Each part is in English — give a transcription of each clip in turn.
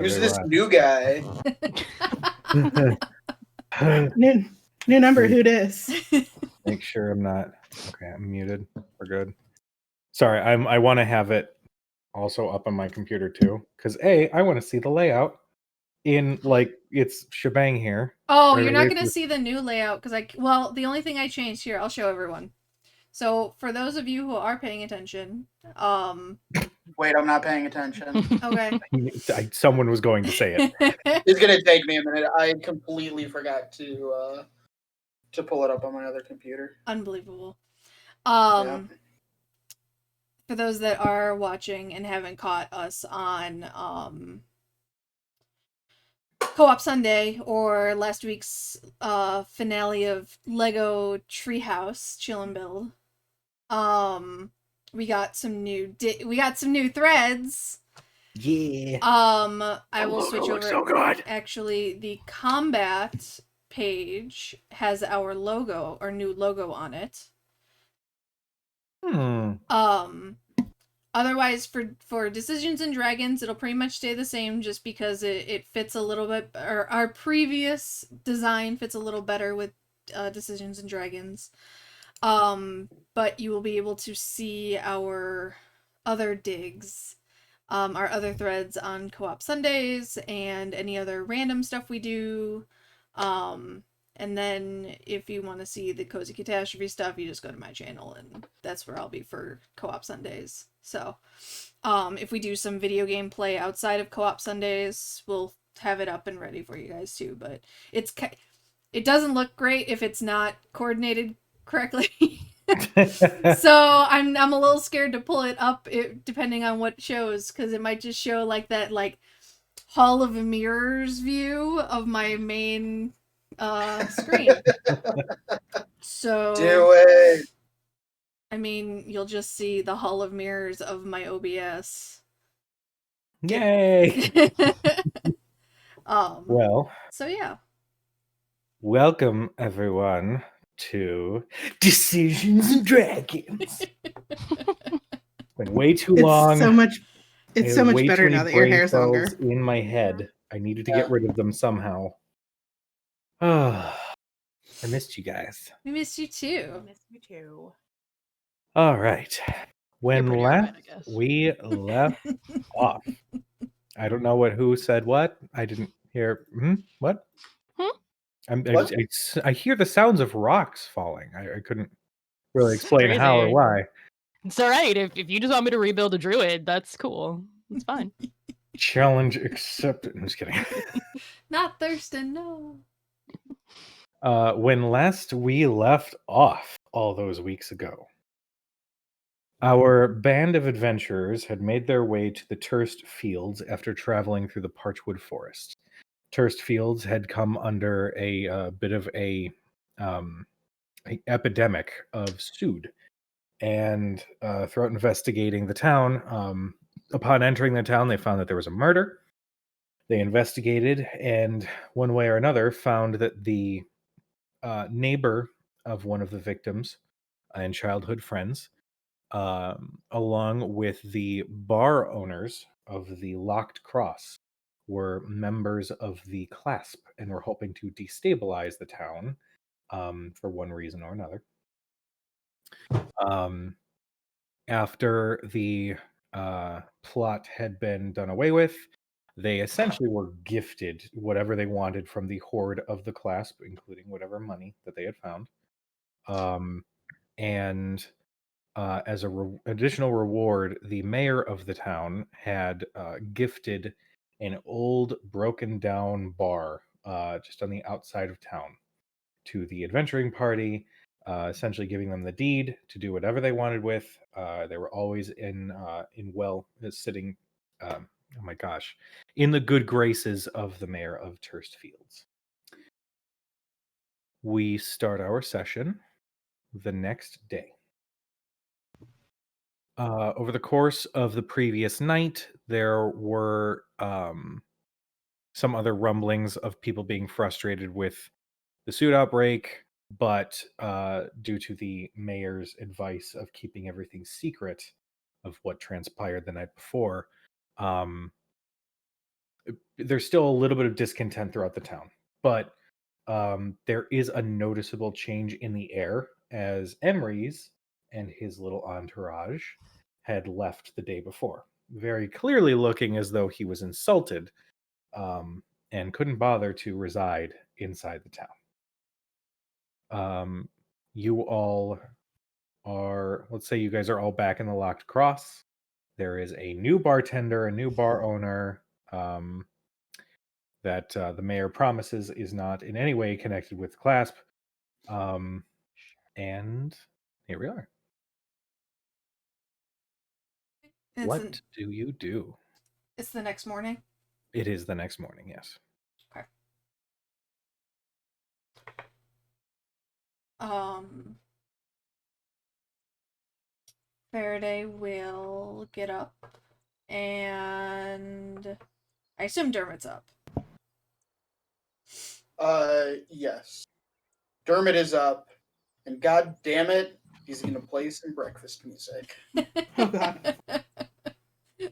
Who's this new guy? New number, who dis? Make sure I'm not... Okay, I'm muted. We're good. Sorry, I want to have it also up on my computer too, because I want to see the layout in like its shebang here. Oh, you're not going to see the new layout because the only thing I changed here, I'll show everyone. So for those of you who are paying attention, Wait, I'm not paying attention. Okay. Someone was going to say it. It's gonna take me a minute. I completely forgot to pull it up on my other computer. Unbelievable. Yeah. For those that are watching and haven't caught us on Co-op Sunday or last week's finale of Lego Treehouse Chill and Build, we got some new threads. Yeah. I will switch over. So good. Actually, the combat page has our logo or new logo on it. Otherwise, for Decisions and Dragons, it'll pretty much stay the same just because it fits a little bit, or our previous design fits a little better with Decisions and Dragons. But you will be able to see our other digs, our other threads on Co-op Sundays and any other random stuff we do. And then if you want to see the Cozy Catastrophe stuff, you just go to my channel and that's where I'll be for Co-op Sundays. So, if we do some video game play outside of Co-op Sundays, we'll have it up and ready for you guys too, but it doesn't look great if it's not coordinated correctly. So I'm a little scared to pull it up depending on what shows, because it might just show like that Hall of Mirrors view of my main screen. So do it. I mean, you'll just see the Hall of Mirrors of my OBS. Yay! Well. So yeah. Welcome everyone to Decisions and Dragons. Been way too long. It's so much better now that your hair's longer. In my head, I needed to get rid of them somehow. Oh, I missed you guys. We missed you too. I missed you too. All right. When last right, we left off, I don't know who said what. I didn't hear. What? I hear the sounds of rocks falling. I couldn't really explain how or why. It's all right. If you just want me to rebuild a druid, that's cool. It's fine. Challenge accepted. I'm just kidding. Not Thurston, no. When last we left off all those weeks ago, our band of adventurers had made their way to the Turst Fields after traveling through the Parchwood Forest. Turst Fields had come under a bit of a epidemic of Sood. And throughout investigating the town, upon entering the town, they found that there was a murder. They investigated, and one way or another found that the neighbor of one of the victims and childhood friends, along with the bar owners of the Locked Cross, were members of the Clasp and were hoping to destabilize the town for one reason or another. After the plot had been done away with, they essentially were gifted whatever they wanted from the hoard of the Clasp, including whatever money that they had found. And as an additional reward, the mayor of the town had gifted an old, broken down bar just on the outside of town to the adventuring party, essentially giving them the deed to do whatever they wanted with. They were always sitting, in the good graces of the mayor of Turst Fields. We start our session the next day. Over the course of the previous night, there were some other rumblings of people being frustrated with the Sood outbreak, but due to the mayor's advice of keeping everything secret of what transpired the night before, there's still a little bit of discontent throughout the town, but there is a noticeable change in the air as Emery's and his little entourage had left the day before, very clearly looking as though he was insulted, and couldn't bother to reside inside the town. You all are, let's say you guys are all back in the Locked Cross. There is a new bartender, a new bar owner, that the mayor promises is not in any way connected with Clasp. And here we are. What do you do? It's the next morning. It is the next morning, yes. Okay. Faraday will get up, and I assume Dermot's up. Yes. Dermot is up, and god damn it, he's gonna play some breakfast music. Oh god.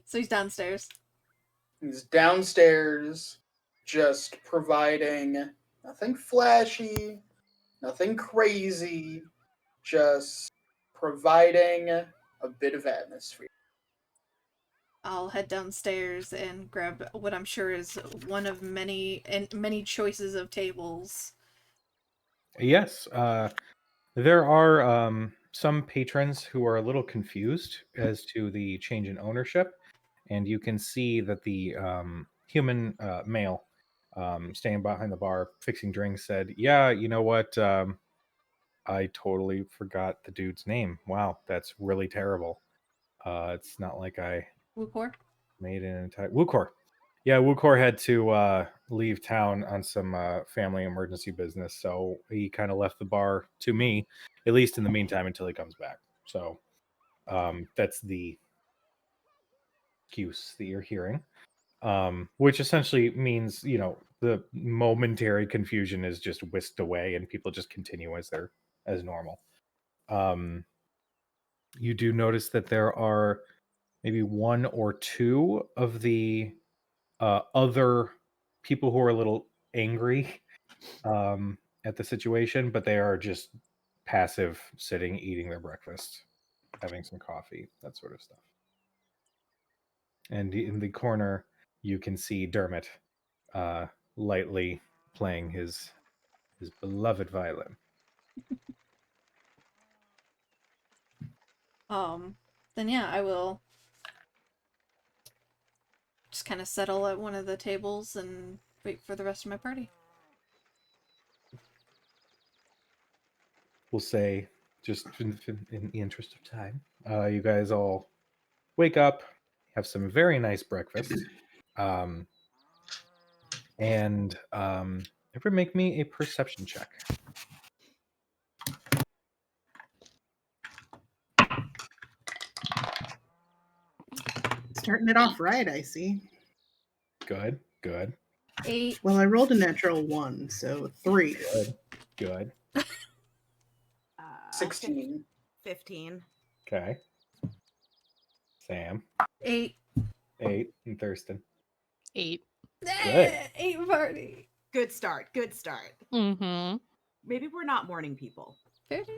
So he's downstairs. He's downstairs, just providing nothing flashy, nothing crazy, just providing a bit of atmosphere. I'll head downstairs and grab what I'm sure is one of many choices of tables. Yes, there are some patrons who are a little confused as to the change in ownership, and you can see that the human male standing behind the bar fixing drinks said, "Yeah, you know what? I totally forgot the dude's name. Wow, that's really terrible. It's not like I Wukor? made an entire Wukor. Yeah, Wukor had to leave town on some family emergency business, so he kind of left the bar to me, at least in the meantime, until he comes back. So that's the excuse that you're hearing, which essentially means, you know, the momentary confusion is just whisked away and people just continue as normal. You do notice that there are maybe one or two of the other people who are a little angry at the situation, but they are just passive, sitting, eating their breakfast, having some coffee, that sort of stuff. And in the corner, you can see Dermot lightly playing his beloved violin. Then yeah, I will just kind of settle at one of the tables and wait for the rest of my party. We'll say, just in the interest of time, you guys all wake up, have some very nice breakfast, and ever make me a perception check. Starting it off right, I see. Good. 8. Well, I rolled a natural 1, so 3. Good. 16. 15. Okay. Sam. 8. 8. And Thurston. 8. Good. 8 party. Good start. Mm-hmm. Maybe we're not morning people.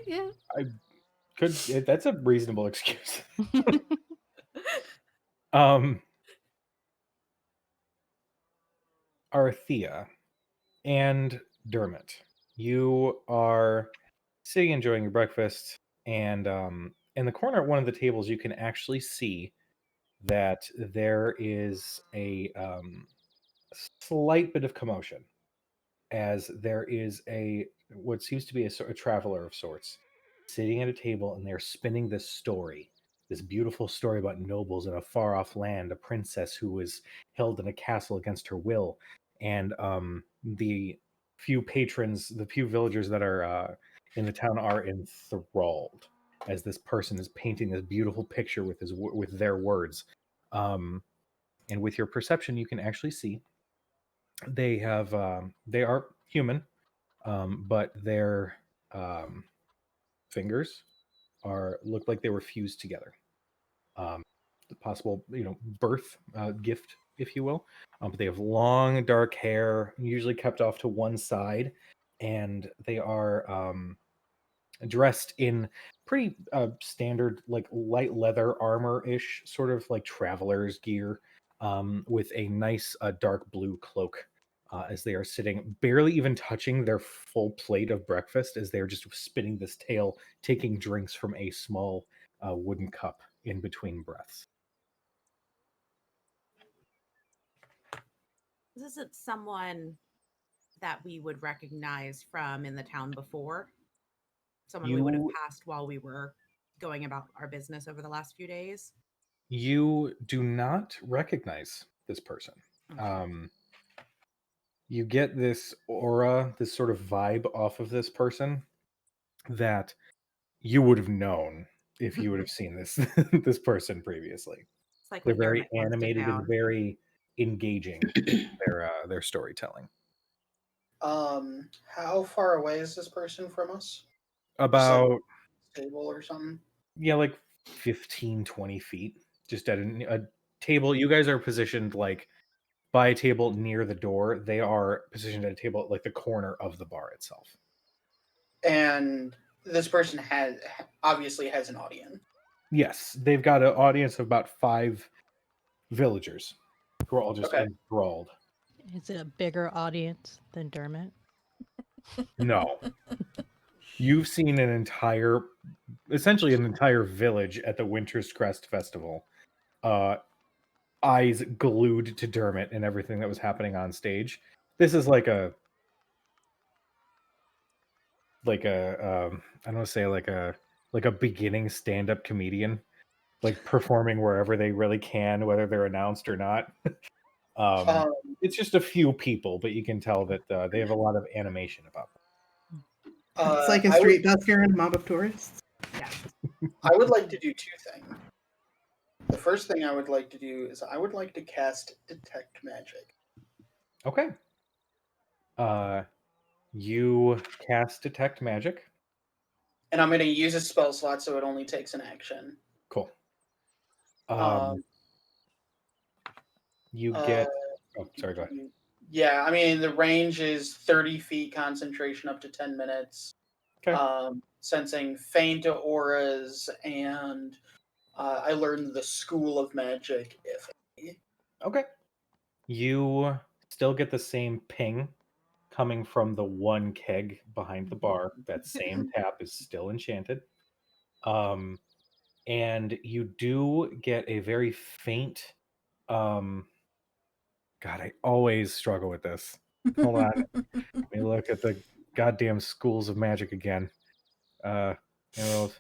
Yeah. That's a reasonable excuse. Arthea and Dermot, you are sitting enjoying your breakfast, and in the corner at one of the tables you can actually see that there is a slight bit of commotion, as there is what seems to be a traveler of sorts sitting at a table, and they're spinning this beautiful story about nobles in a far off land, a princess who was held in a castle against her will, and the few villagers that are in the town are enthralled as this person is painting this beautiful picture with their words. And with your perception, you can actually see they are human, but their fingers look like they were fused together. The possible, birth gift if you will. But they have long, dark hair, usually kept off to one side, and they are dressed in pretty standard, like light leather armor-ish, sort of like traveler's gear, with a nice dark blue cloak. As they are sitting, barely even touching their full plate of breakfast, as they are just spinning this tail, taking drinks from a small wooden cup in between breaths. This isn't someone that we would recognize from in the town before. Someone we would have passed while we were going about our business over the last few days. You do not recognize this person. Okay. You get this aura, this sort of vibe off of this person that you would have known if you would have seen this this person previously. It's like They're when very Dermot comes to animated and town. very engaging their storytelling. How far away is this person from us? About Table or something? yeah, like 15, 20 feet, just at a table. You guys are positioned like by a table near the door. They are positioned at a table at like the corner of the bar itself. And this person obviously has an audience. Yes, they've got an audience of about 5 villagers who are all just Okay. enthralled. Is it a bigger audience than Dermot? No. You've seen essentially an entire village at the Winter's Crest Festival. Eyes glued to Dermot and everything that was happening on stage. This is like a I don't want to say like a beginning stand-up comedian, like performing wherever they really can, whether they're announced or not. It's just a few people, but you can tell that they have a lot of animation about them. It's like a street busker and a mob of tourists. Yes. I would like to do 2 things. The first thing I would like to do is I would like to cast Detect Magic. Okay. You cast Detect Magic. And I'm going to use a spell slot so it only takes an action. Cool. Um, You get... Oh, sorry, go ahead. Yeah, I mean, the range is 30 feet concentration up to 10 minutes. Okay. Sensing faint auras, and I learned the School of Magic. Okay. You still get the same ping coming from the one keg behind the bar. That same tap is still enchanted. And you do get a very faint... God, I always struggle with this. Hold on. Let me look at the goddamn schools of magic again. Emerald.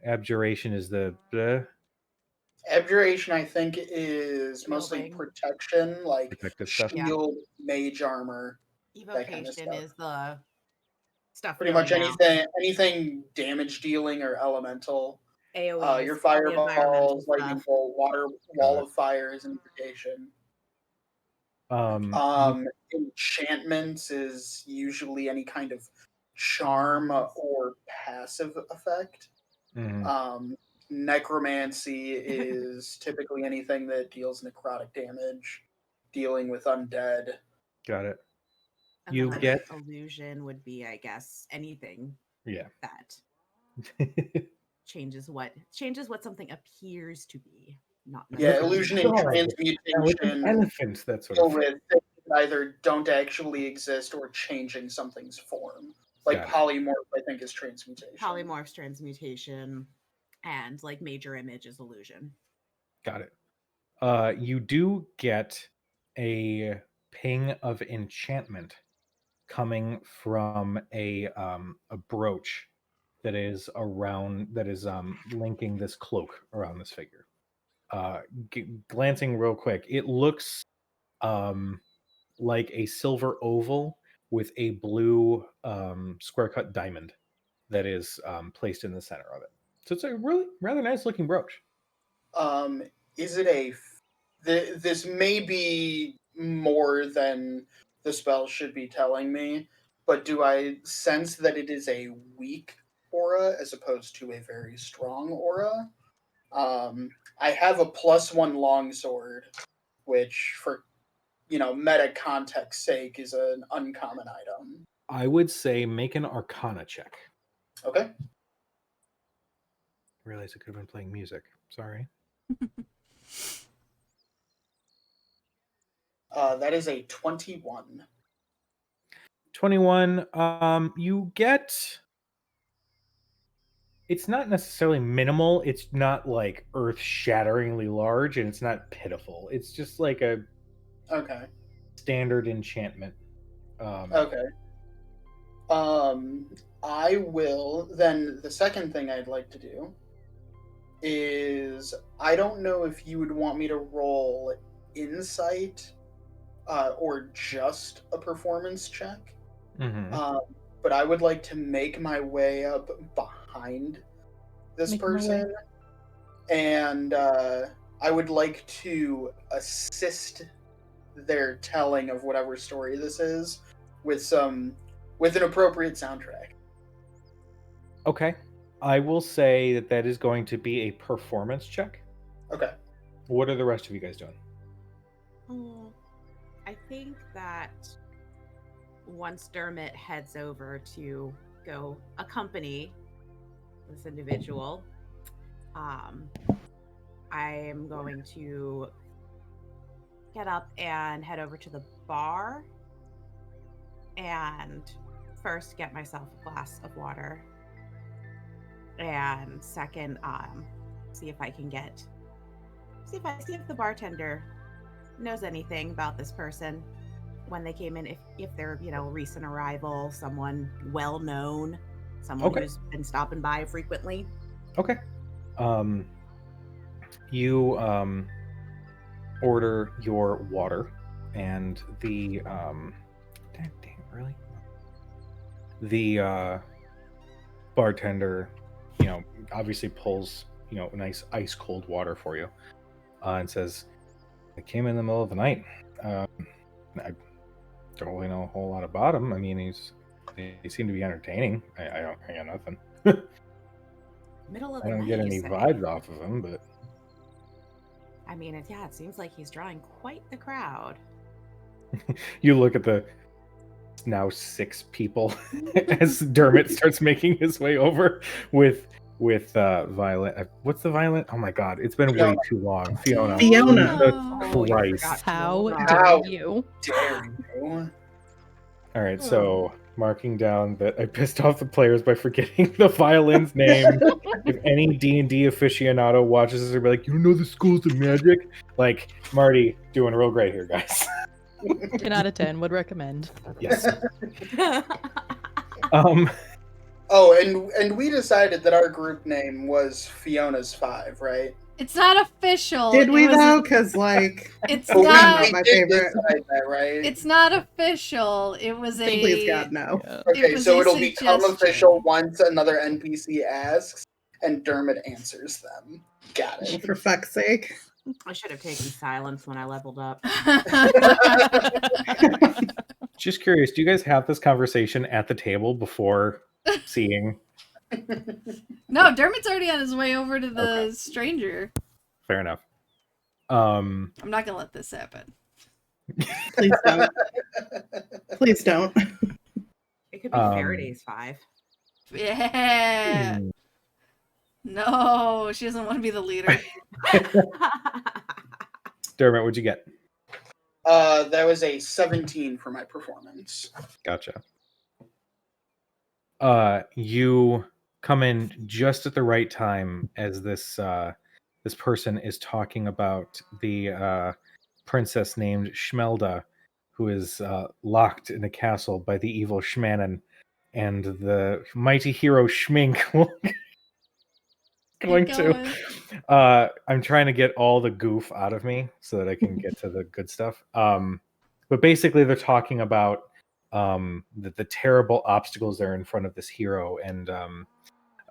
Abjuration is the... Abjuration, I think, is mostly Shielding. protection, like protective stuff. shield, mage armor. That kind of Evocation stuff. is the stuff. Pretty really much now. anything damage dealing or elemental. AoE. Your is all the environmental fireballs, stuff. lightning bolt, water, wall of fire is invocation. Enchantments is usually any kind of charm or passive effect. Mhm. Necromancy is typically anything that deals necrotic damage, dealing with undead. Got it. And You then get... illusion would be, I guess, anything Yeah. that changes what something appears to be. Not Yeah, necessarily illusion and God. That was an transmutation elephant, that sort deal of... with things that either don't actually exist or changing something's form. Like Got it. polymorph, I think, is transmutation. polymorphs, transmutation, and like major image is illusion. Got it. You do get a ping of enchantment coming from a brooch that is linking this cloak around this figure. Glancing real quick, it looks like a silver oval with a blue square cut diamond that is placed in the center of it. So it's a really rather nice looking brooch. Is it this may be more than the spell should be telling me, but do I sense that it is a weak aura as opposed to a very strong aura? I have a +1 longsword, which for meta context sake is an uncommon item. I would say make an Arcana check. Okay. I realized I could have been playing music. Sorry. That is a 21. 21. You get. It's not necessarily minimal. It's not like earth-shatteringly large, and it's not pitiful. It's just like a Okay. standard enchantment. Okay. I will then. The second thing I'd like to do is I don't know if you would want me to roll insight or just a performance check. Mhm. But I would like to make my way up behind this Making my way. person, and I would like to assist their telling of whatever story this is with an appropriate soundtrack. Okay. I will say that is going to be a performance check. Okay. What are the rest of you guys doing? I think that once Dermot heads over to go accompany this individual, I am going to get up and head over to the bar and first get myself a glass of water, and second, see if the bartender knows anything about this person when they came in, if they're a recent arrival, someone well known, someone who's been stopping by frequently. Okay. You order your water, and the dang, really? The bartender, obviously pulls nice ice cold water for you, and says, "I came in the middle of the night. I don't really know a whole lot about him. I mean, they seem to be entertaining. I got nothing. Middle of I the don't night, get you any say? vibes off of him, but." I mean, it seems like he's drawing quite the crowd. You look at the now 6 people as Dermot starts making his way over with Violet. What's the Violet? Oh my god, it's been way too long. Fiona. Fiona. Oh, you Christ. forgot How to roll. dare you? Dare you? All right, so marking down that I pissed off the players by forgetting the violin's name. If any D&D aficionado watches this, they'll be like, "You know the schools of magic?" Like, Marty doing real great here, guys. 10 out of 10 would recommend. Yes. Oh, and we decided that our group name was Fiona's 5, right? It's not official. Did we It was- though? Because like, It's But not. my did favorite. decide that, right? It's not official. It was a. please God no. Yeah. Okay, was so a it'll become suggestion. official once another NPC asks and Dermot answers them. Got Oh, it. for fuck's sake. I should have taken silence when I leveled up. Just curious, do you guys have this conversation at the table before seeing? No, Dermot's already on his way over to the Okay. stranger. Fair enough. I'm not gonna let this happen. Please don't. Please don't. It could be Faraday's 5. Yeah. Hmm. No, she doesn't want to be the leader. Dermot, what'd you get? That was a 17 for my performance. Gotcha. You come in just at the right time as this person is talking about the princess named Schmelda, who is locked in a castle by the evil Schmannen, and the mighty hero Schmink will going to. I'm trying to get all the goof out of me so that I can get to the good stuff. But basically, they're talking about the terrible obstacles that are in front of this hero, and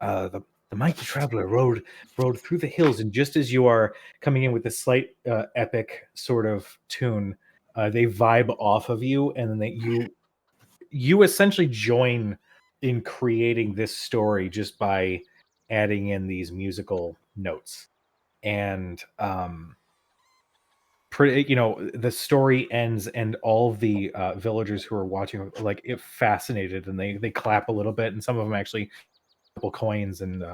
the mighty traveler rode through the hills, and just as you are coming in with a slight epic sort of tune, they vibe off of you, and then you essentially join in creating this story just by adding in these musical notes. and pretty, the story ends, and all of the villagers who are watching are, like, fascinated, and they clap a little bit, and some of them actually couple coins, and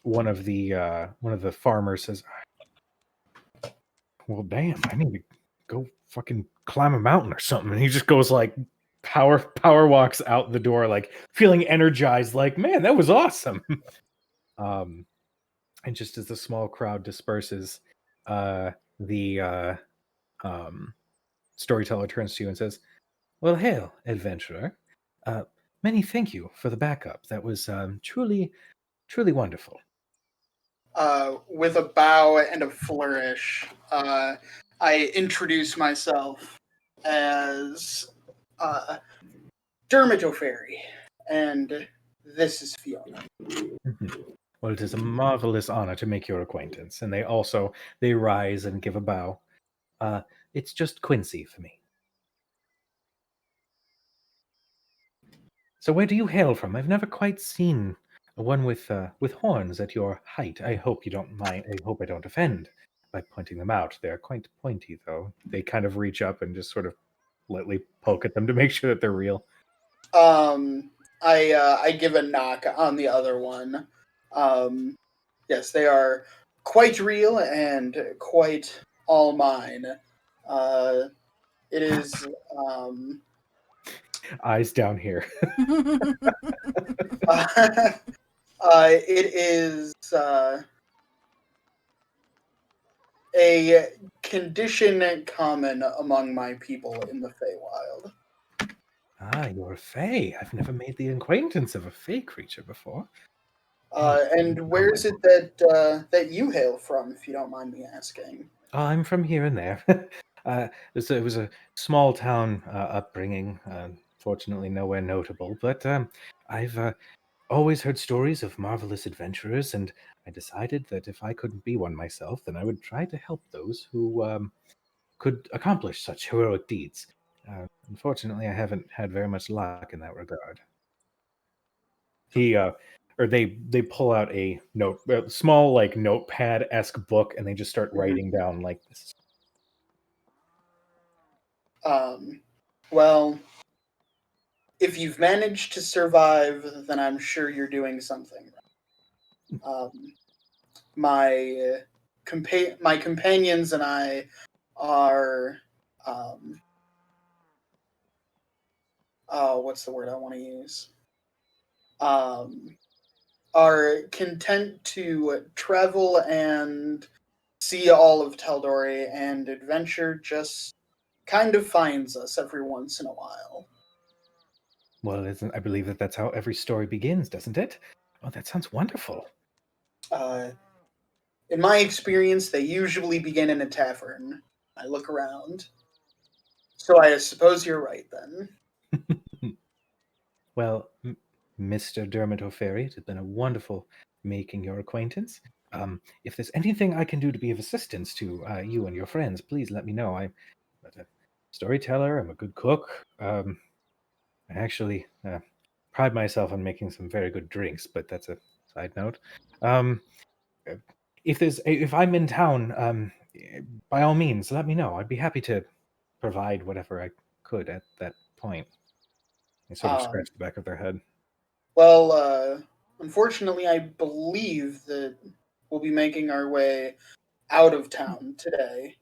one of the farmers says, well, damn, I need to go fucking climb a mountain or something. And he just goes, like, power walks out the door, like, feeling energized, like, man, that was awesome. And just as the small crowd disperses, the storyteller turns to you and says, well, hail, adventurer. Many thank you for the backup. That was truly, truly wonderful. With a bow and a flourish, I introduce myself as Dermot O'Ferry, and this is Fiona. Well, it is a marvelous honor to make your acquaintance. And they rise and give a bow. It's just Quincy for me. So where do you hail from? I've never quite seen one with horns at your height. I hope you don't mind. I hope I don't offend by pointing them out. They're quite pointy, though. They kind of reach up and just sort of lightly poke at them to make sure that they're real. I give a knock on the other one. Yes, they are quite real and quite all mine. It is Eyes down here. it is a condition common among my people in the Feywild. Ah, you're a Fey. I've never made the acquaintance of a Fey creature before. And where is it that you hail from, if you don't mind me asking? Oh, I'm from here and there. It was a small town upbringing. Fortunately, nowhere notable. But I've always heard stories of marvelous adventurers, and I decided that if I couldn't be one myself, then I would try to help those who could accomplish such heroic deeds. Unfortunately, I haven't had very much luck in that regard. They pull out a small, like, notepad-esque book, and they just start writing down, like, this. Well, if you've managed to survive, then I'm sure you're doing something right. My companions and I are what's the word I want to use? Are content to travel and see all of Tal'Dorei, and adventure just kind of finds us every once in a while. Well, I believe that's how every story begins, doesn't it? Oh, that sounds wonderful. In my experience, they usually begin in a tavern. I look around. So I suppose you're right, then. Well, Mr. Dermot O'Ferry, it has been a wonderful making your acquaintance. If there's anything I can do to be of assistance to you and your friends, please let me know. I'm a storyteller. I'm a good cook. I actually pride myself on making some very good drinks, but that's a side note. If I'm in town, by all means, let me know. I'd be happy to provide whatever I could at that point. They sort of scratch the back of their head. Well, unfortunately, I believe that we'll be making our way out of town today.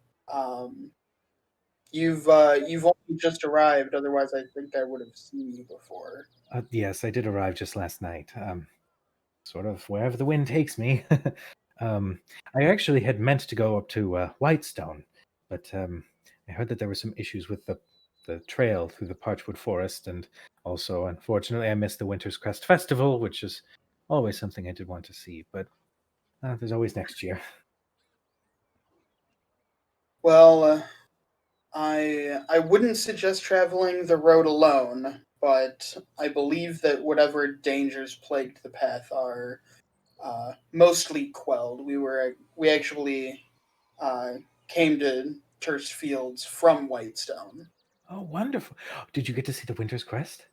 You've only just arrived. Otherwise, I think I would have seen you before. Yes, I did arrive just last night. Sort of wherever the wind takes me. I actually had meant to go up to Whitestone, but I heard that there were some issues with the trail through the Parchwood Forest, and also, unfortunately, I missed the Winter's Crest Festival, which is always something I did want to see, but there's always next year. Well, I wouldn't suggest traveling the road alone, but I believe that whatever dangers plagued the path are mostly quelled. We actually came to Terse Fields from Whitestone. Oh, wonderful! Did you get to see the Winter's Crest?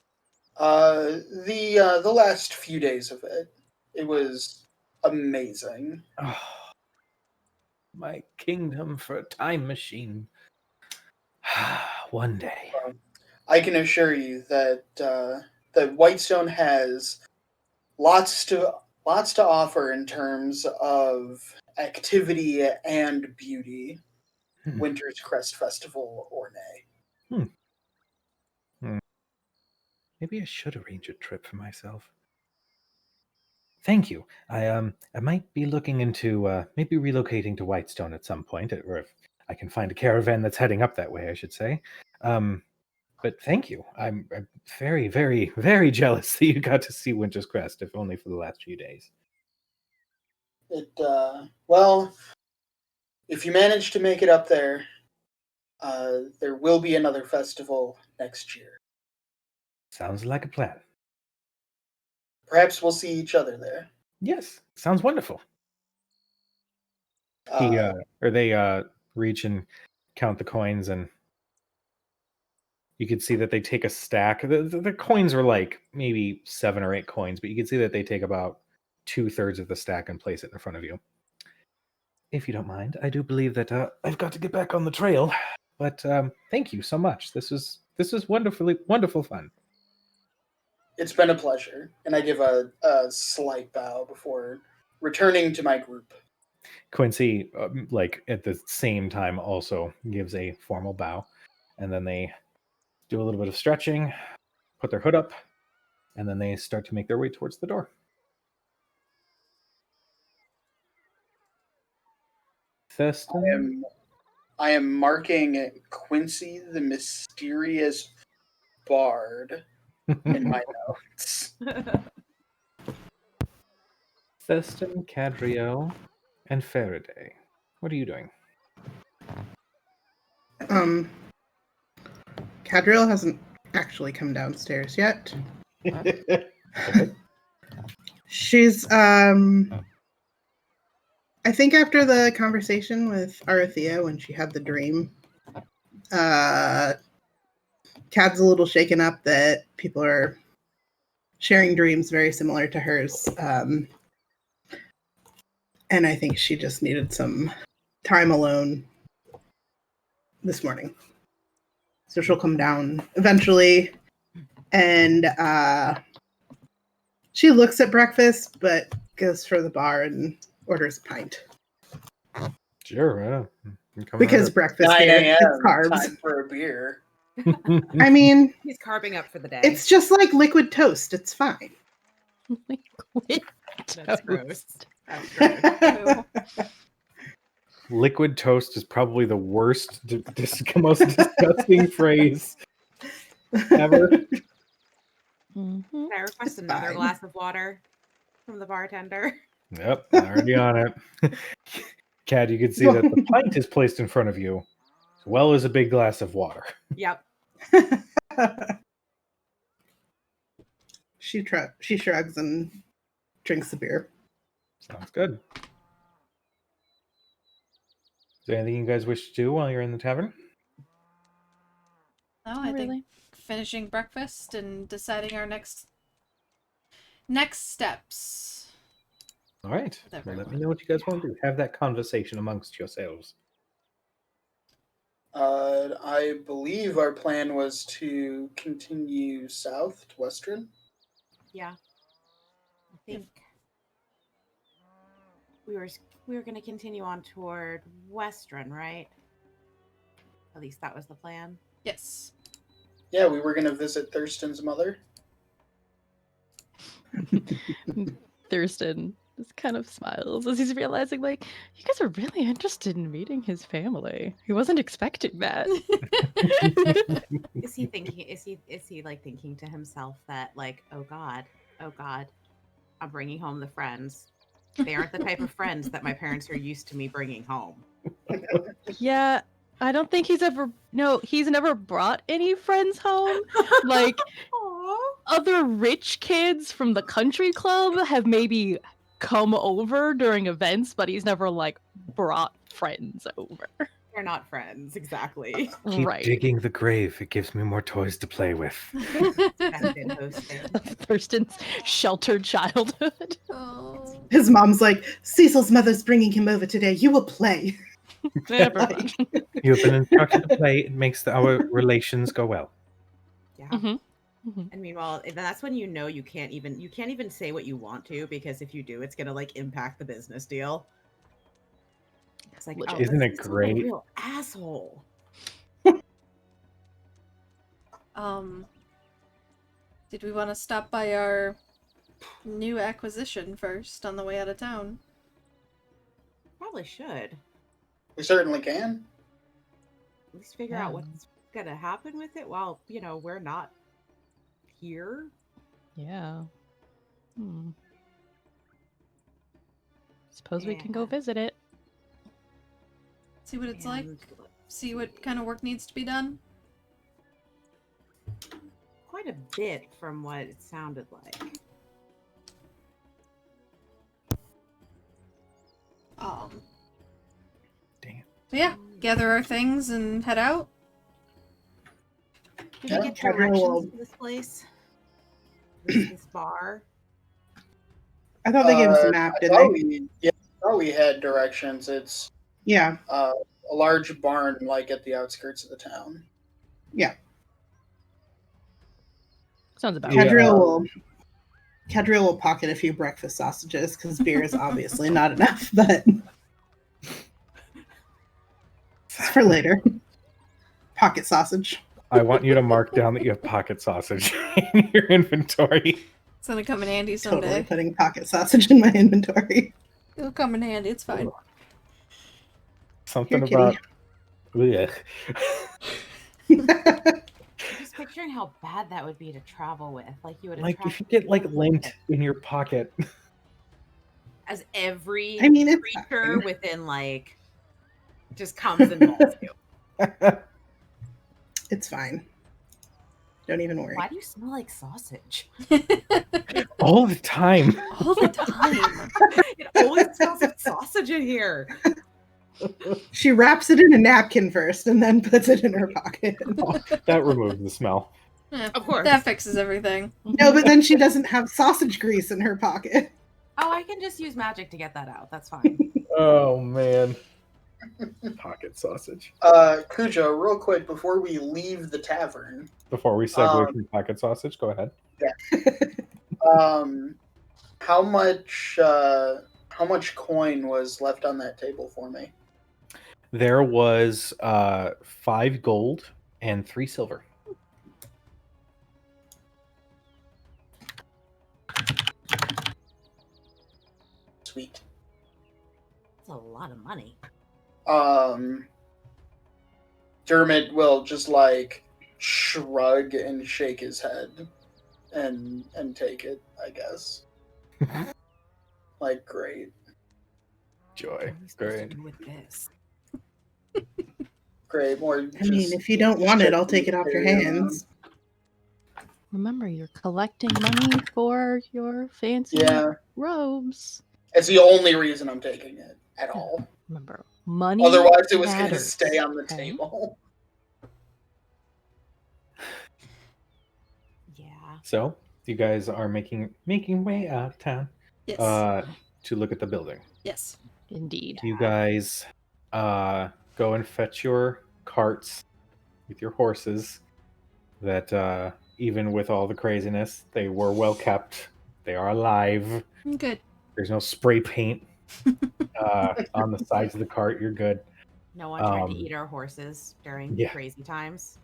The last few days of it, it was amazing. Oh, my kingdom for a time machine. One day. I can assure you that that Whitestone has lots to offer in terms of activity and beauty. Winter's Crest Festival or nay. Maybe I should arrange a trip for myself. Thank you. I might be looking into maybe relocating to Whitestone at some point, or if I can find a caravan that's heading up that way, I should say. But thank you. I'm very, very, very jealous that you got to see Winter's Crest, if only for the last few days. Well, if you manage to make it up there, there will be another festival next year. Sounds like a plan. Perhaps we'll see each other there. Yes, sounds wonderful. They reach and count the coins, and you can see that they take a stack. The coins are like maybe 7 or 8 coins, but you can see that they take about 2/3 of the stack and place it in front of you. If you don't mind, I do believe that I've got to get back on the trail. But thank you so much. This was wonderful fun. It's been a pleasure, and I give a slight bow before returning to my group. Quincy, like at the same time, also gives a formal bow, and then they do a little bit of stretching, put their hood up, and then they start to make their way towards the door. Thurston? I am marking Quincy the Mysterious Bard in my notes. Thurston, Cadriel, and Faraday. What are you doing? Cadriel hasn't actually come downstairs yet. She's I think after the conversation with Arathea when she had the dream, Cad's a little shaken up that people are sharing dreams very similar to hers. And I think she just needed some time alone this morning. So she'll come down eventually. And she looks at breakfast, but goes for the bar and orders a pint. Sure. Because breakfast 9 here, a.m. it's carbs. Time for a beer. I mean, He's carving up for the day. it's just like liquid toast. It's fine. Liquid That's gross. toast. That's gross. Liquid toast is probably the worst, most disgusting phrase ever. Can I request another fine. glass of water from the bartender? Yep, already on it. Cad, you can see that the pint is placed in front of you, as well as a big glass of water. Yep. She shrugs and drinks the beer. Sounds good. Is there anything you guys wish to do while you're in the tavern? No, I think finishing breakfast and deciding our next steps. All right. With Well, let me everyone. know what you guys want to do. Have that conversation amongst yourselves. I believe our plan was to continue south to Western. Yeah. I think we were going to continue on toward Western, right? At least that was the plan. Yes. Yeah, we were going to visit Thurston's mother. Thurston just kind of smiles as he's realizing, like, you guys are really interested in meeting his family. He wasn't expecting that. Is he thinking? Is he like thinking to himself that like, oh God, I'm bringing home the friends. They aren't the type of friends that my parents are used to me bringing home. Yeah, I don't think he's never brought any friends home. Like, other rich kids from the country club have maybe come over during events, but he's never like brought friends over. They're not friends, exactly. Keep Right. digging the grave. It gives me more toys to play with. That's been hosted. Thurston's sheltered childhood. Oh. His mom's like, Cecil's mother's bringing him over today. You will play. Never Like- mind. You have been instructed to play. It makes our relations go well. Yeah. Mm-hmm. And meanwhile, that's when you can't even say what you want to, because if you do, it's gonna like impact the business deal. It's like, Legit. oh, Isn't let's it just be a great? real asshole. Did we want to stop by our new acquisition first on the way out of town? Probably should We certainly can. at least figure Yeah. out what's gonna happen with it while we're not here. Yeah. Suppose we can go Yeah. visit it. See what it's like? And See what kind of work needs to be done? quite a bit from what it sounded like. Dang it. So yeah, gather our things and head out. Did Yeah. we get Cadriel directions will- to this place? This bar? I thought they gave us a map, I didn't thought they? I thought we had directions. It's Yeah. a large barn, like at the outskirts of the town. Sounds about Yeah. right. Cadriel will pocket a few breakfast sausages because beer is obviously not enough, but it's for later. Pocket sausage. I want you to mark down that you have pocket sausage in your inventory. It's gonna come in handy someday. Totally putting pocket sausage in my inventory. It'll come in handy, it's fine. Something Here, about. Ugh. Just picturing how bad that would be to travel with. Like you would Like you attract should get like lint in your pocket. as every I mean, it's creature fine. within like just comes and mauls you. It's fine. Don't even worry. Why do you smell like sausage? All the time. All the time. It always smells like sausage in here. She wraps it in a napkin first and then puts it in her pocket. That removes the smell. Yeah, Of course. that fixes everything. No, but then she doesn't have sausage grease in her pocket. Oh, I can just use magic to get that out. That's fine. Oh man. Pocket sausage. Cujo, real quick before we leave the tavern, Before we segue from pocket sausage, go ahead. how much coin was left on that table for me? There was 5 gold and 3 silver. Sweet. That's a lot of money. Dermot will just like shrug and shake his head and take it, I guess. Like, great. Joy. What are we supposed to Great. do with this? Great. More I mean, if you don't want it, I'll take it off your hands. Remember, you're collecting money for your fancy Yeah. robes. It's the only reason I'm taking it at all. Remember, money. Otherwise, it was going to matters, stay on the okay? table. Yeah. So you guys are making way out of town Yes. to look at the building. Yes. Indeed. You guys go and fetch your carts with your horses that even with all the craziness, they were well kept. They are alive. Good. There's no spray paint on the sides of the cart. You're good. No one tried to Um, eat our horses during yeah. crazy times.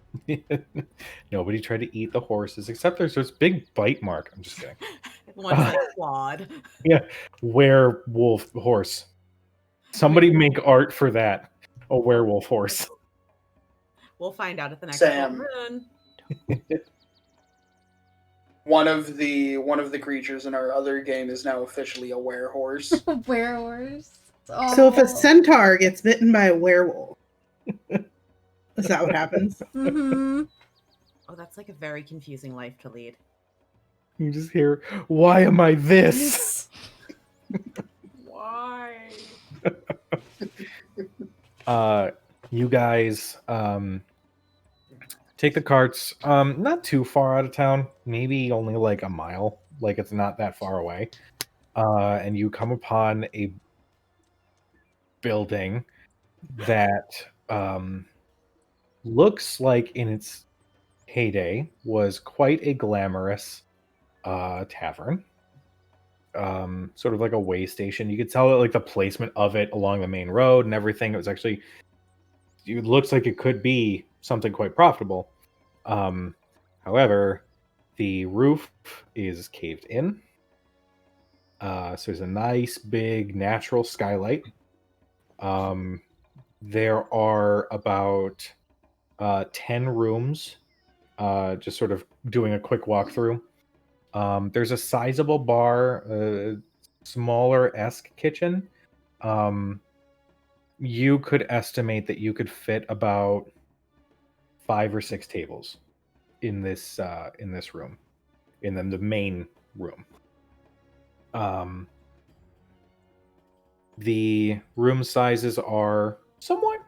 Nobody tried to eat the horses, except there's this big bite mark. I'm just kidding. One's like clawed. Werewolf horse. Somebody make art for that. A werewolf horse. We'll find out at the next Sam. run. One of the creatures in our other game is now officially a werehorse. Werewolves. Oh. So if a centaur gets bitten by a werewolf, is that what happens? Mm-hmm. Oh, that's like a very confusing life to lead. You just hear, "Why am I this?" Why? You guys take the carts not too far out of town, maybe only like a mile, like it's not that far away. and you come upon a building that looks like in its heyday was quite a glamorous tavern. Sort of like a way station. You could tell that, like, the placement of it along the main road and everything. It was actually, it looks like it could be something quite profitable. However, the roof is caved in. So there's a nice big natural skylight. There are about 10 rooms. Just sort of doing a quick walkthrough. There's a sizable bar, smaller-esque kitchen. You could estimate that you could fit about 5 or 6 tables in this room, in the main room. The room sizes are somewhat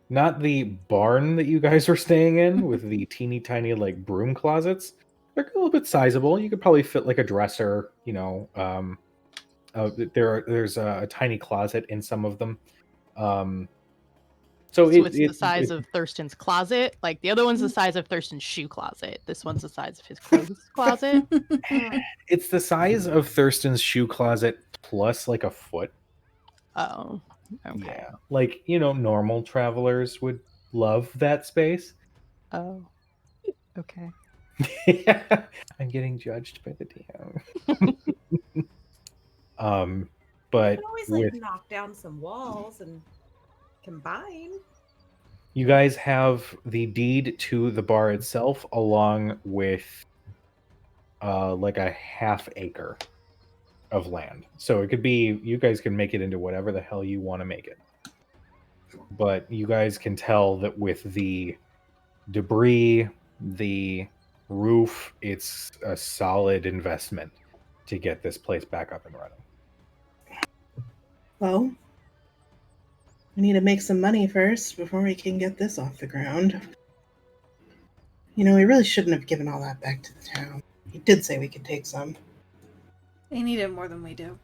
not the barn that you guys are staying in with the teeny tiny like broom closets. They're a little bit sizable. You could probably fit like a dresser, you know. There's a tiny closet in some of them. So it's the size of Thurston's closet. Like the other one's the size of Thurston's shoe closet. This one's the size of his clothes closet. It's the size of Thurston's shoe closet plus like a foot. Oh, okay. Yeah, like, you know, normal travelers would love that space. Oh, okay. I'm getting judged by the DM. But You can always like knock down some walls and combine. You guys have the deed to the bar itself, along with like a half acre of land. So it could be, you guys can make it into whatever the hell you want to make it. But you guys can tell that with the debris, the roof, it's a solid investment to get this place back up and running. Well, we need to make some money first before we can get this off the ground. You know, we really shouldn't have given all that back to the town. He did say we could take some. They need it more than we do.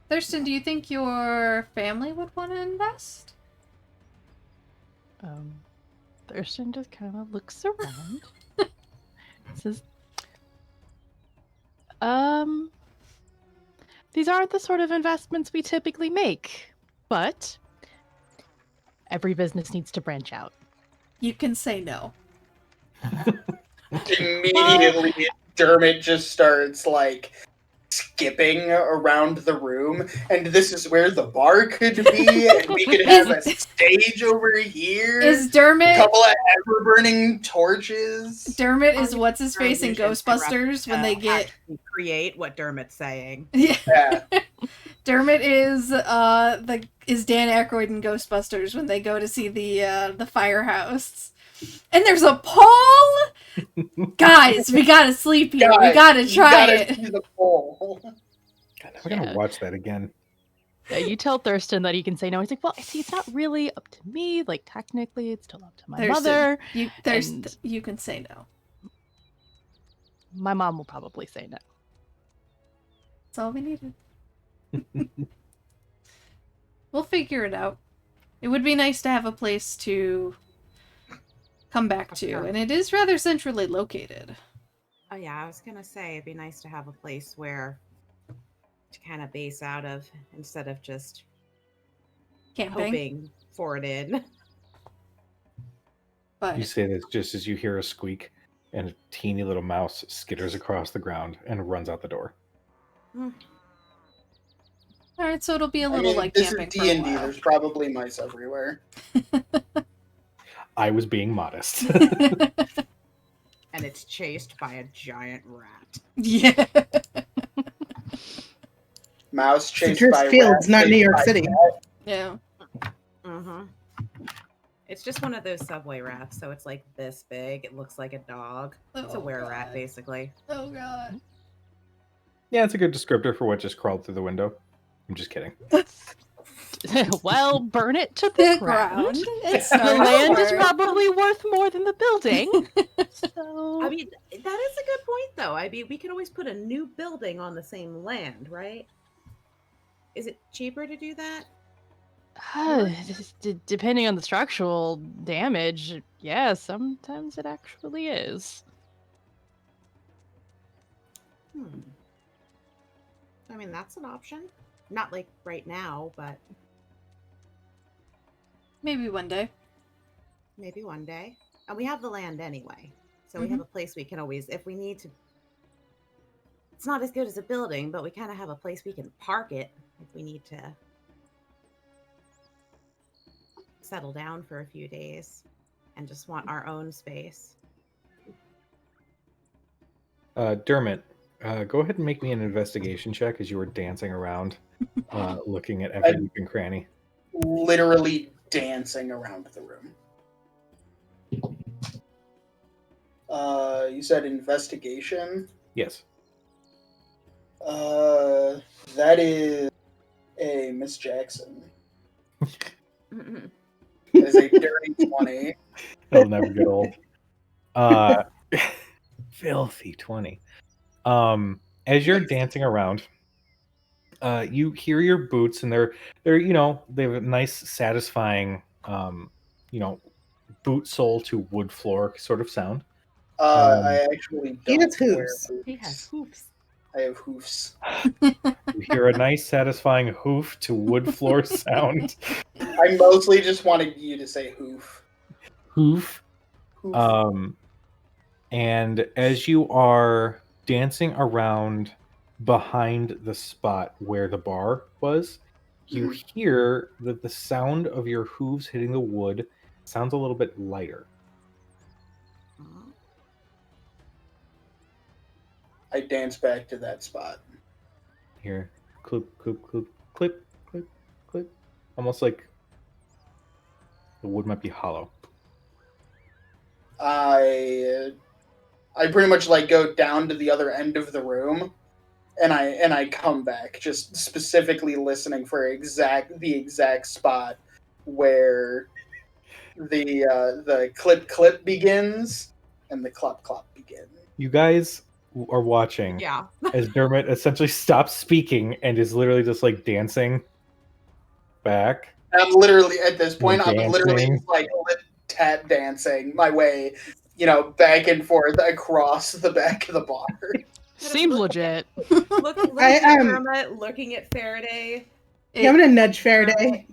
Thurston, do you think your family would want to invest? Thurston just kind of looks around. Says, these aren't the sort of investments we typically make, but every business needs to branch out. You can say no. Immediately, Dermot just starts, like, skipping around the room, and this is where the bar could be, and we could have a stage over here. Is Dermot... a couple of ever-burning torches. Dermot is what's-his-face in Ghostbusters when they get... create what Dermot's saying. Yeah. Dermot is Dan Aykroyd in Ghostbusters when they go to see the firehouse. And there's a pole? Guys, we gotta sleep here. We gotta try it. See the pole. God, we're gonna watch that again. Yeah, you tell Thurston that he can say no. He's like, well, see, it's not really up to me. Like, technically, it's still up to my mother. You can say no. My mom will probably say no. That's all we needed. We'll figure it out. It would be nice to have a place to come back to, and it is rather centrally located. Oh yeah, I was gonna say it'd be nice to have a place where to kind of base out of instead of just camping, hoping for it in. But you say this just as you hear a squeak and a teeny little mouse skitters across the ground and runs out the door. All right, so it'll be a little like this camping is D&D. for a while. There's probably mice everywhere. I was being modest. And it's chased by a giant rat. Yeah. Mouse chased Turf by Fields, rats, not New chased York by City. cat. Yeah. Mm-hmm. It's just one of those subway rats, so it's like this big. It looks like a dog. It's a were-rat, basically. Oh god. Yeah, it's a good descriptor for what just crawled through the window. I'm just kidding. Well, burn it to the ground. It's The land is over. probably worth more than the building. So I mean, that is a good point, though. I mean, we could always put a new building on the same land, right? Is it cheaper to do that? depending on the structural damage, yeah, sometimes it actually is. I mean, that's an option. Not like right now, but Maybe one day. maybe one day. And we have the land anyway. So we have a place we can always, if we need to. It's not as good as a building, but we kind of have a place we can park it if we need to settle down for a few days and just want our own space. Dermot, go ahead and make me an investigation check as you were dancing around, looking at every nook and cranny. Literally dancing around the room. You said investigation? Yes. That is a Miss Jackson. Mhm. That is a dirty 20. It'll never get old. Filthy 20. As you're dancing around, you hear your boots, and they're they have a nice, satisfying boot sole to wood floor sort of sound. I actually He don't has wear hooves. boots. He has hoofs. I have hoofs. You hear a nice, satisfying hoof to wood floor sound. I mostly just wanted you to say hoof. Hoof. Hoof. And as you are dancing around behind the spot where the bar was, you hear that the sound of your hooves hitting the wood sounds a little bit lighter. I dance back to that spot. Here, clip, clip, clip, clip, clip, clip. Almost like the wood might be hollow. I pretty much like go down to the other end of the room, and I come back, just specifically listening for the exact spot where the clip begins and the clop begins. You guys are watching Yeah. as Dermot essentially stops speaking and is literally just like dancing back. I'm literally at this point. Dancing. I'm literally just like tap dancing my way, back and forth across the back of the bar. Seems legit. Looking at Dermot, looking at Faraday. Yeah, I'm gonna nudge Faraday.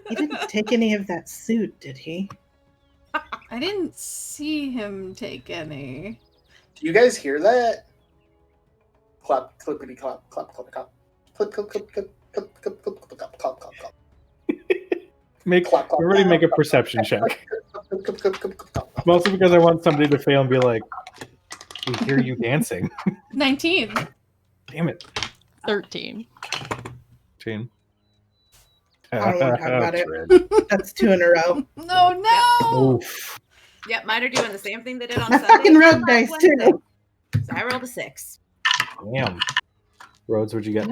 He didn't take any of that suit, did he? I didn't see him take any. Do you guys hear that? Clap, clippity, clap, clap, clap, clap, clip, clip, clip, clip, clip, clip, clip, clip, clap, clap, clap, clap. Everybody make a perception check. Mostly because I want somebody to fail and be like, "We hear you dancing." 19. Damn it. 13. Gene. I don't want to talk about it. That's 2 in a row. No. Oof. Yep, mine are doing the same thing they did on My Sunday. fucking rogue dice too. So I rolled a 6. Damn. Rhodes, what'd you get?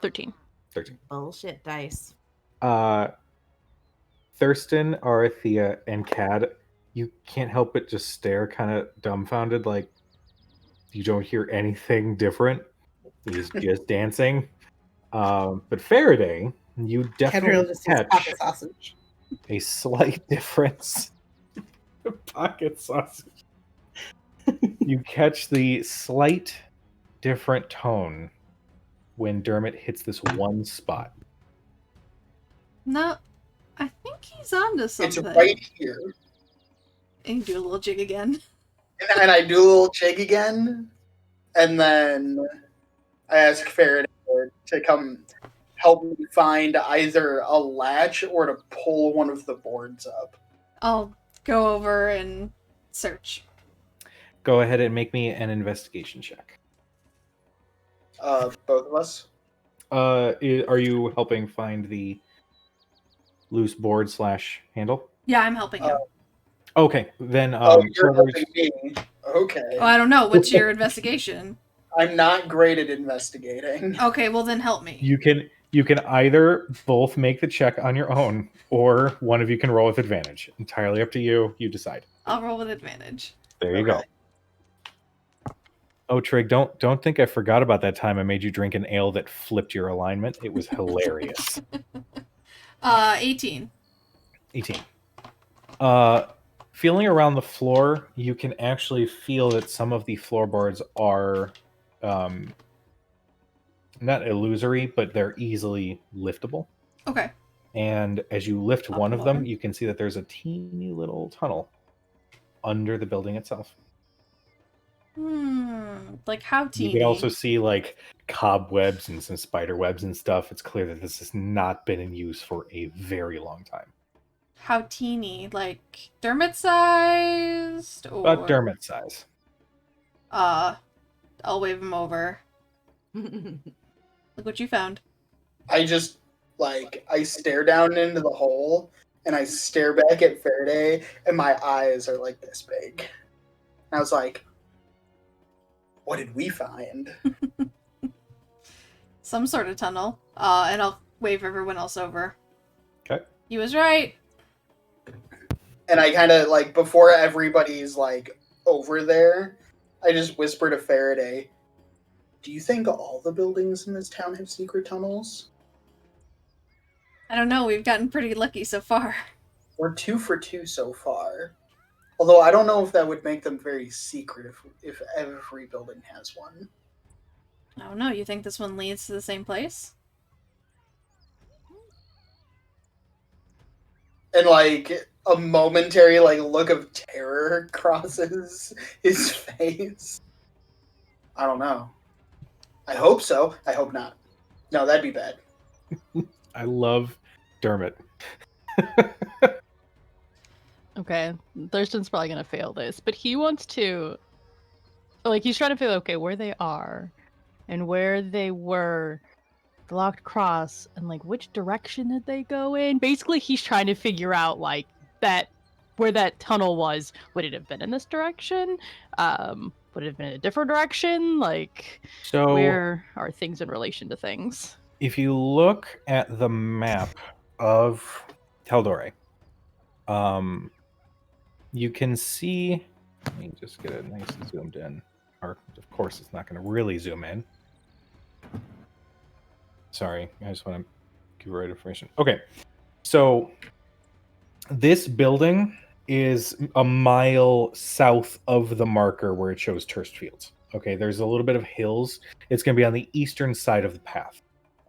13. 13. Bullshit dice. Thurston, Arathea, and Cad, you can't help but just stare kind of dumbfounded, like you don't hear anything different. He's just dancing. But Faraday, you definitely just catch pocket sausage. a slight difference. Pocket sausage. You catch the slight different tone when Dermot hits this one spot. No, I think he's onto something. It's right here. And you do a little jig again. And I do a little jig again, and then I ask Faraday to come help me find either a latch or to pull one of the boards up. I'll go over and search. Go ahead and make me an investigation check. Both of us? Are you helping find the loose board / handle? Yeah, I'm helping you. Okay, then You're whoever's- helping me. Okay. Oh, I don't know. What's your investigation? I'm not great at investigating. Okay, well then help me. you can You can either both make the check on your own, or one of you can roll with advantage. Entirely up to you. You decide. I'll roll with advantage. There you Okay. go. Oh, Trig, don't think I forgot about that time I made you drink an ale that flipped your alignment. It was hilarious. 18. 18. Feeling around the floor, you can actually feel that some of the floorboards are not illusory, but they're easily liftable. Okay. And as you lift Up one of them, more. you can see that there's a teeny little tunnel under the building itself. Like how teeny? You can also see like cobwebs and some spider webs and stuff. It's clear that this has not been in use for a very long time. How teeny? Like Dermot sized? Or About Dermot size. I'll wave him over. Look what you found. I just I stare down into the hole and I stare back at Faraday and my eyes are like this big. And I was like, what did we find? Some sort of tunnel. And I'll wave everyone else over. Okay. He was right. And I kind of before everybody's over there, I just whisper to Faraday, do you think all the buildings in this town have secret tunnels? I don't know. We've gotten pretty lucky so far. We're 2 for 2 so far. Although I don't know if that would make them very secret if every building has one. I don't know. You think this one leads to the same place? And a momentary look of terror crosses his face. I don't know. I hope so. I hope not. No, that'd be bad. I love Dermot. Okay, Thurston's probably gonna fail this, but he wants to, he's trying to figure, okay, where they are, and where they were, the locked cross, and which direction did they go in? Basically, he's trying to figure out that where that tunnel was. Would it have been in this direction? Would it have been in a different direction? So where are things in relation to things? if you look at the map of Taldore, you can see, let me just get it nice and zoomed in. Or, of course, it's not going to really zoom in. Sorry, I just want to give the right information. Okay, so this building is a mile south of the marker where it shows Turst Fields. Okay, there's a little bit of hills. It's going to be on the eastern side of the path.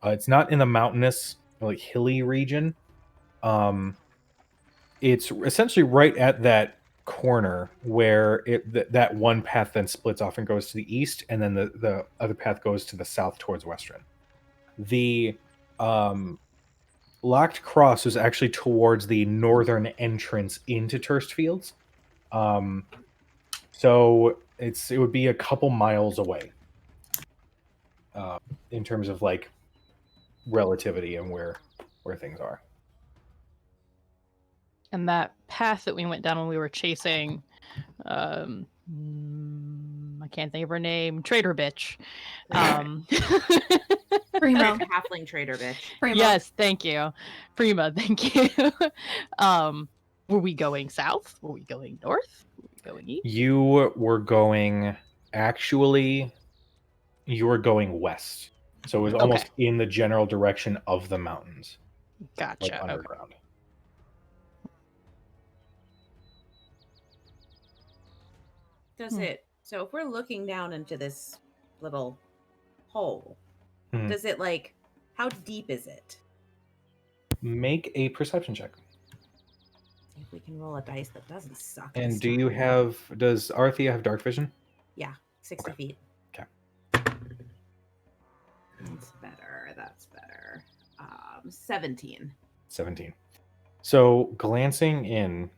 It's not in the mountainous, hilly region. It's essentially right at that corner where that one path then splits off and goes to the east, and then the other path goes to the south towards Western. The locked cross is actually towards the northern entrance into Turst Fields. So it would be a couple miles away in terms of relativity and where things are. And that path that we went down when we were chasing, I can't think of her name, Trader Bitch. Primo. Halfling trader bitch. Primo. Yes, thank you. Prima, thank you. Were we going south? Were we going north? Were we going east? You were going west. So it was almost in the general direction of the mountains. Gotcha. Underground. Does it, so if we're looking down into this little hole, does it how deep is it? Make a perception check. If we can roll a dice that doesn't suck. And this do you time. does Arthea have dark vision? Yeah, 60 feet. Okay. That's better. 17. 17. So glancing in,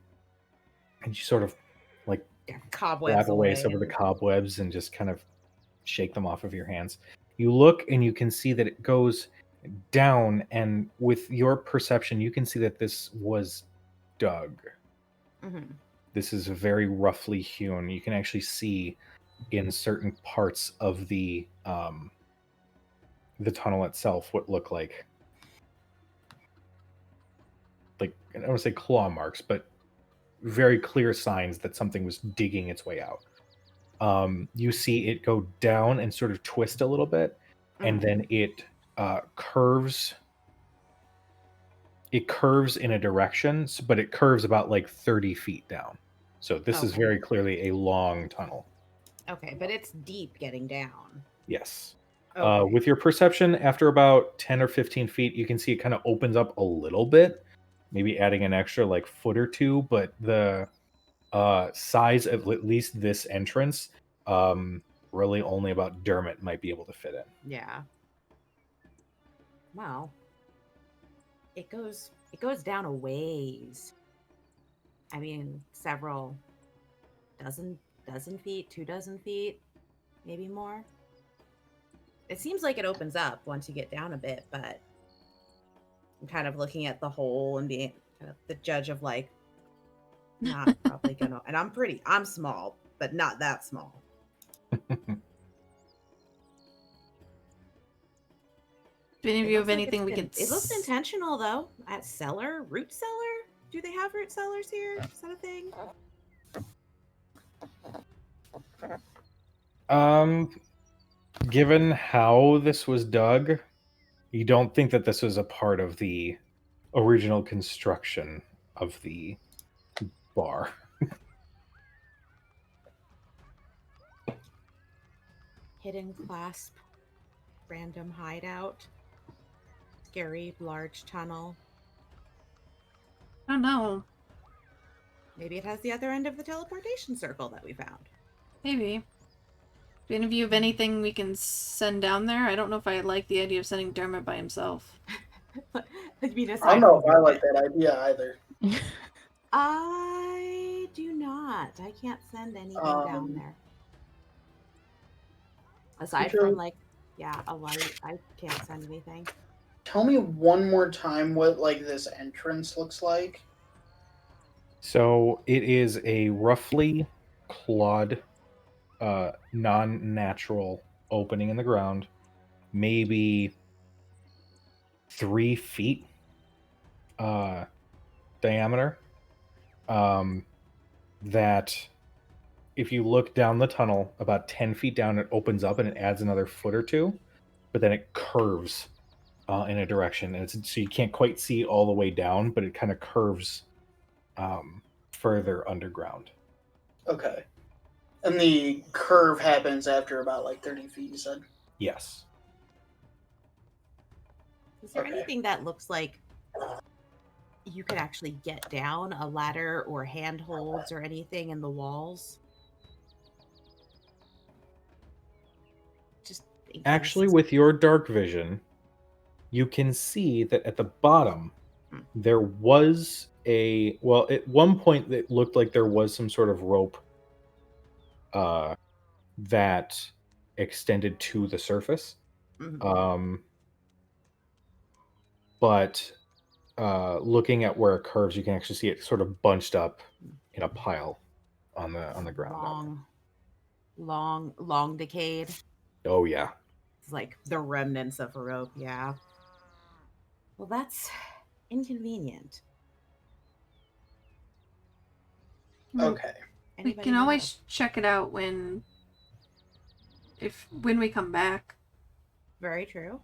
and you sort of Cobwebs grab away some of the cobwebs and just kind of shake them off of your hands. You look and you can see that it goes down, and with your perception, you can see that this was dug. Mm-hmm. This is very roughly hewn. You can actually see in certain parts of the tunnel itself what look like I don't want to say claw marks, but very clear signs that something was digging its way out. You see it go down and sort of twist a little bit, and then it curves. It curves in a direction, but it curves about like 30 feet down. So this is very clearly a long tunnel. Okay, but it's deep getting down. Yes. Okay. With your perception, after about 10 or 15 feet, you can see it kind of opens up a little bit, maybe adding an extra like foot or two, but the size of at least this entrance, really only about Dermot might be able to fit in. Yeah. Well, it goes down a ways. I mean, several dozen feet, 2 dozen feet, maybe more. It seems like it opens up once you get down a bit, but I'm kind of looking at the hole and being kind of the judge of like, not probably gonna. And I'm small, but not that small. Do any of you have anything we can? could? It looks intentional though. At root cellar. Do they have root cellars here? Is that a thing? Given how this was dug, you don't think that this was a part of the original construction of the bar. Hidden clasp, random hideout, scary large tunnel. I don't know. Maybe it has the other end of the teleportation circle that we found. Maybe. Do any of you have anything we can send down there? I don't know if I like the idea of sending Dermot by himself. I don't know if I like that idea either. I do not. I can't send anything down there. Aside from like, a light, I can't send anything. Tell me one more time what like this entrance looks like. So it is a roughly clawed, non-natural opening in the ground, maybe 3 feet diameter. That if you look down the tunnel, about 10 feet down, it opens up and it adds another foot or two, but then it curves in a direction, and so you can't quite see all the way down, but it kind of curves further underground. Okay. And the curve happens after about like 30 feet, you said? Yes. Is there anything that looks like you could actually get down, a ladder or handholds or anything in the walls? Just actually, with your dark vision, you can see that at the bottom there was at one point it looked like there was some sort of rope that extended to the surface. But looking at where it curves, you can actually see it sort of bunched up in a pile on the ground. Long decayed. Oh yeah. It's like the remnants of a rope, yeah. Well, that's inconvenient. Okay. We can always check it out when we come back. Very true.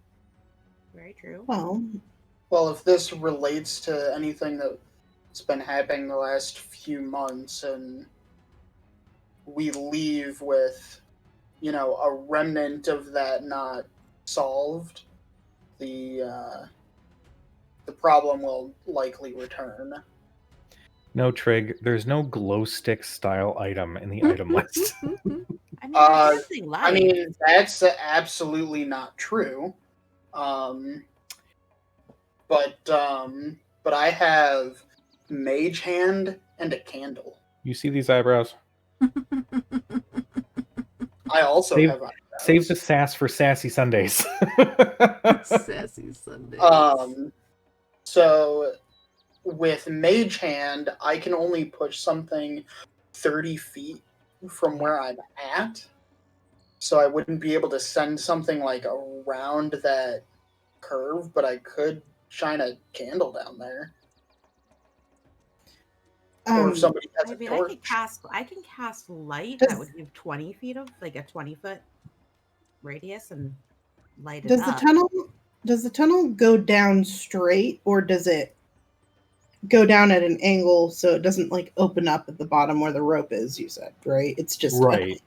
Very true. Well, if this relates to anything that's been happening the last few months, and we leave with, a remnant of that not solved, the problem will likely return. No, Trig, there's no glow stick style item in the item list. I mean, that's absolutely not true. But I have mage hand and a candle. You see these eyebrows? I also have eyebrows. Save the sass for Sassy Sundays. Sassy Sundays. So with mage hand, I can only push something 30 feet from where I'm at. So I wouldn't be able to send something like around that curve, but I could shine a candle down there. Or if somebody has I a mean, torch. I can cast light. Does- That would give 20 feet of like a 20-foot radius and light it Does up. the tunnel go down straight, or does it go down at an angle so it doesn't like open up at the bottom where the rope is? You said, right? It's just Right.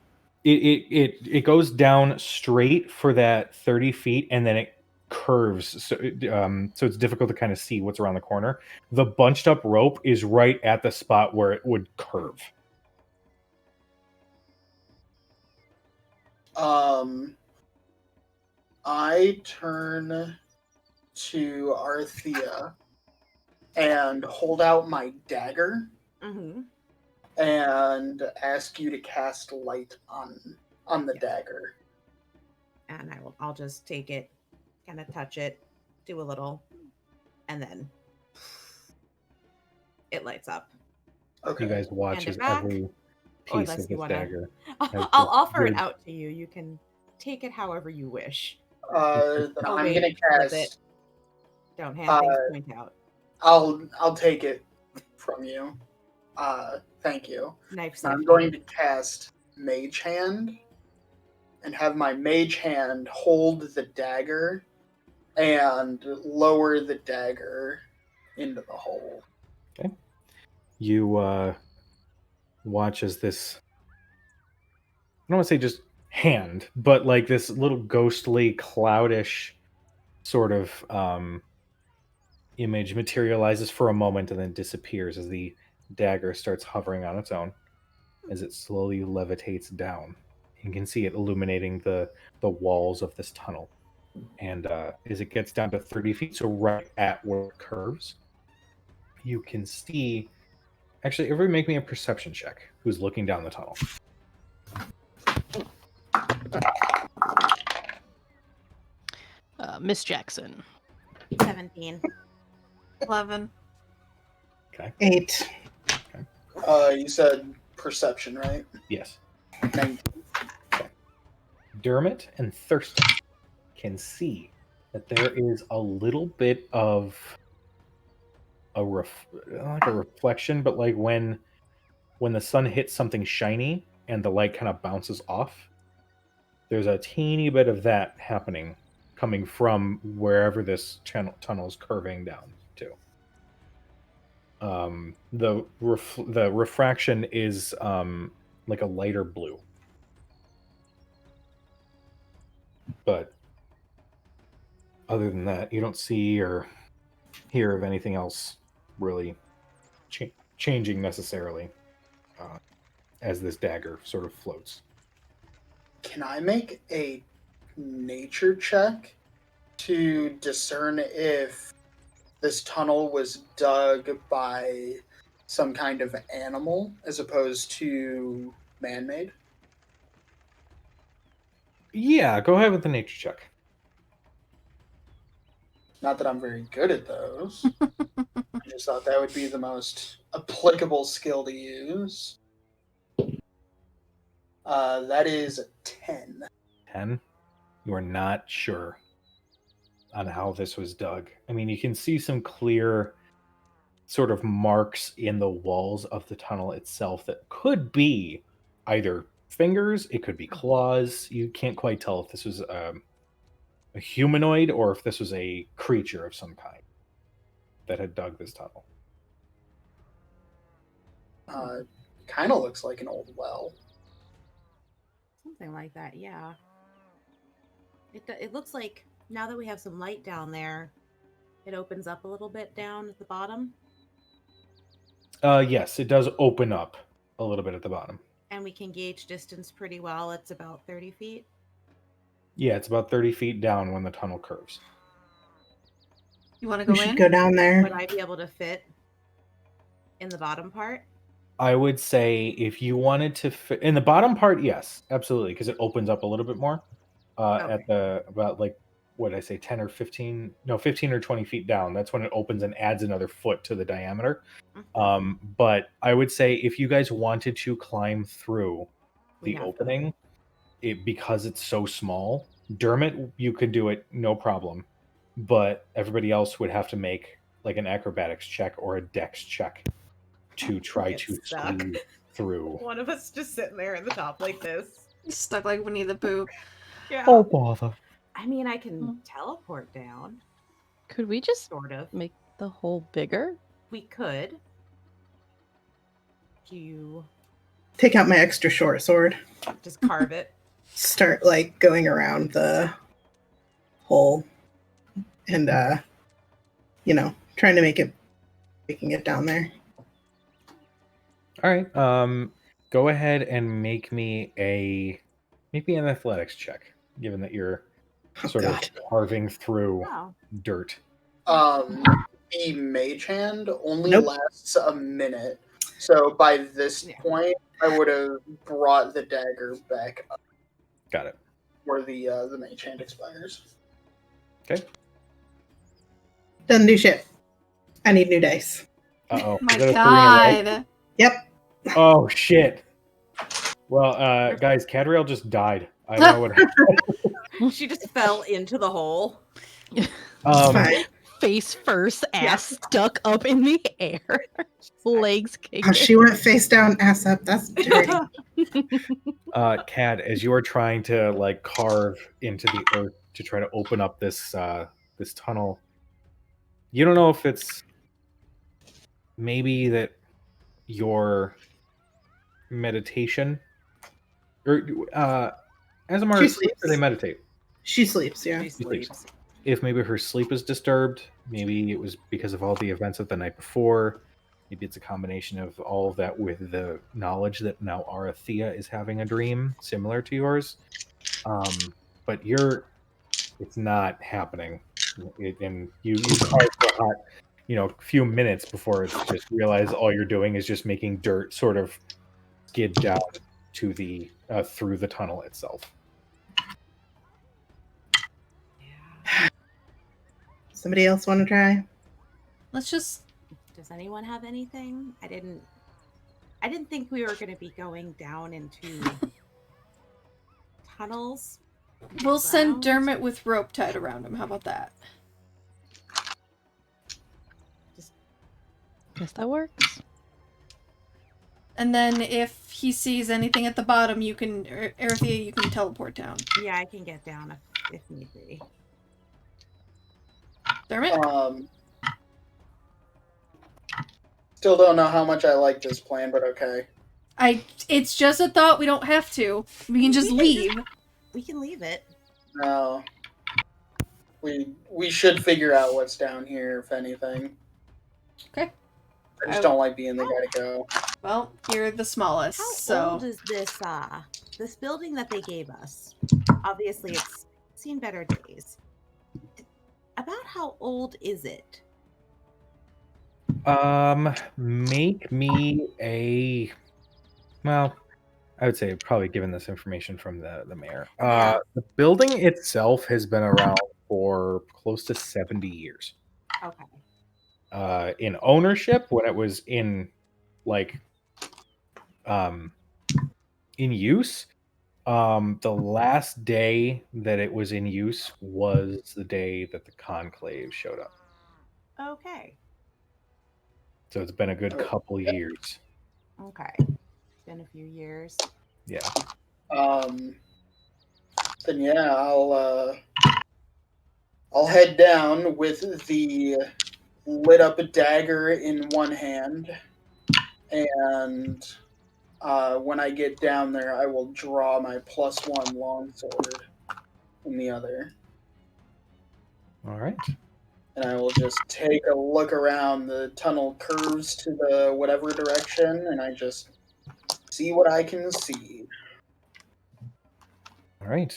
It goes down straight for that 30 feet, and then it curves. So it's difficult to kind of see what's around the corner. The bunched up rope is right at the spot where it would curve. I turn to Arthea and hold out my dagger Mm-hmm. and ask you to cast light on the dagger. And I'll just take it, kind of touch it, do a little, and then it lights up. Okay. You guys watch Hand as it back, every or piece unless of you this wanna- dagger. has I'll this offer it weird- out to you. You can take it however you wish. Then Oh, I'm wait, gonna flip it. cast. Don't hand things Uh, point out. I'll take it from you. Thank you. Knife I'm safety. going to cast Mage Hand and have my Mage Hand hold the dagger and lower the dagger into the hole. You watch as this, I don't want to say just hand, but like this little ghostly, cloudish sort of image materializes for a moment and then disappears as the dagger starts hovering on its own, as it slowly levitates down. You can see it illuminating the walls of this tunnel. And as it gets down to 30 feet, so right at where it curves, you can see... Actually, everybody make me a perception check who's looking down the tunnel. Miss Jackson. 17. 11. Okay. 8. You said perception, right? Yes. 19. Dermot and Thurston can see that there is a little bit of not like a reflection, but like when the sun hits something shiny and the light kind of bounces off, there's a teeny bit of that happening coming from wherever this tunnel is curving down to. The refraction is like a lighter blue, but other than that, you don't see or hear of anything else really changing necessarily as this dagger sort of floats. Can I make a nature check to discern if this tunnel was dug by some kind of animal as opposed to man-made? Yeah, go ahead with the nature check. Not that I'm very good at those. I just thought that would be the most applicable skill to use. That is a 10. 10. You are not sure on how this was dug. I mean, you can see some clear sort of marks in the walls of the tunnel itself that could be either fingers, it could be claws. You can't quite tell if this was a humanoid or if this was a creature of some kind that had dug this tunnel. Kind of looks like an old well. Something like that, yeah. It looks like now that we have some light down there, it opens up a little bit down at the bottom. Yes, it does open up a little bit at the bottom. And we can gauge distance pretty well. It's about 30 feet. Yeah, it's about 30 feet down when the tunnel curves. You want to We go should in? go down there. Would I be able to fit in the bottom part? I would say if you wanted to fit in the bottom part, yes, absolutely, because it opens up a little bit more at the about like what did I say, 10 or 15, no, 15 or 20 feet down. That's when it opens and adds another foot to the diameter. But I would say if you guys wanted to climb through the opening, because it's so small, Dermot, you could do it no problem, but everybody else would have to make like an acrobatics check or a dex check to try Get to stuck. squeeze through. One of us just sitting there in the top like this. Stuck like Winnie the Pooh. Yeah. Oh bother! I mean, I can teleport down. Could we just Sort of. make the hole bigger? We could. Do you Take out my extra short sword. just carve it? Start like going around the hole and trying to making it down there. All right. Go ahead and make me an athletics check, given that you're Oh, sort God. of carving through Oh. dirt. The mage hand only Nope. lasts a minute. So by this Yeah. point, I would have brought the dagger back up Got it. where the mage hand expires. Okay. Doesn't do shit. I need new dice. Uh-oh. My Is that a 3 in a row? God. Yep. Oh, shit. Well, guys, Cadriel just died. I don't know what happened. She just fell into the hole. It's fine. Face first, ass stuck up in the air, legs kicking. Oh, she went face down, ass up. That's dirty. Cad, as you are trying to like carve into the earth to try to open up this this tunnel, you don't know if it's maybe that your meditation or as a martyr, She sleeps. they meditate. She sleeps, yeah. She sleeps. sleeps. If maybe her sleep is disturbed, maybe it was because of all the events of the night before. Maybe it's a combination of all of that with the knowledge that now Arathea is having a dream similar to yours. But it's not happening. And you carve for a hot, few minutes before it's just realize all you're doing is just making dirt sort of skid down to the through the tunnel itself. Somebody else want to try? Let's just. Does anyone have anything? I didn't think we were going to be going down into tunnels. We'll send Ground? Dermot with rope tied around him. How about that? Guess that works. And then if he sees anything at the bottom, Arathea, you can teleport down. Yeah, I can get down if need be. Dermot? Still don't know how much I like this plan, but okay. It's just a thought. We don't have to. We can just leave. We can leave it. No. We should figure out what's down here, if anything. Okay. I just don't like being the guy to go. Well, you're the smallest, How so. old is this building that they gave us? Obviously, it's seen better days. About how old is it? Make me I would say probably given this information from the mayor. Yeah. The building itself has been around for close to 70 years. Okay. In ownership, when it was in in use, the last day that it was in use was the day that the conclave showed up. Okay. So it's been a good couple years. Okay. It's been a few years. Yeah. Then yeah, I'll head down with the lit up dagger in one hand, and when I get down there, I will draw my +1 longsword in the other. All right. And I will just take a look around. The tunnel curves to the whatever direction, and I just see what I can see. All right.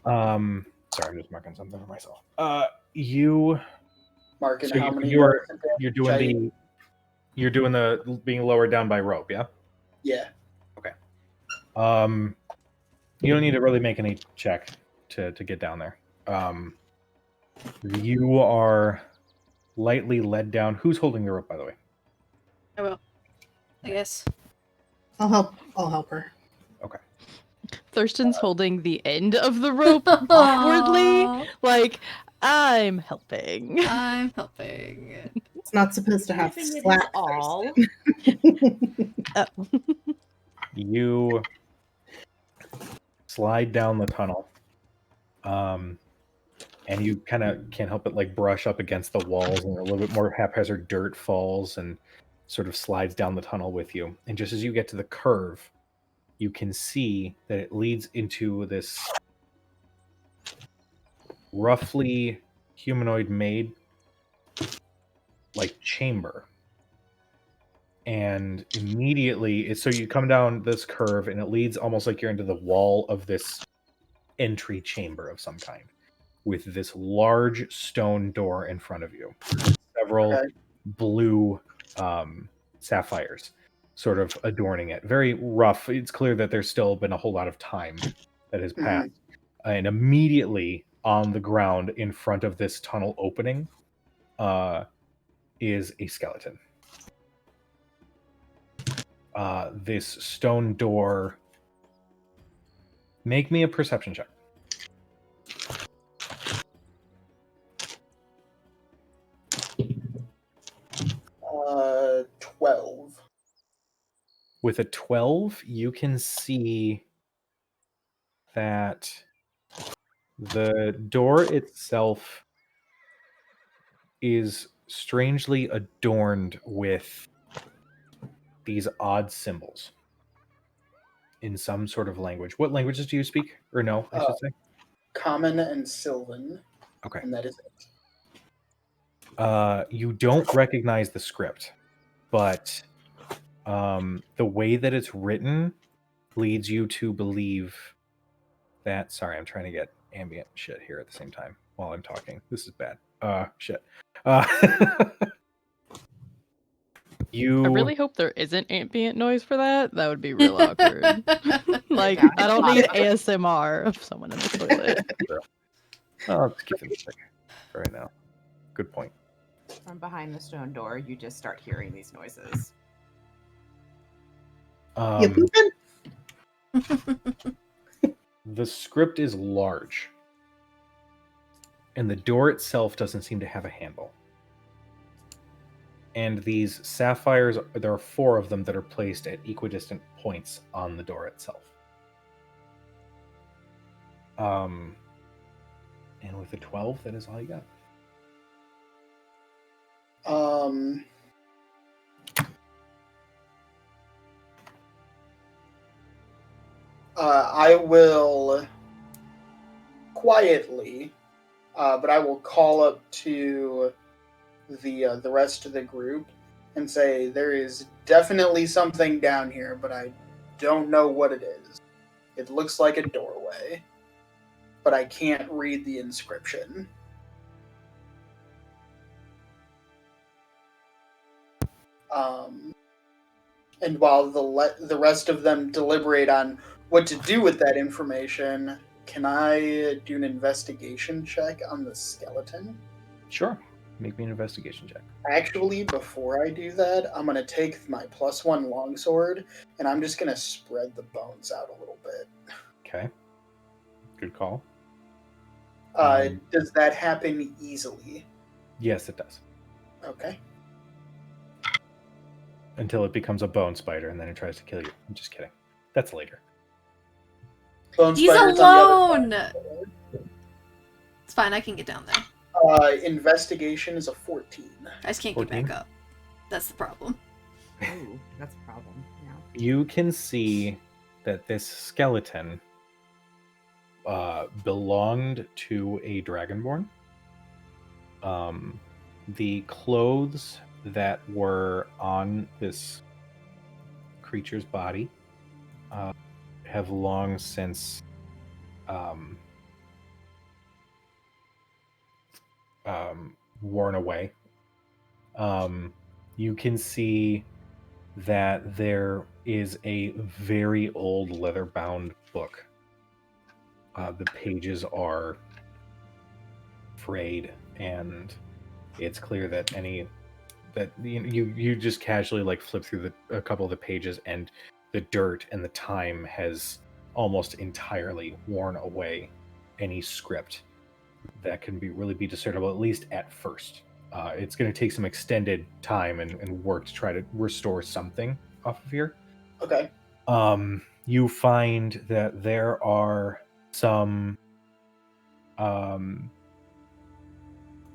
Sorry, I'm just marking something for myself. Marking So how many you're yards doing the being lowered down by rope, yeah? Yeah. Okay. You don't need to really make any check to get down there. You are lightly led down. Who's holding the rope, by the way? I will. I guess. I'll help her. Okay. Thurston's holding the end of the rope awkwardly. Like, I'm helping. I'm helping. It's not supposed to have Giving it slack. his all. Oh. You slide down the tunnel, and you kind of can't help but like brush up against the walls, and a little bit more haphazard dirt falls and sort of slides down the tunnel with you. And just as you get to the curve, you can see that it leads into this roughly humanoid made like chamber. And immediately, so you come down this curve and it leads almost like you're into the wall of this entry chamber of some kind, with this large stone door in front of you. Several Okay. blue sapphires sort of adorning it. Very rough. It's clear that there's still been a whole lot of time that has passed. And immediately on the ground in front of this tunnel opening is a skeleton. This stone door. Make me a perception check. 12. With a 12, you can see that the door itself is strangely adorned with these odd symbols in some sort of language. What languages do you speak? Or no, I should say. Common and Sylvan. Okay. And that is it. You don't recognize the script, but the way that it's written leads you to believe that. Sorry, I'm trying to get ambient shit here at the same time while I'm talking. This is bad. Shit. You. I really hope there isn't ambient noise for that. That would be real awkward. Like, Yeah, I don't it's need awkward. ASMR of someone in the toilet. I'll just keep it for right now. Good point. From behind the stone door, you just start hearing these noises. You pooping? The script is large, and the door itself doesn't seem to have a handle. And these sapphires, there are 4 of them that are placed at equidistant points on the door itself. And with a 12, that is all you got. I will quietly, but I will call up to the rest of the group and say there is definitely something down here, but I don't know what it is. It looks like a doorway, but I can't read the inscription. And while the rest of them deliberate on what to do with that information, can I do an investigation check on the skeleton? Sure. Make me an investigation check. Actually, before I do that, I'm going to take my +1 longsword, and I'm just going to spread the bones out a little bit. Okay. Good call. Does that happen easily? Yes, it does. Okay. Until it becomes a bone spider, and then it tries to kill you. I'm just kidding. That's later. Bone He's spider's on alone! the other side. It's fine, I can get down there. Investigation is a 14. I just can't 14? get back up. That's the problem. Ooh, that's a problem. Yeah. You can see that this skeleton belonged to a dragonborn. The clothes that were on this creature's body have long since worn away. You can see that there is a very old leather-bound book. The pages are frayed, and it's clear that you just casually like flip through a couple of the pages, and the dirt and the time has almost entirely worn away any script that can really be discernible, at least at first. It's going to take some extended time and work to try to restore something off of here. Okay. You find that there are some...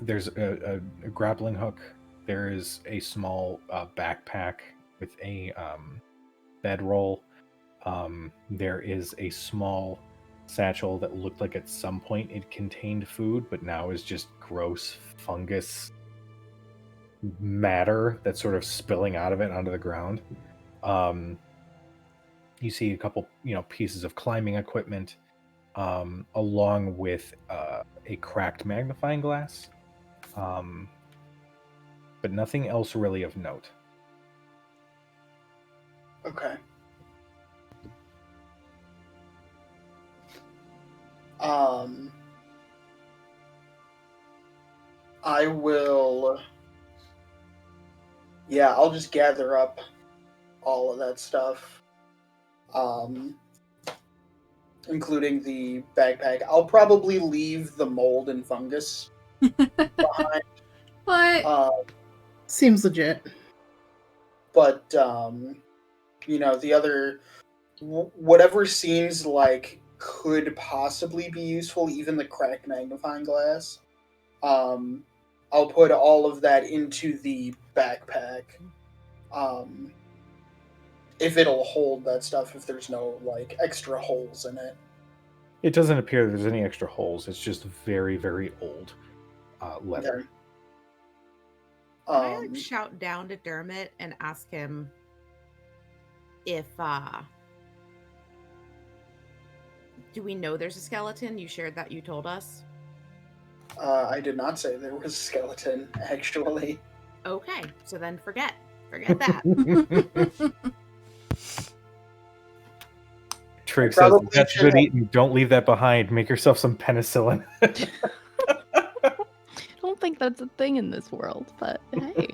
there's a grappling hook. There is a small backpack with a bedroll. There is a small satchel that looked like at some point it contained food, but now is just gross fungus matter that's sort of spilling out of it onto the ground. You see a couple, pieces of climbing equipment, along with a cracked magnifying glass, but nothing else really of note. Okay. I will... Yeah, I'll just gather up all of that stuff. Including the backpack. I'll probably leave the mold and fungus behind. What? Seems legit. But, the other... Whatever seems like could possibly be useful, even the cracked magnifying glass, I'll put all of that into the backpack. If it'll hold that stuff, if there's no, extra holes in it. It doesn't appear that there's any extra holes. It's just very, very old leather. Okay. Can I shout down to Dermot and ask him if do we know there's a skeleton? You shared that, you told us. I did not say there was a skeleton, actually. Okay, so then forget that. Trig says, that's good eating. Don't leave that behind. Make yourself some penicillin. I don't think that's a thing in this world, but hey.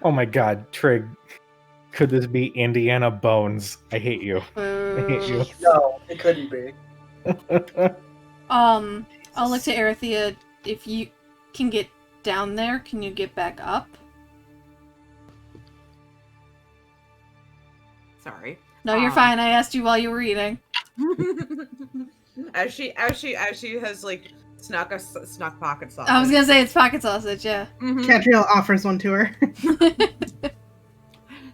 Oh my god, Trig. Could this be Indiana Bones? I hate you. I hate you. No, it couldn't be. I'll look to Arithia. If you can get down there, can you get back up? Sorry. No, you're fine. I asked you while you were eating. as she has snuck pocket sausage. I was gonna say it's pocket sausage, yeah. Mm-hmm. Catriel offers one to her.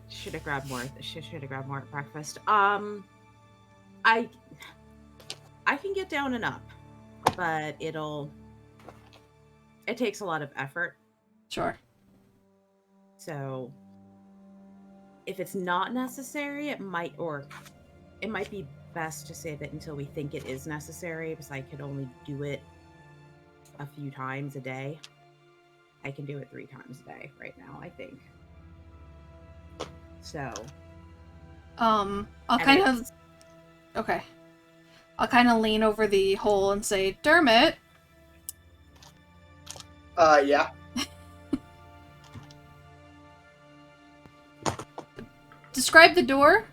Should have grabbed more. Should have grabbed more at breakfast. I can get down and up, but it takes a lot of effort. Sure. So if it's not necessary, it might be best to save it until we think it is necessary, because I could only do it a few times a day. I can do it 3 times a day right now, I think. So I'll kind of lean over the hole and say, Dermot. Yeah. Describe the door.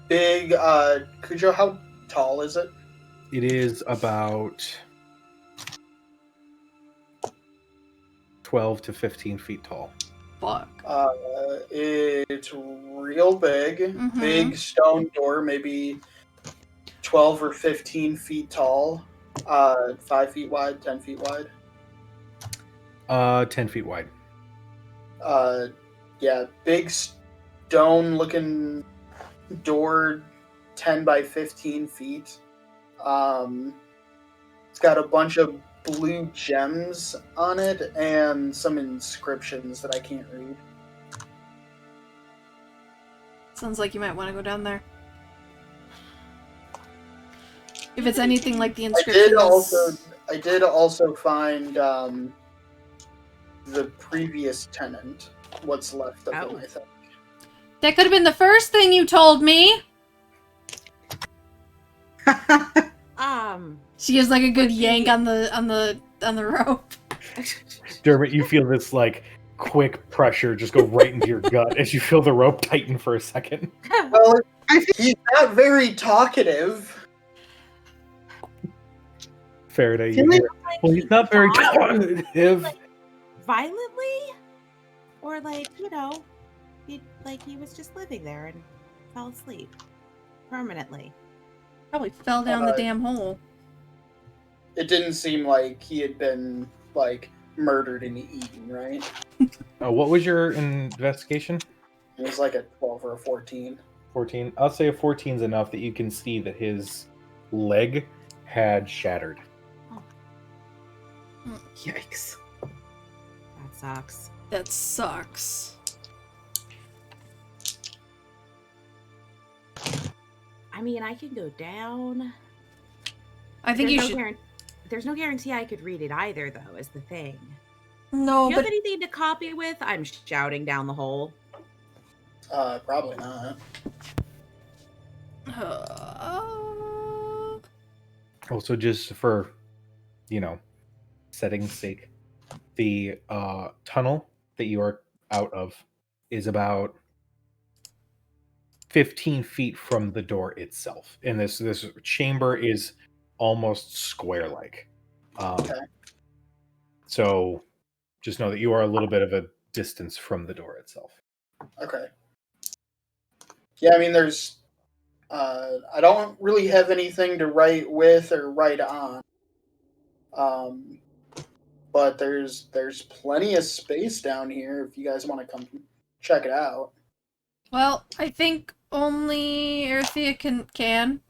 Big, Cujo, how tall is it? It is about 12 to 15 feet tall. Fuck. It's real big. Mhm. Big stone door, maybe 12 or 15 feet tall. 5 feet wide, 10 feet wide. 10 feet wide. Yeah, big stone-looking door, 10 by 15 feet. It's got a bunch of blue gems on it and some inscriptions that I can't read. Sounds like you might want to go down there. If it's anything like the inscriptions. I did also find the previous tenant. What's left of him, I think. That could have been the first thing you told me. She gives like a good yank on the rope. Dermot, you feel this quick pressure just go right into your gut as you feel the rope tighten for a second. Well, I think He's not very talkative. Faraday, Feel you like- hear, well, he's not very talkative. Like, violently, or like he was just living there and fell asleep permanently. Probably fell down the Uh, damn hole. It didn't seem like he had been like murdered and eaten, right? What was your investigation? It was like a 12 or a 14. 14. I'll say a 14 is enough that you can see that his leg had shattered. Yikes. That sucks. That sucks. I mean, I can go down. I think you should. There's no guarantee I could read it either, though, is the thing. No, Do you but have anything to copy with? I'm shouting down the hole. Probably not. Also, just for, setting's sake, the tunnel that you are out of is about 15 feet from the door itself. And this chamber is almost square-like. Okay. So just know that you are a little bit of a distance from the door itself. Okay. Yeah, I mean, there's. I don't really have anything to write with or write on. But there's plenty of space down here if you guys want to come check it out. well, I think only Earthia can.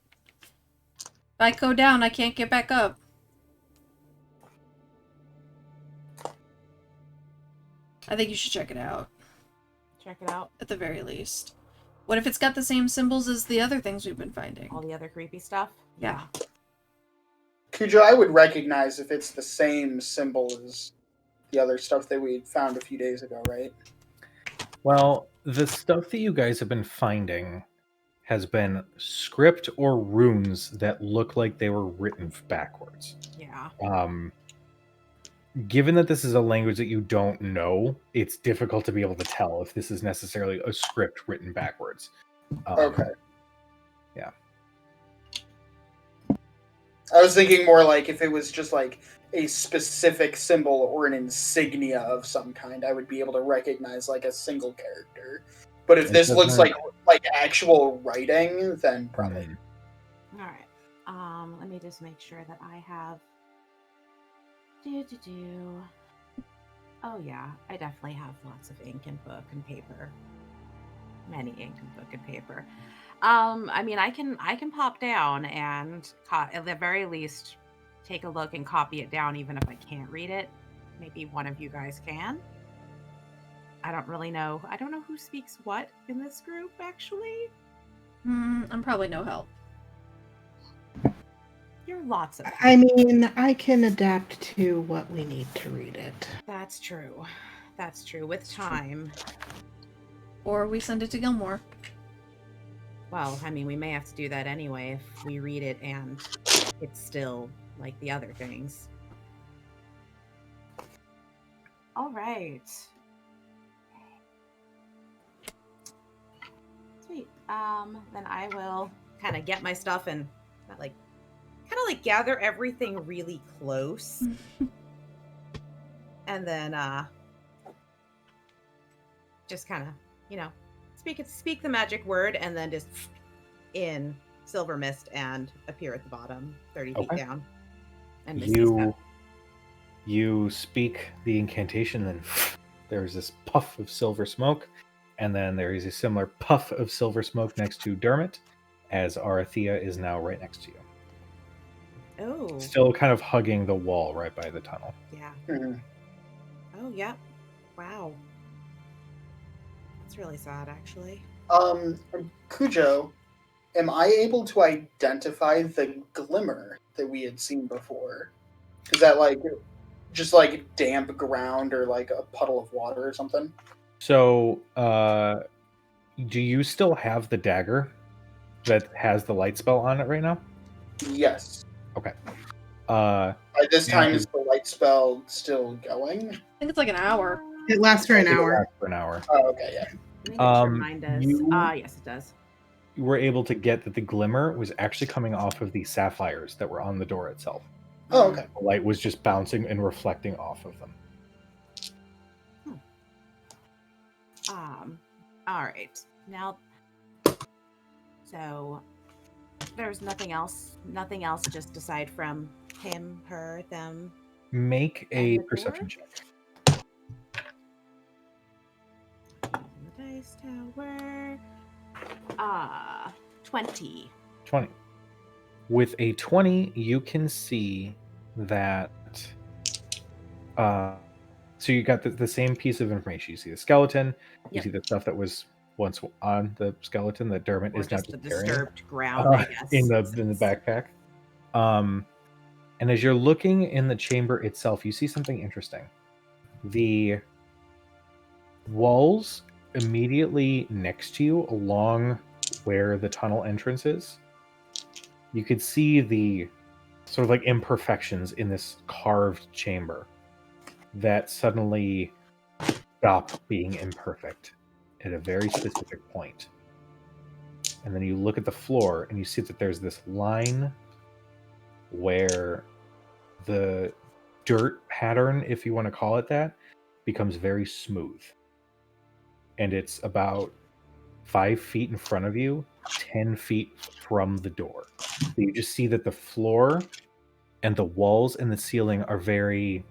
If I go down, I can't get back up. I think you should check it out, Check it out. at the very least. What if it's got the same symbols as the other things we've been finding? All the other creepy stuff. Yeah. Cujo, I would recognize if it's the same symbol as the other stuff that we found a few days ago, right? Well, the stuff that you guys have been finding has been script or runes that look like they were written backwards. Yeah. Given that this is a language that you don't know, it's difficult to be able to tell if this is necessarily a script written backwards. Okay. Yeah. I was thinking more like if it was just like a specific symbol or an insignia of some kind, I would be able to recognize like a single character. But if this looks like actual writing, then probably. All right. Let me just make sure that I have. Oh yeah, I definitely have lots of ink and book and paper. Many ink and book and paper. I mean, I can pop down and at the very least take a look and copy it down, even if I can't read it. Maybe one of you guys can. I don't really know. I don't know who speaks what in this group, actually. I'm probably no help. You're lots of. I mean, I can adapt to what we need to read it. That's true. That's true. With time. Or we send it to Gilmore. Well, I mean, we may have to do that anyway if we read it and it's still like the other things. All right. Sweet. Then I will kind of get my stuff and gather everything really close. And then just kind of, speak the magic word and then just in silver mist and appear at the bottom 30 feet down. And you speak the incantation, and there's this puff of silver smoke, and then there is a similar puff of silver smoke next to Dermot, as Arathea is now right next to you. Oh. Still kind of hugging the wall right by the tunnel. Yeah. Mhm. Oh, yeah. Wow. That's really sad, actually. Cujo, am I able to identify the glimmer that we had seen before? Is that just damp ground or like a puddle of water or something? So, do you still have the dagger that has the light spell on it right now? Yes. Okay. By this time, is the light spell still going? I think it's like an hour. It lasts for an It'll hour. last for an hour. Oh, okay, yeah. I think it should remind us. you- Yes, it does. were able to get that the glimmer was actually coming off of the sapphires that were on the door itself. Oh, okay. The light was just bouncing and reflecting off of them. All right. Now, so there's nothing else just aside from him, her, them. Make And a the perception door? check. On the dice tower. 20. 20. With a 20, you can see that. So you got the same piece of information. You see the skeleton. You Yep. see the stuff that was once on the skeleton that Dermot Or is now just the just carrying disturbed ground, I guess. in the backpack. And as you're looking in the chamber itself, you see something interesting. The walls immediately next to you, along where the tunnel entrance is, you could see the sort of like imperfections in this carved chamber that suddenly stop being imperfect at a very specific point. And then you look at the floor and you see that there's this line where the dirt pattern, if you want to call it that, becomes very smooth. And it's about 5 feet in front of you, 10 feet from the door. So you just see that the floor and the walls and the ceiling are very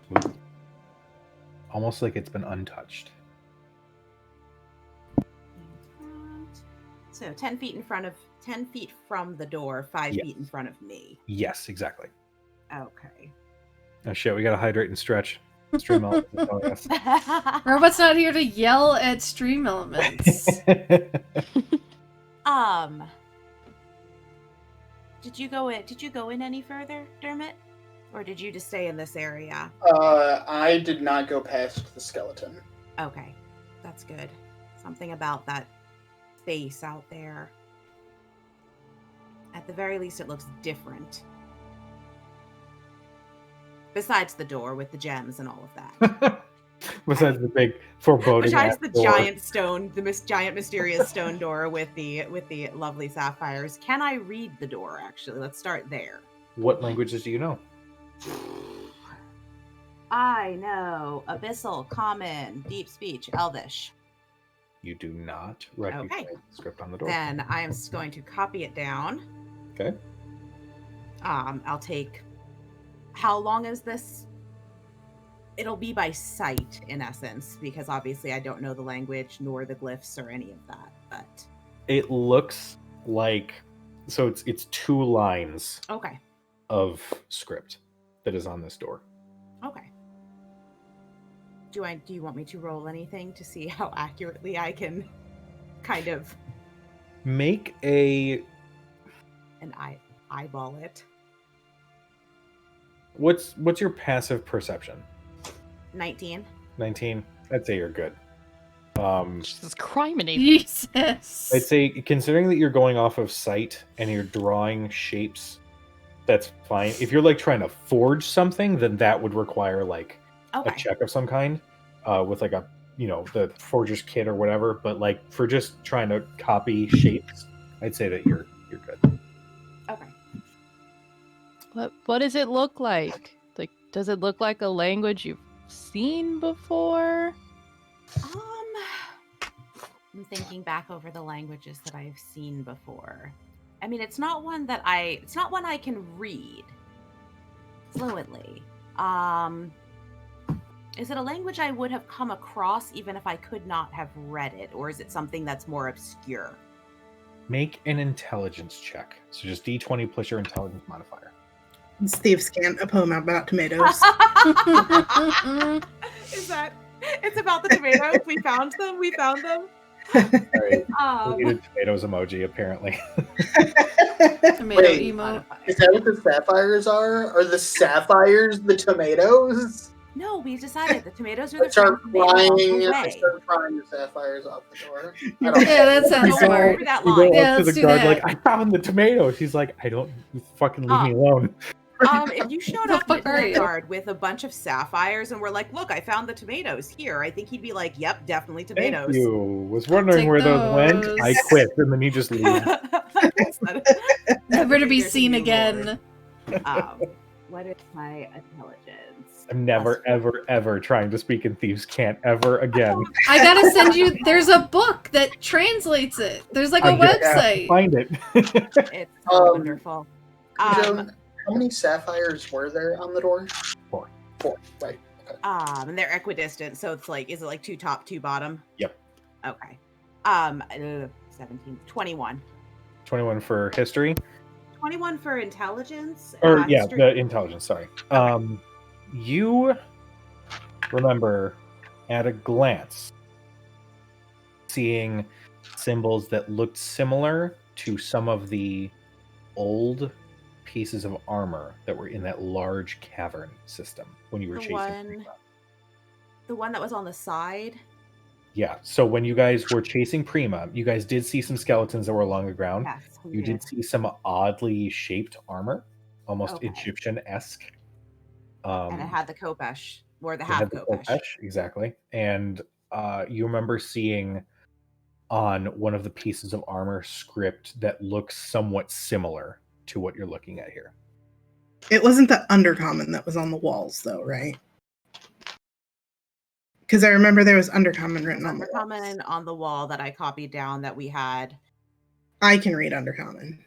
smooth. Almost like it's been untouched. So 10 feet from the door, 5 Yes. feet in front of me. Yes, exactly. Okay. Oh shit, we gotta hydrate and stretch. Stream elements is telling us. Robot's not here to yell at stream elements. Did you go in any further, Dermot? Or did you just stay in this area? I did not go past the skeleton. Okay. That's good. Something about that space out there. At the very least, it looks different. Besides the door with the gems and all of that. Besides the big foreboding. Besides the door. giant stone, giant mysterious stone door with the lovely sapphires. Can I read the door, actually? Let's start there. What languages do you know? I know Abyssal, Common, Deep Speech, Elvish. You do not recognize the script on the door. Then I am going to copy it down. Okay. I'll take... How long is this? It'll be by sight, in essence, because obviously I don't know the language, nor the glyphs, or any of that, but... It looks like... So it's 2 lines Okay. of script that is on this door. Okay. Do you want me to roll anything to see how accurately I can kind of... Make a... eyeball it. What's your passive perception? 19. 19. I'd say you're good. Jesus criminate. Jesus. I'd say, considering that you're going off of sight and you're drawing shapes, that's fine. If you're like trying to forge something, then that would require like a check of some kind, with like a, the forger's kit or whatever. But like for just trying to copy shapes, I'd say that you're good. Okay. What does it look like? Like, does it look like a language you've seen before? I'm thinking back over the languages that I've seen before. I mean, it's not one I can read fluently. Is it a language I would have come across even if I could not have read it, or is it something that's more obscure? Make an intelligence check. So just D20 plus your intelligence modifier. Steve scanned a poem about tomatoes. It's about the tomatoes? We found them? Right. We need a tomatoes emoji, apparently. Tomato Wait, emote. Is that what the sapphires are? Are the sapphires the tomatoes? No, we decided the tomatoes are I the start friends we made along flying. the I way. start flying the sapphires off the door. I don't Yeah, that sounds Don't smart. remember that You line. go Yeah, up to let's the do guard that. like, I found the tomatoes. He's like, I don't fucking leave me alone. If you showed The up fuck at are you? Nerdguard with a bunch of sapphires and were like, "Look, I found the tomatoes here," I think he'd be like, "Yep, definitely tomatoes." Thank you. Was wondering take where those went. those. I quit, and then you just leave. Never to be There's a seen new again. lord. What is my intelligence? I'm never, ever, ever trying to speak in Thieves' Cant ever again. I gotta send you. There's a book that translates it. There's like a I just have to website. find it. It's wonderful. Joan, how many sapphires were there on the door? 4. 4, right. Okay. And they're equidistant, so it's like, is it like 2 top, 2 bottom? Yep. Okay. 17, 21. 21 for history. 21 for intelligence. Or yeah, history- the intelligence, sorry. You remember at a glance seeing symbols that looked similar to some of the old pieces of armor that were in that large cavern system when you were The chasing one- Prima. The one that was on the side. Yeah, so when you guys were chasing Prima, you guys did see some skeletons that were along the ground. Yes, we You did see some oddly shaped armor, almost Okay. Egyptian-esque. And it had the Kopesh, or the It half had the Kopesh. Kopesh, exactly. And you remember seeing on one of the pieces of armor script that looks somewhat similar to what you're looking at here. It wasn't the undercommon that was on the walls, though, right? Because I remember there was undercommon written on the walls. Undercommon on the wall that I copied down that we had I can read undercommon.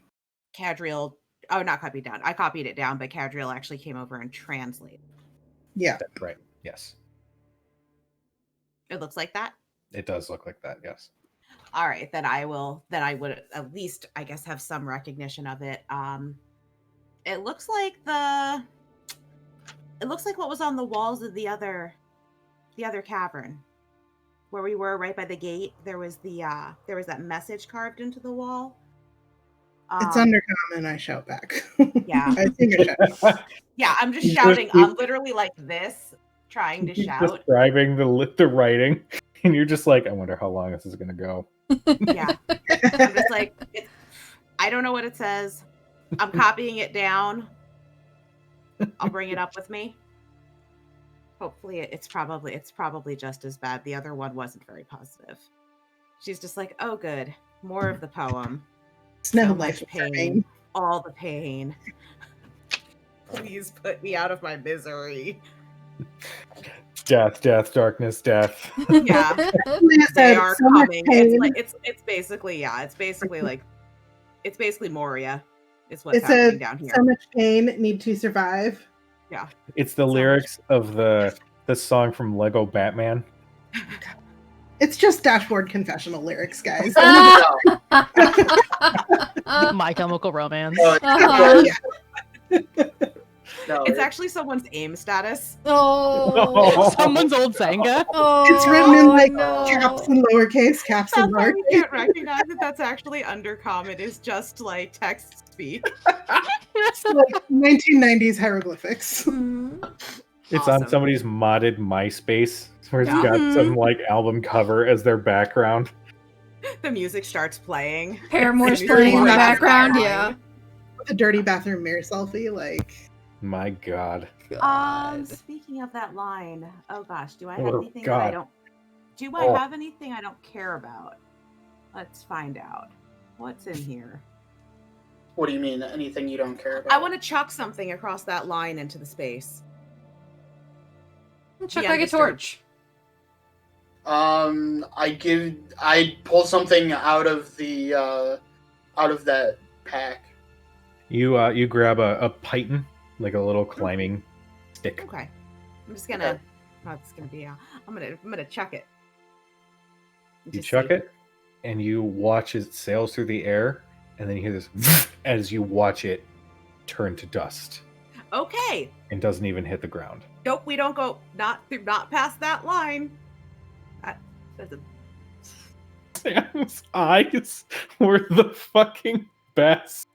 Cadriel. Oh, not copied down. I copied it down, but Cadriel actually came over and translated. Yeah. That's right. Yes. It looks like that. It does look like that, yes. All right, then I would at least, I guess, have some recognition of it. It looks like what was on the walls of the other cavern, where we were right by the gate. There was that message carved into the wall. It's undercommon, I shout back. Yeah. I think I shout. Yeah, I'm just You shouting. just- I'm literally like this, trying to He's shout. describing the writing, and you're just like, I wonder how long this is going to go. Yeah. I'm just like, I don't know what it says. I'm copying it down. I'll bring it up with me. Hopefully it's probably just as bad. The other one wasn't very positive. She's just like, oh good, more of the poem. Snow So life much pain. All the pain. Please put me out of my misery. Death, death, darkness, death. Yeah. They are coming. It's basically like it's basically Moria is what's It happening said, down here. so much pain, need to survive. Yeah. It's the So lyrics of the song from Lego Batman. It's just dashboard confessional lyrics, guys. My Chemical Romance. Uh-huh. No, It's actually someone's aim status. Oh. Someone's old Senga. Oh. It's written in like no. caps and lowercase, caps That's and why we lowercase. can't recognize that that's actually undercommon. Is just like text speak. It's like 1990s hieroglyphics. Mhm. It's Awesome. on somebody's modded MySpace where it's Yeah. got Mhm. some like album cover as their background. The music starts playing. Paramore's Music playing in the starts background, playing. yeah. A dirty bathroom mirror selfie, like My God. Speaking of that line, oh gosh, do I have Oh, anything that I God. don't? Do I Oh. have anything I don't care about? Let's find out. What's in here? What do you mean? Anything you don't care about? I want to chuck something across that line into the space. Chuck The like a undisturbed. torch. I pull something out of that pack. You grab a python, like a little climbing stick. Okay, I'm just gonna. Oh, it's gonna be. I'm gonna chuck it. You Just chuck see. it, and you watch as it sails through the air, and then you hear this as you watch it turn to dust Okay. and doesn't even hit the ground. Nope, we don't go not past that line. That's a Sam's eyes were the fucking best.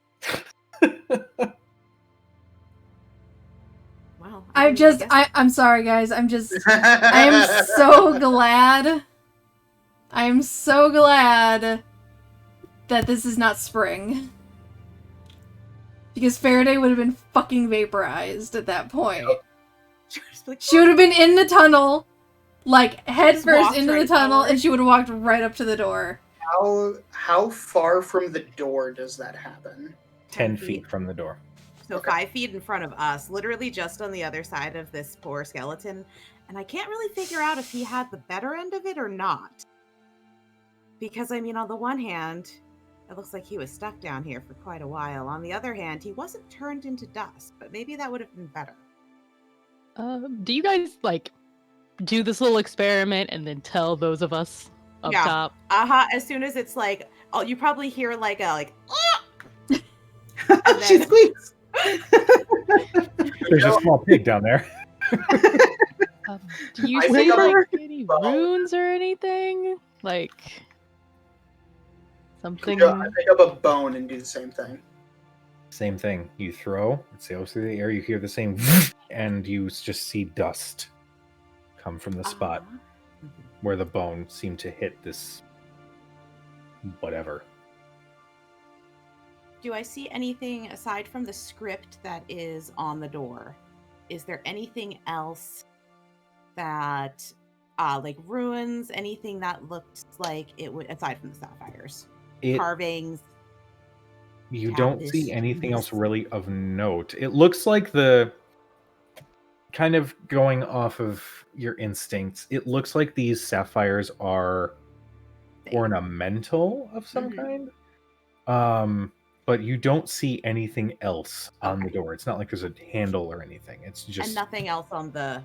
wow. I'm sorry guys. I am so glad. I am so glad that this is not spring. Because Faraday would have been fucking vaporized at that point. Like, She would have been in the tunnel, like head Just first walked into the right tunnel, forward. and she would have walked right up to the door. How far from the door does that happen? 10 feet from the door. So Okay. 5 feet in front of us, literally just on the other side of this poor skeleton. And I can't really figure out if he had the better end of it or not. Because, I mean, on the one hand, it looks like he was stuck down here for quite a while. On the other hand, he wasn't turned into dust, but maybe that would have been better. Do you guys, like, do this little experiment and then tell those of us up Yeah. top? As soon as it's like, oh, you probably hear like a, and She then- squeaks. There's a small pig down there. Do you I see, think like, I'm- any runes or anything? Like, something... I pick up a bone and do the same thing. Same thing. You throw, it sails through the air, you hear the same and you just see dust come from the spot Uh-huh. where the bone seemed to hit this whatever. Do I see anything aside from the script that is on the door? Is there anything else that, like ruins, anything that looks like it would, aside from the sapphires? Carvings? You don't see tapestries. anything else really of note. It looks like the kind of going off of your instincts. It looks like these sapphires are ornamental of some kind. But you don't see anything else on the door. It's not like there's a handle or anything. It's just And nothing else on the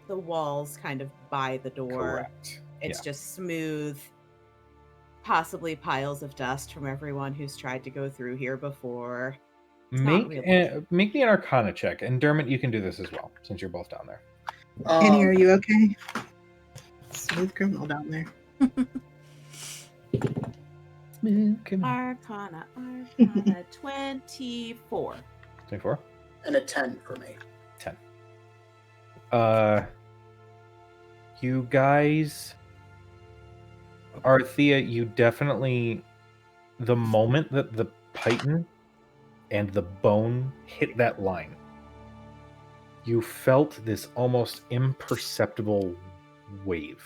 walls kind of by the door. correct. It's Yeah. just smooth, possibly piles of dust from everyone who's tried to go through here before. not really. Make me an Arcana check, and Dermot, you can do this as well since you're both down there. Annie, are you okay? Smooth criminal down there. Arcana 24. 24. And a 10 for me. 10. You guys, Arthea, you definitely, the moment that the python and the bone hit that line, you felt this almost imperceptible wave,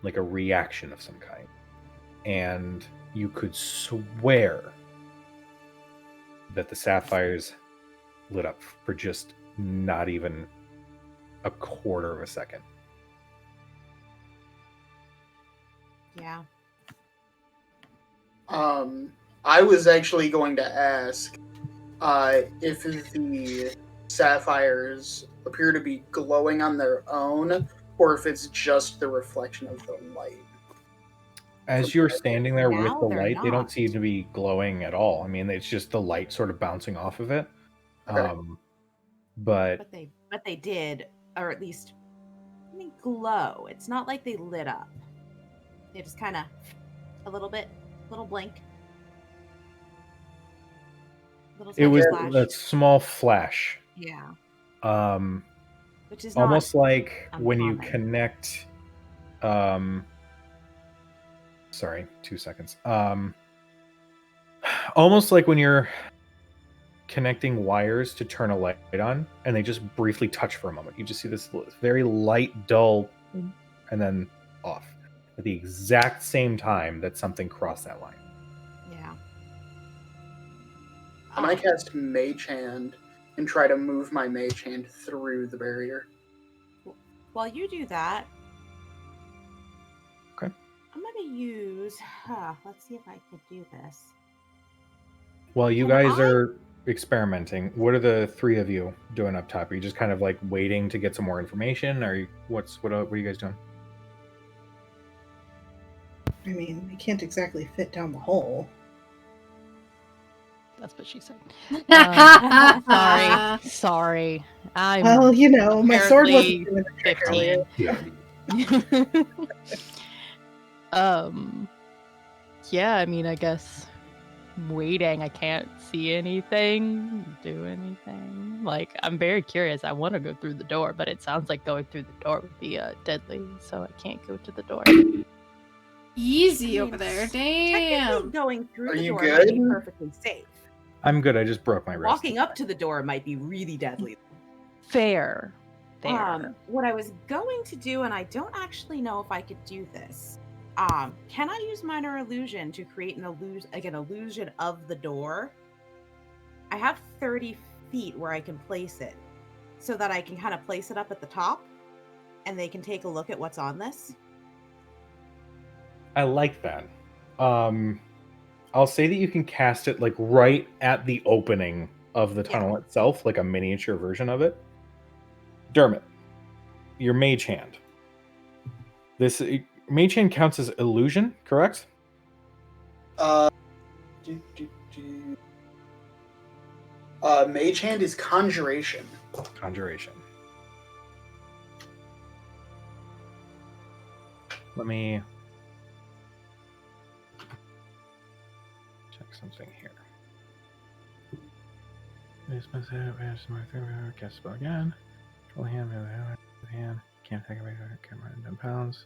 like a reaction of some kind. And you could swear that the sapphires lit up for just not even a quarter of a second. Yeah. I was actually going to ask if the sapphires appear to be glowing on their own, or if it's just the reflection of the light. As you're standing there with Now the they're light, they don't not. seem to be glowing at all. I mean, it's just the light sort of bouncing off of it. Okay. But But they did, or at least, I mean, glow. It's not like they lit up. They just kind of a little blink. Little it was flash. that small flash. Yeah. Which is Almost not like when you uncommon. connect sorry, 2 seconds. Almost like when you're connecting wires to turn a light on and they just briefly touch for a moment. You just see this very light, dull, and then off at the exact same time that something crossed that line. Yeah. I might cast Mage Hand and try to move my Mage Hand through the barrier. While you do that, Okay. I'm gonna use. Let's see if I could do this. While you Can guys I- are experimenting, what are the three of you doing up top? Are you just kind of like waiting to get some more information, or what are you guys doing? I mean, we can't exactly fit down the hole. That's what she said. Sorry. I'm Well, you know, my sword wasn't apparently doing the trick earlier. 15. Yeah, I mean, I guess I'm waiting. I can't see anything, do anything. Like, I'm very curious. I want to go through the door, but it sounds like going through the door would be deadly, so I can't go to the door. Easy I mean, over there. Technically, Damn. going through Are the you door might be good? perfectly safe. I'm good. I just broke my wrist. Walking up to the door might be really deadly. Fair. Fair. What I was going to do, and I don't actually know if I could do this. Can I use minor illusion to create an illusion of the door? I have 30 feet where I can place it, so that I can kind of place it up at the top, and they can take a look at what's on this. I like that. I'll say that you can cast it like right at the opening of the tunnel itself, like a miniature version of it. Dermot, your mage hand. This mage hand counts as illusion, correct? Mage hand is conjuration. Conjuration. Let me check something here. Cast spell again. Control hand. Can't take away camera in 10 pounds.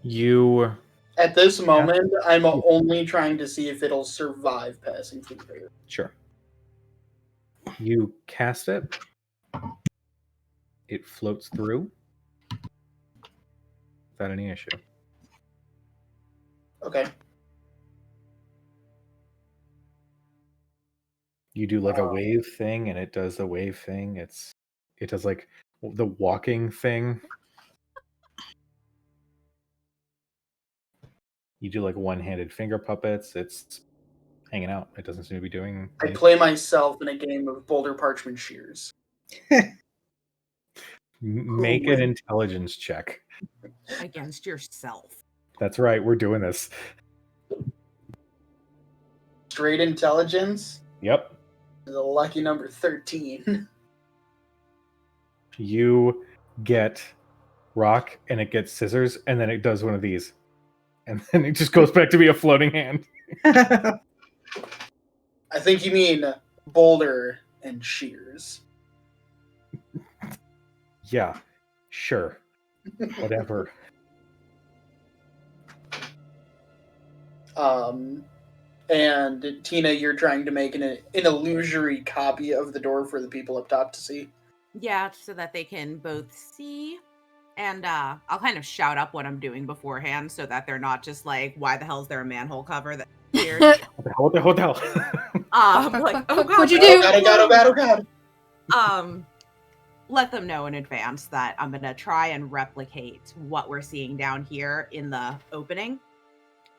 You. At this moment, I'm only trying to see if it'll survive passing through there. Sure. You cast it. It floats through. Without any issue. Okay. You do like a wave thing, and it does the wave thing. It does like the walking thing. You do like one-handed finger puppets. It's hanging out. It doesn't seem to be doing I anything. play myself in a game of Boulder Parchment Shears. Make an intelligence check. Against yourself. That's right. We're doing this. Straight intelligence. Yep. The lucky number 13. You get rock, and it gets scissors, and then it does one of these. And then it just goes back to be a floating hand. I think you mean Boulder and Shears. Yeah, sure. Whatever. And Tina, you're trying to make an illusory copy of the door for the people up top to see. Yeah, so that they can both see. And I'll kind of shout up what I'm doing beforehand so that they're not just like, why the hell is there a manhole cover that's weird? What the hell? Like, oh god. What'd you do? Oh god. Let them know in advance that I'm going to try and replicate what we're seeing down here in the opening.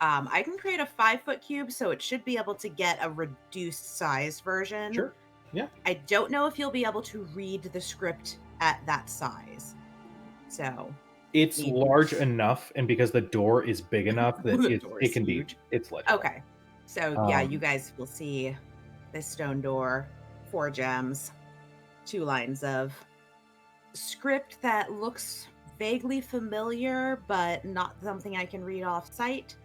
I can create a 5-foot cube, so it should be able to get a reduced size version. Sure. Yeah. I don't know if you'll be able to read the script at that size. So it's large enough, and because the door is big enough that it can huge. be. It's legible. Okay. So yeah, you guys will see this stone door, 4 gems, 2 lines of script that looks vaguely familiar, but not something I can read off sight.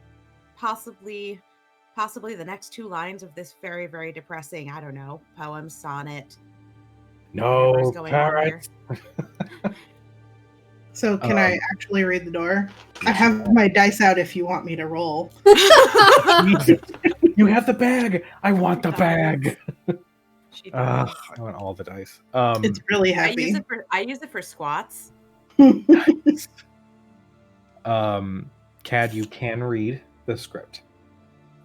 Possibly the next 2 lines of this very, very depressing, I don't know, poem, sonnet. No, going on here. So can I actually read the door? I have my dice out if you want me to roll. You have the bag. I want the bag. She does. I want all the dice. It's really heavy. I use it for squats. Cad, you can read the script.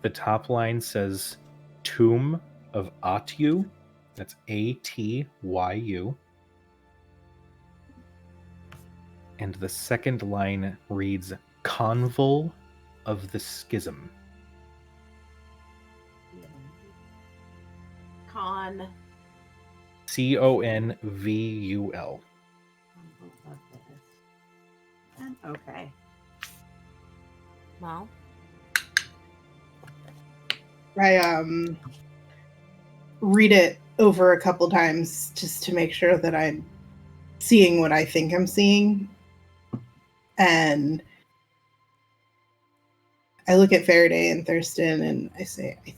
The top line says Tomb of Atyu. That's Atyu. And the second line reads Convul of the Schism. Convul. Okay. Well, I read it over a couple times just to make sure that I'm seeing what I think I'm seeing. And I look at Faraday and Thurston and I say, I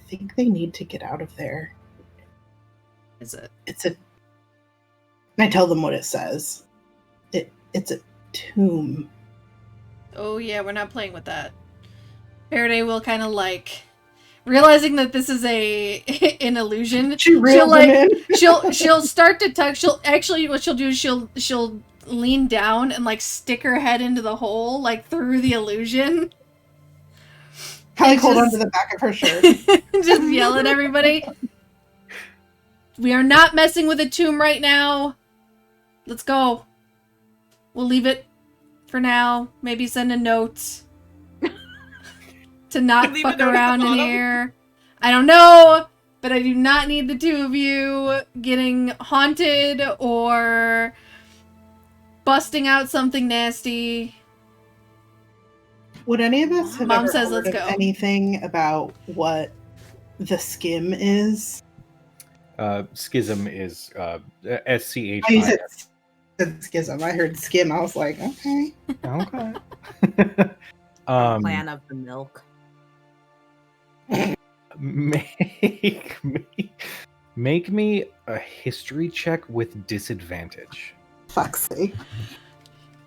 think they need to get out of there. And I tell them what it says. It's a tomb. Oh yeah, we're not playing with that. Faraday will kind of like, realizing that this is an illusion. She reeled him in. she'll start to tug. She'll actually, what she'll do is she'll lean down and like stick her head into the hole, like through the illusion. Like And hold on just- to the back of her shirt. Just yell at everybody. We are not messing with a tomb right now. Let's go. We'll leave it for now. Maybe send a note to not Leave a fuck note at the around in bottom. here. I don't know, but I do not need the two of you getting haunted or busting out something nasty. Would any of us have Mom ever says heard let's of go. anything about what the skim is? Schism is SCHI. Oh, you said schism. I heard skim. I was like, okay. Okay. Clan of the milk. Make me a history check with disadvantage. Fuck's sake.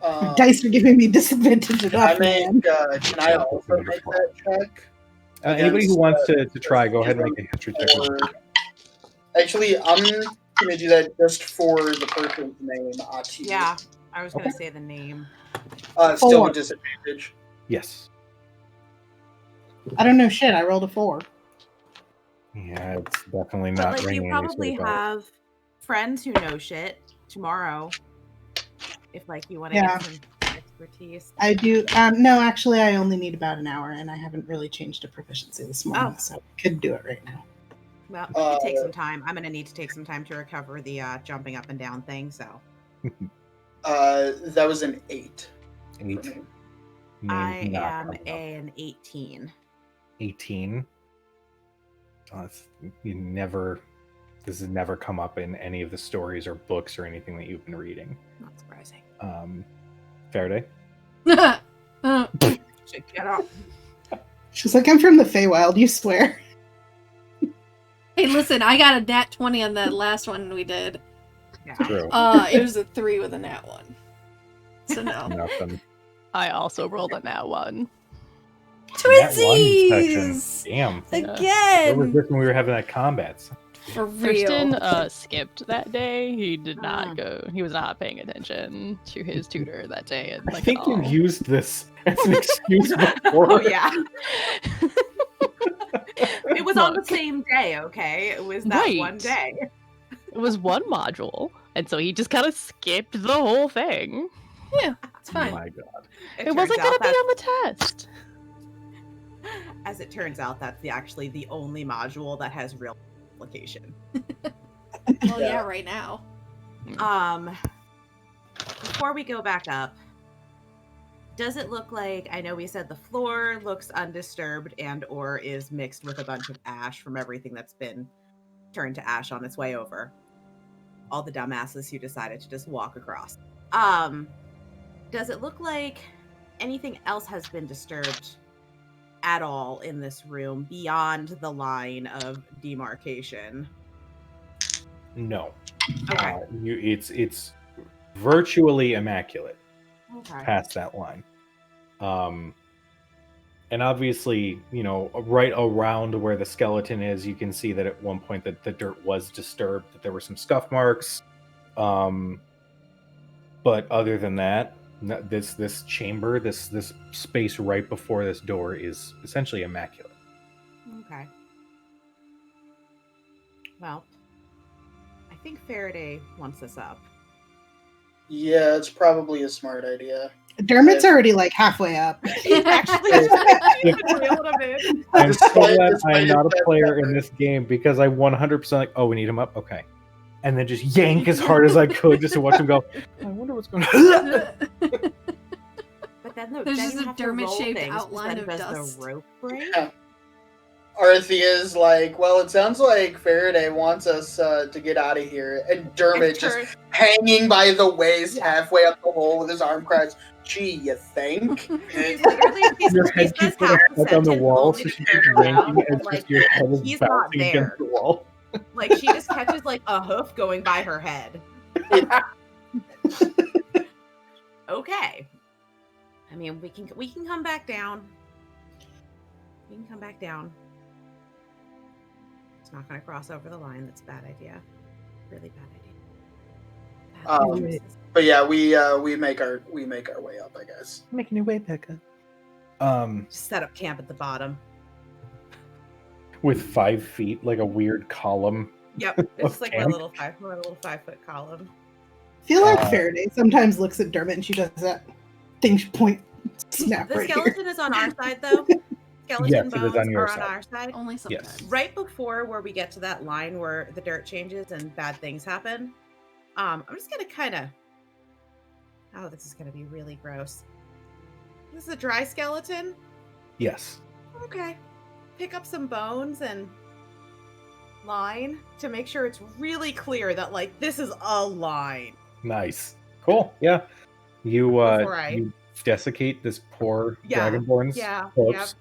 Um, Dice are giving me disadvantage enough, I make, man. can I also make that check? Anybody who Against, wants to try, go ahead and make a history check. Or, actually, I'm gonna do that just for the person's name, Ati. Yeah, I was gonna say the name. Still 4. with disadvantage. Yes. I don't know shit. I rolled a 4. Yeah, it's definitely But not like, you ringing any probably sort of bell. have friends who know shit tomorrow. If like you want to Yeah. get some expertise. I do. No, actually, I only need about an hour, and I haven't really changed to proficiency this morning, Oh. so I could do it right now. Well, it takes some time. I'm gonna need to take some time to recover the jumping up and down thing. So That was an 8. 8. for me. I Not am coming up. an 18. 18. Oh, this has never come up in any of the stories or books or anything that you've been reading. Not surprising. Faraday? Should get up. She's like, I'm from the Feywild, you swear. Hey, listen, I got a nat 20 on that last one we did. Yeah. True. It was a 3 with a nat 1. So no. Nothing. I also rolled a nat 1. That one section. Twinsies! Damn. Where was Again! this when we were having that combat? For real. Thurston skipped that day. He did Mm. not go. He was not paying attention to his tutor that day. And, I like, think at you all. used this as an excuse before. Oh yeah. It was on the Look. same day, okay? It was that Right. one day. It was one module, and so he just kind of skipped the whole thing. Yeah, it's Oh fine. my god. It wasn't turns going out to be on the test. As it turns out, that's actually the only module that has real application. Well, yeah, right now. Before we go back up, does it look like, I know we said the floor looks undisturbed and or is mixed with a bunch of ash from everything that's been turned to ash on its way over. All the dumbasses who decided to just walk across. Does it look like anything else has been disturbed at all in this room beyond the line of demarcation? No. Okay. It's virtually immaculate Okay. past that line. And obviously, right around where the skeleton is, you can see that at one point that the dirt was disturbed, that there were some scuff marks. But other than that, this chamber, this space right before this door is essentially immaculate. Okay. Well, I think Faraday wants us up. Yeah, it's probably a smart idea. Dermot's already like halfway up. He's actually Yeah. reeled him in. I'm so Despite- glad I despite am not the a fact player that- in this game because I 100% like, oh, we need him up? Okay. And then just yank as hard as I could just to watch him go, I wonder what's going on. But then, There's then just you a have to roll Dermot-shaped things, 'cause outline then of does dust. the rope break? Yeah. Arthea's like, well, it sounds like Faraday wants us to get out of here. And Dermot It's just turn- hanging by the waist Yeah. halfway up the hole with his arm crossed. Gee, you think? He's literally Your head keeps getting stuck on the wall, so she keeps yanking and just your head is he's not bouncing there. against the wall. Like she just catches like a hoof going by her head. Okay. I mean, we can come back down. We can come back down. It's not going to cross over the line. That's a bad idea. Really bad idea. Bad choices. But yeah, we make our way up, I guess. Making your way back up. Just set up camp at the bottom. With 5 feet, like a weird column. Yep, it's like my camp. little 5-foot column. I feel like Faraday sometimes looks at Dermot and she does that thing she snap The right skeleton is on our side, though. Skeleton Yes, it is bones on your are on side. our side. Only sometimes. Yes. Right before where we get to that line where the dirt changes and bad things happen, I'm just gonna kind of. Oh, this is gonna be really gross. This is a dry skeleton. Yes. Okay. Pick up some bones and line to make sure it's really clear that like this is a line. Nice. Cool. Yeah. You Before I- you desiccate this poor Yeah, dragonborn's yeah, corpse.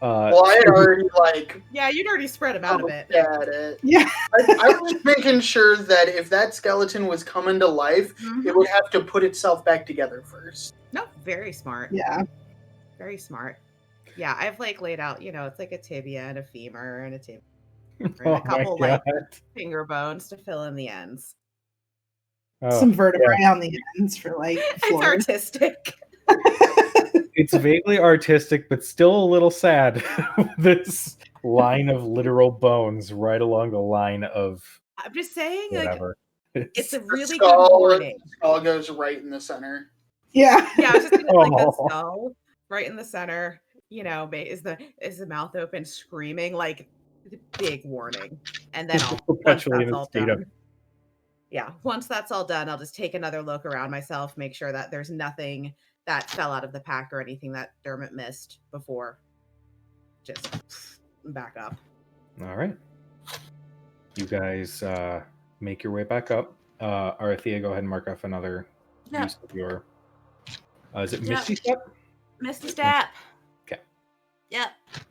Well, I had already like Yeah, you'd already spread them out a bit. at it. Yeah. I was making sure that if that skeleton was coming to life, Mhm. it would have to put itself back together first. No, very smart. Yeah. Very smart. Yeah, I've like laid out, it's like a tibia and a femur and a tibia and Oh a couple my like God. finger bones to fill in the ends. Oh, Some vertebrae on the ends for like It's floors. artistic. it's vaguely artistic, but still a little sad. This line of literal bones right along the line of I'm just saying, like, whatever. it's a The really good skull, warning. skull goes right in the center. Yeah. Yeah, I was just thinking like the Oh. skull right in the center. Is the mouth open, screaming like big warning. And then once Perpetually that's in a all state of- done, yeah, once that's all done, I'll just take another look around myself, make sure that there's nothing that fell out of the pack or anything that Dermot missed before. Just back up. All right. You guys make your way back up. Arathea, go ahead and mark off another Yep. use of your. Is it Yep. Misty Step? Misty Step. Okay. Yep.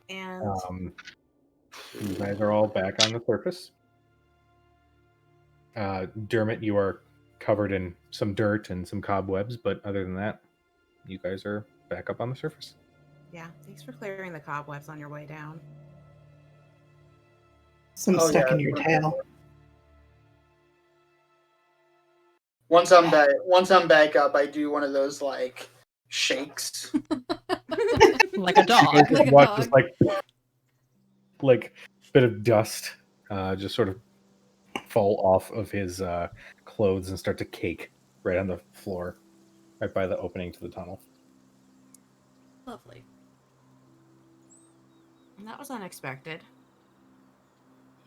And You guys are all back on the surface. Dermot, you are covered in some dirt and some cobwebs, but other than that, you guys are back up on the surface. yeah, thanks for clearing the cobwebs on your way down. Some Oh, stuck yeah, in your tail. Once I'm back up, I do one of those like shakes. Like a You dog. guys Like a watch dog. this like bit of dust just sort of fall off of his clothes and start to cake right on the floor, right by the opening to the tunnel. Lovely. And that was unexpected.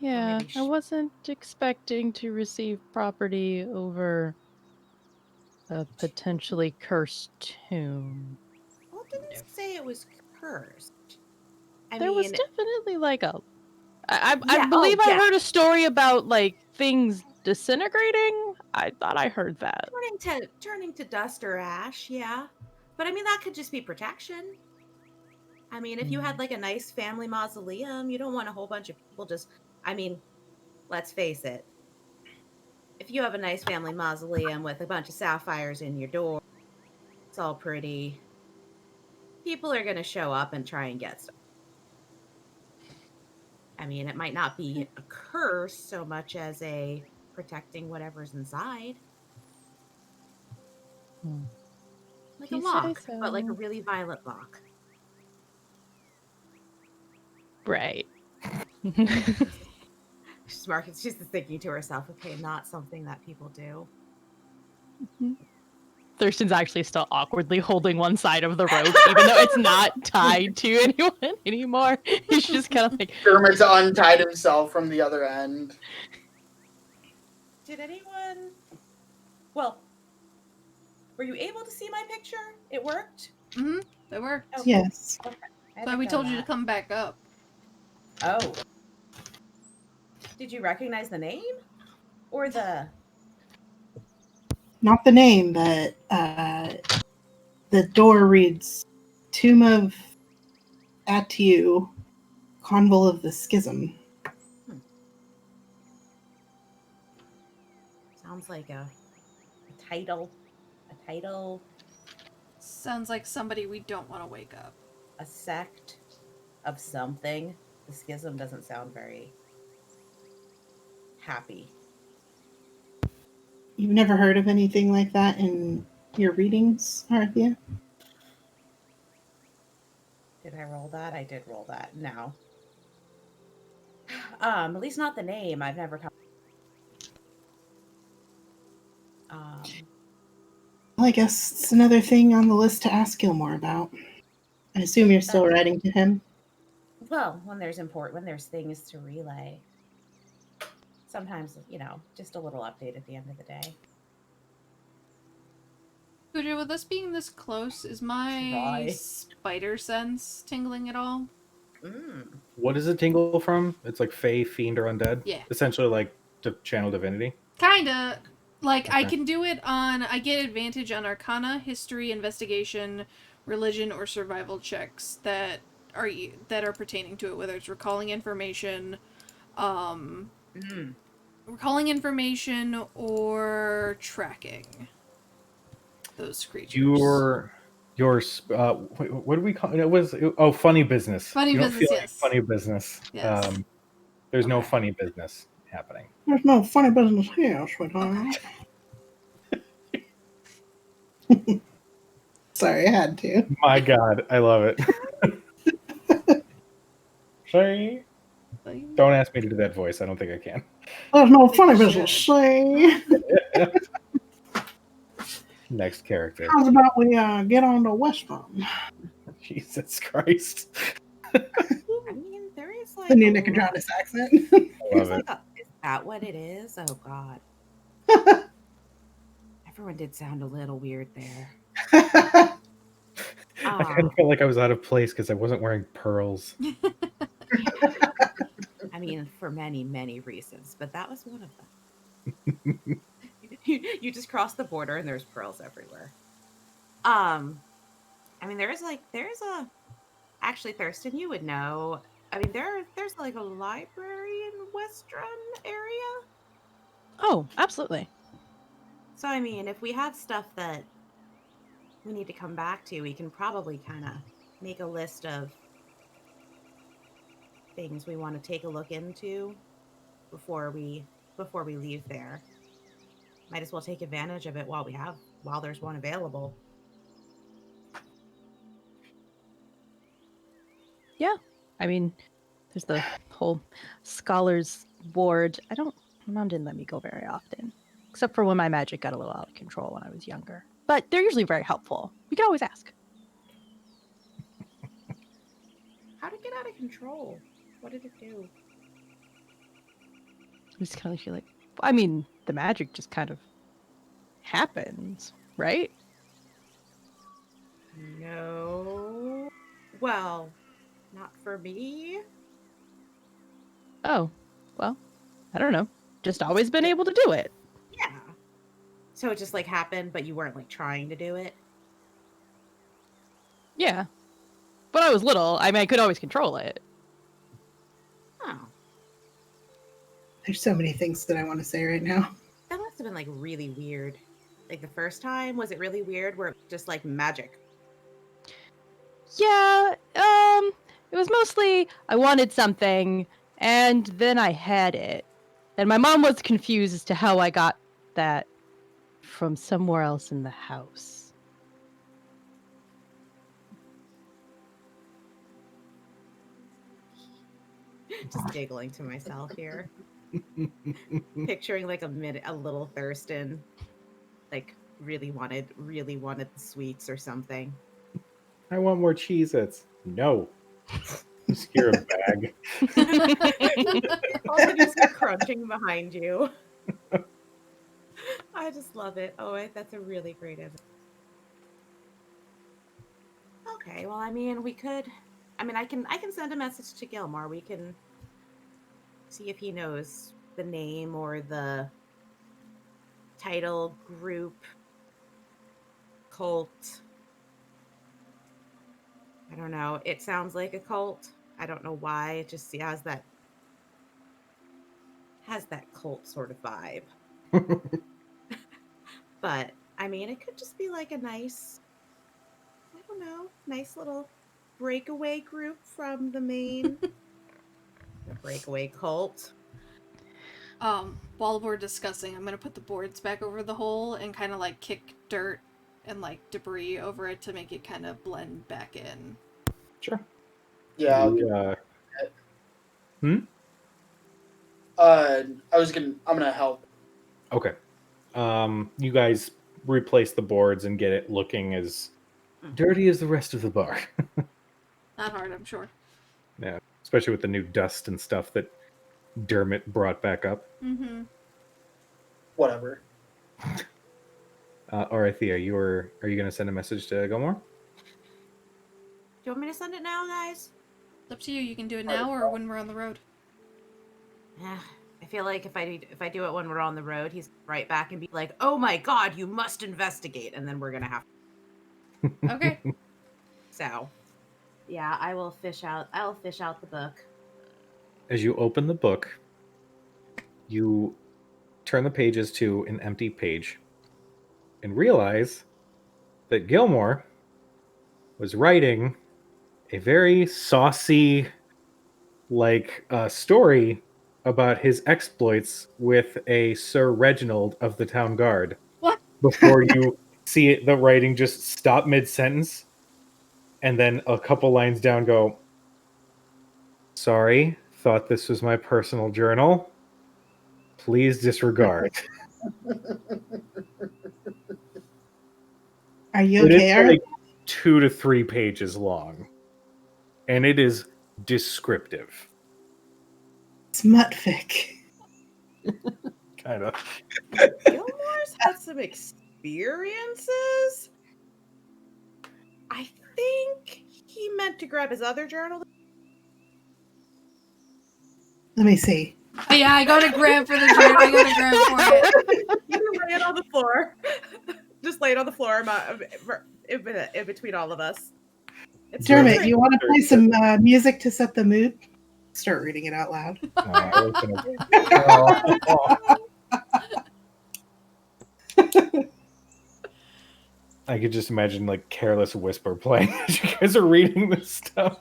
Yeah, maybe I wasn't expecting to receive property over a potentially cursed tomb. Well, it didn't say it was cursed. There was definitely like a. I Yeah, believe oh, I yeah. heard a story about like things disintegrating. I thought I heard that. turning to dust or ash, yeah. But I mean, that could just be protection. I mean, if you had like a nice family mausoleum, you don't want a whole bunch of people just. I mean, let's face it. If you have a nice family mausoleum with a bunch of sapphires in your door, it's all pretty. People are going to show up and try and get stuff. I mean, it might not be a curse so much as a protecting whatever's inside. Like a You say lock, but like a so. really violent lock. Right. She's just thinking to herself, okay, not something that people do. Thurston's actually still awkwardly holding one side of the rope, even though it's not tied to anyone anymore. He's just kind of like. Dermot's untied himself from the other end. Did anyone? Well, were you able to see my picture? It worked? Mm-hmm. That worked. Oh, Yes. okay. That's why we told you to come back up. Oh. Did you recognize the name? Or the... Not the name, but the door reads Tomb of Atu, Convul of the Schism. Sounds like a title. A title. Sounds like somebody we don't want to wake up. A sect of something. The schism doesn't sound very happy. You've never heard of anything like that in your readings, Arthia? Did I roll that? I did roll that. No. At least not the name. I've never come. Well, I guess it's another thing on the list to ask Gilmore about. I assume you're still writing to him. Well, when there's things to relay. Sometimes, just a little update at the end of the day. Pooja, with us being this close, is my spider sense tingling at all? What does it tingle from? It's like Fae, Fiend, or Undead? Yeah. Essentially like to channel divinity? Kinda. Like, Okay. I can do it on... I get advantage on Arcana, History, Investigation, Religion, or Survival checks that are pertaining to it, whether it's recalling information, or tracking those creatures. What do we call it? It was funny business. Funny you don't business, feel yes. like funny business. Yes. There's no funny business happening. There's no funny business here, sweetheart. Okay. Sorry, I had to. My God, I love it. Sorry. Don't ask me to do that voice. I don't think I can. There's no funny business. See? Next character. How's about we get on to Westrum? Jesus Christ. I mean, there is like The new Nicodratus accent. I love it. Is that what it is? Oh God. Everyone did sound a little weird there. I kind of felt like I was out of place because I wasn't wearing pearls. I mean, for many, many reasons, but that was one of them. You just cross the border and there's pearls everywhere. I mean, actually, Thurston, you would know. I mean, there's like a library in Western area. Oh, absolutely. So, I mean, if we have stuff that we need to come back to, we can probably kind of make a list of things we want to take a look into before we leave there. Might as well take advantage of it while there's one available. Yeah. I mean, there's the whole scholars ward. My mom didn't let me go very often, except for when my magic got a little out of control when I was younger. But they're usually very helpful. You can always ask. How'd it get out of control? What did it do? I just kind of feel like, I mean, the magic just kind of happens, right? No. Well, not for me. Oh, well, I don't know. Just always been able to do it. Yeah. So it just like happened, but you weren't like trying to do it? Yeah. But I was little. I mean, I could always control it. Oh. There's so many things that I want to say right now. That must have been like really weird. Like the first time, was it really weird where it was just like magic? Yeah, it was mostly I wanted something and then I had it. And my mom was confused as to how I got that from somewhere else in the house. Just giggling to myself here. Picturing like a little Thurston, like really wanted the sweets or something. I want more Cheez-Its. No. Just hear a bag. All of you start crunching behind you. I just love it. Oh, that's a really great image. Okay, well, I mean, I can send a message to Gilmore. We can see if he knows the name or the title, group, cult. I don't know. It sounds like a cult. I don't know why. It just has that cult sort of vibe. But I mean, it could just be like a nice nice little breakaway group from the main breakaway cult. While we're discussing, I'm gonna put the boards back over the hole and kind of like kick dirt and like debris over it to make it kind of blend back in. Sure. Yeah. I'm gonna help. Okay. You guys replace the boards and get it looking as dirty as the rest of the bar. Not hard, I'm sure. Yeah, especially with the new dust and stuff that Dermot brought back up. Mm-hmm. Whatever. Arathea, are you going to send a message to Gilmore? Do you want me to send it now, guys? It's up to you. You can do it now or when we're on the road. I feel like if I do it when we're on the road, he's right back and be like, "Oh my god, you must investigate," and then we're gonna have. Okay. So, yeah, I'll fish out the book. As you open the book, you turn the pages to an empty page and realize that Gilmore was writing a very saucy, story about his exploits with a Sir Reginald of the Town Guard. What? Before you see it, the writing just stop mid-sentence, and then a couple lines down go, "Sorry, thought this was my personal journal. Please disregard." Are you It okay, is Art? like 2 to 3 pages long, and it is descriptive. Smutfic. Kind of. Gilmore's had some experiences. I think he meant to grab his other journal. Let me see. Yeah, I gotta grab for the journal. I gotta grab for it. You can lay it on the floor. Just lay it on the floor in between all of us. It's Dermot, you want to play some music to set the mood? Start reading it out loud. I could just imagine Careless Whisper playing as you guys are reading this stuff.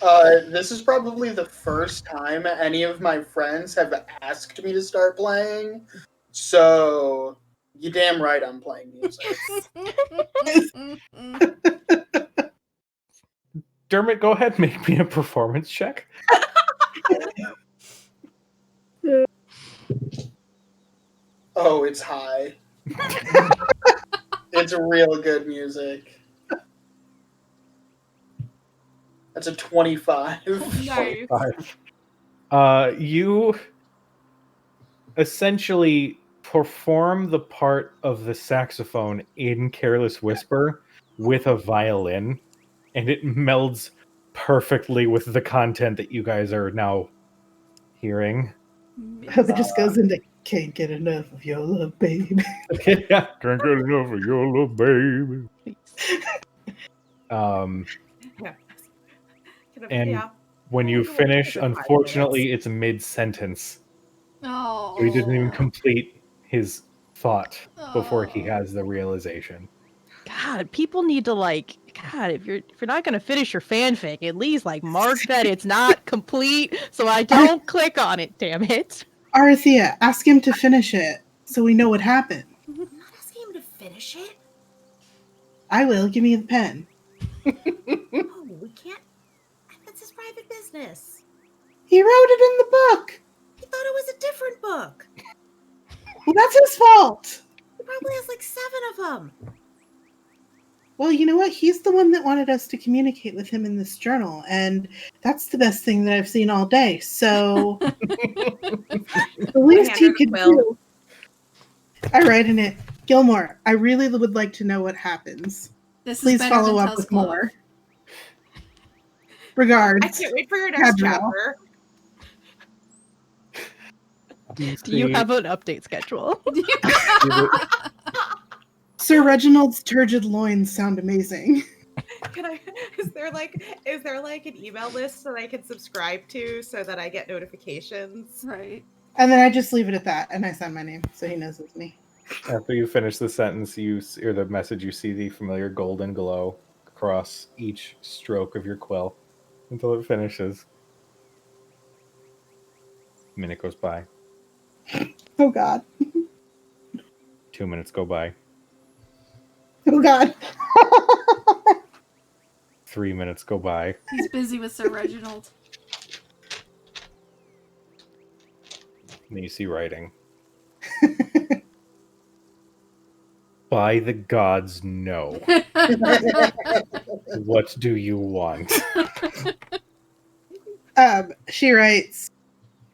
This is probably the first time any of my friends have asked me to start playing, so you damn right I'm playing music. Dermot, go ahead and make me a performance check. Oh, it's high. It's real good music. That's a 25. Nice. 25. You essentially perform the part of the saxophone in Careless Whisper with a violin, and it melds perfectly with the content that you guys are now hearing. I hope it just goes into "Can't get enough of your love, baby." Yeah, can't get enough of your love, baby. And when you finish, unfortunately, it's mid-sentence. Oh. So he doesn't even complete his thought before he has the realization. God, people need to God, if you're not gonna finish your fanfic, at least mark that it's not complete so I don't click on it, damn it. Arathea, ask him to finish it so we know what happened. I'm not asking him to finish it. I will. Give me the pen. No, we can't. That's his private business. He wrote it in the book. He thought it was a different book. Well, that's his fault. He probably has 7 of them. Well, you know what? He's the one that wanted us to communicate with him in this journal, and that's the best thing that I've seen all day. So, the least he could do. I write in it, Gilmore, I really would like to know what happens. Please follow up with more. Regards. I can't wait for your next chapter. Do you have an update schedule? Sir Reginald's turgid loins sound amazing. Is there an email list that I can subscribe to so that I get notifications? Right. And then I just leave it at that, and I sign my name so he knows it's me. After you finish the sentence, or the message, you see the familiar golden glow across each stroke of your quill until it finishes. A minute goes by. Oh God. 2 minutes go by. Oh God. 3 minutes go by. He's busy with Sir Reginald. And then you see writing. By the gods, no. What do you want? She writes,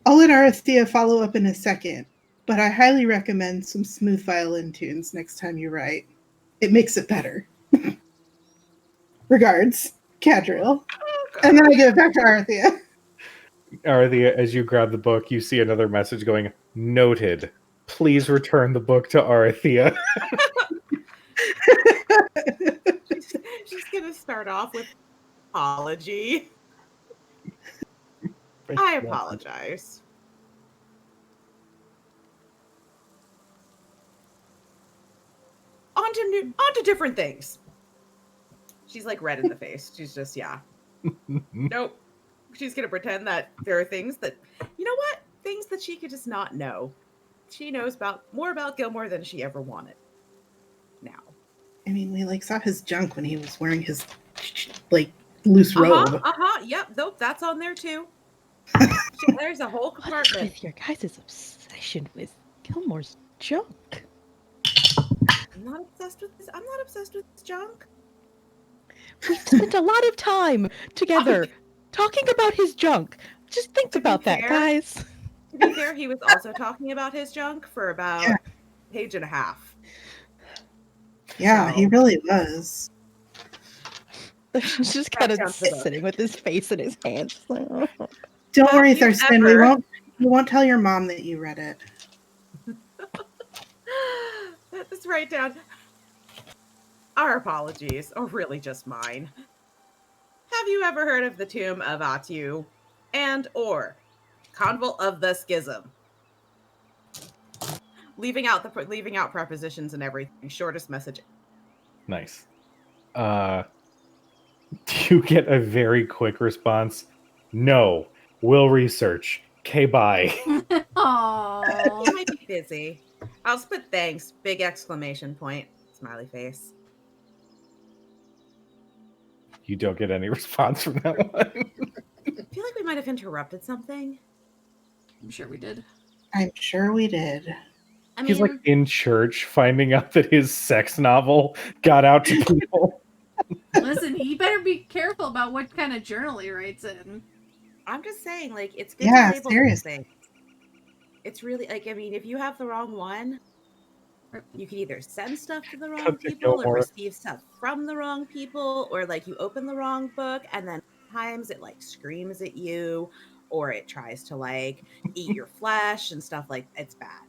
I'll let Arathea follow up in a second, but I highly recommend some smooth violin tunes next time you write. It makes it better. Regards, Cadriel. And then I give it back to Arathea. Arathea, as you grab the book, you see another message going, noted. Please return the book to Arathea. She's gonna start off with apology. I apologize. On to different things. She's like red in the face. She's just, yeah. Nope. She's gonna pretend that there are things that, you know what? Things that she could just not know. She knows more about Gilmore than she ever wanted. Now. I mean, we saw his junk when he was wearing his loose robe. Yep. Nope. That's on there too. There's a whole compartment. What is with your guys' obsession with Gilmore's junk? I'm not obsessed with this junk. We've spent a lot of time together talking about his junk. Just think about that, guys. To be fair, he was also talking about his junk for about a page and a half. Yeah, he really was. He's just kind of sitting with his face in his hands. Don't worry, Thurston. We won't tell your mom that you read it. Let's write down. Our apologies, or really just mine. Have you ever heard of the Tomb of Atu and or Convent of the Schism? Leaving out prepositions and everything. Shortest message. Nice. You get a very quick response. No. Will research. Okay, bye. Aww. You might be busy. I'll just put thanks. Big exclamation point. Smiley face. You don't get any response from that one. I feel like we might have interrupted something. I'm sure we did. I'm sure we did. I mean, He's like in church finding out that his sex novel got out to people. Listen, he better be careful about what kind of journal he writes in. I'm just saying, it's good to label seriously. things. It's really, if you have the wrong one, you can either send stuff to the wrong people or receive stuff from the wrong people, or you open the wrong book and then sometimes it screams at you or it tries to eat your flesh and stuff. It's bad.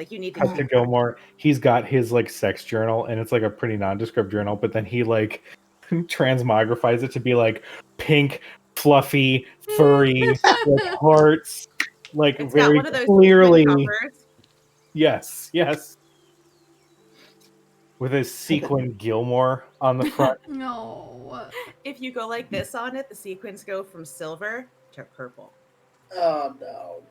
You need to Cut to Gilmore. He's got his sex journal and it's a pretty nondescript journal, but then he transmogrifies it to be pink, fluffy, furry, hearts, it's very got one of those clearly covers. Yes. With his sequin Gilmore on the front. No. If you go like this on it, the sequins go from silver to purple. Oh no.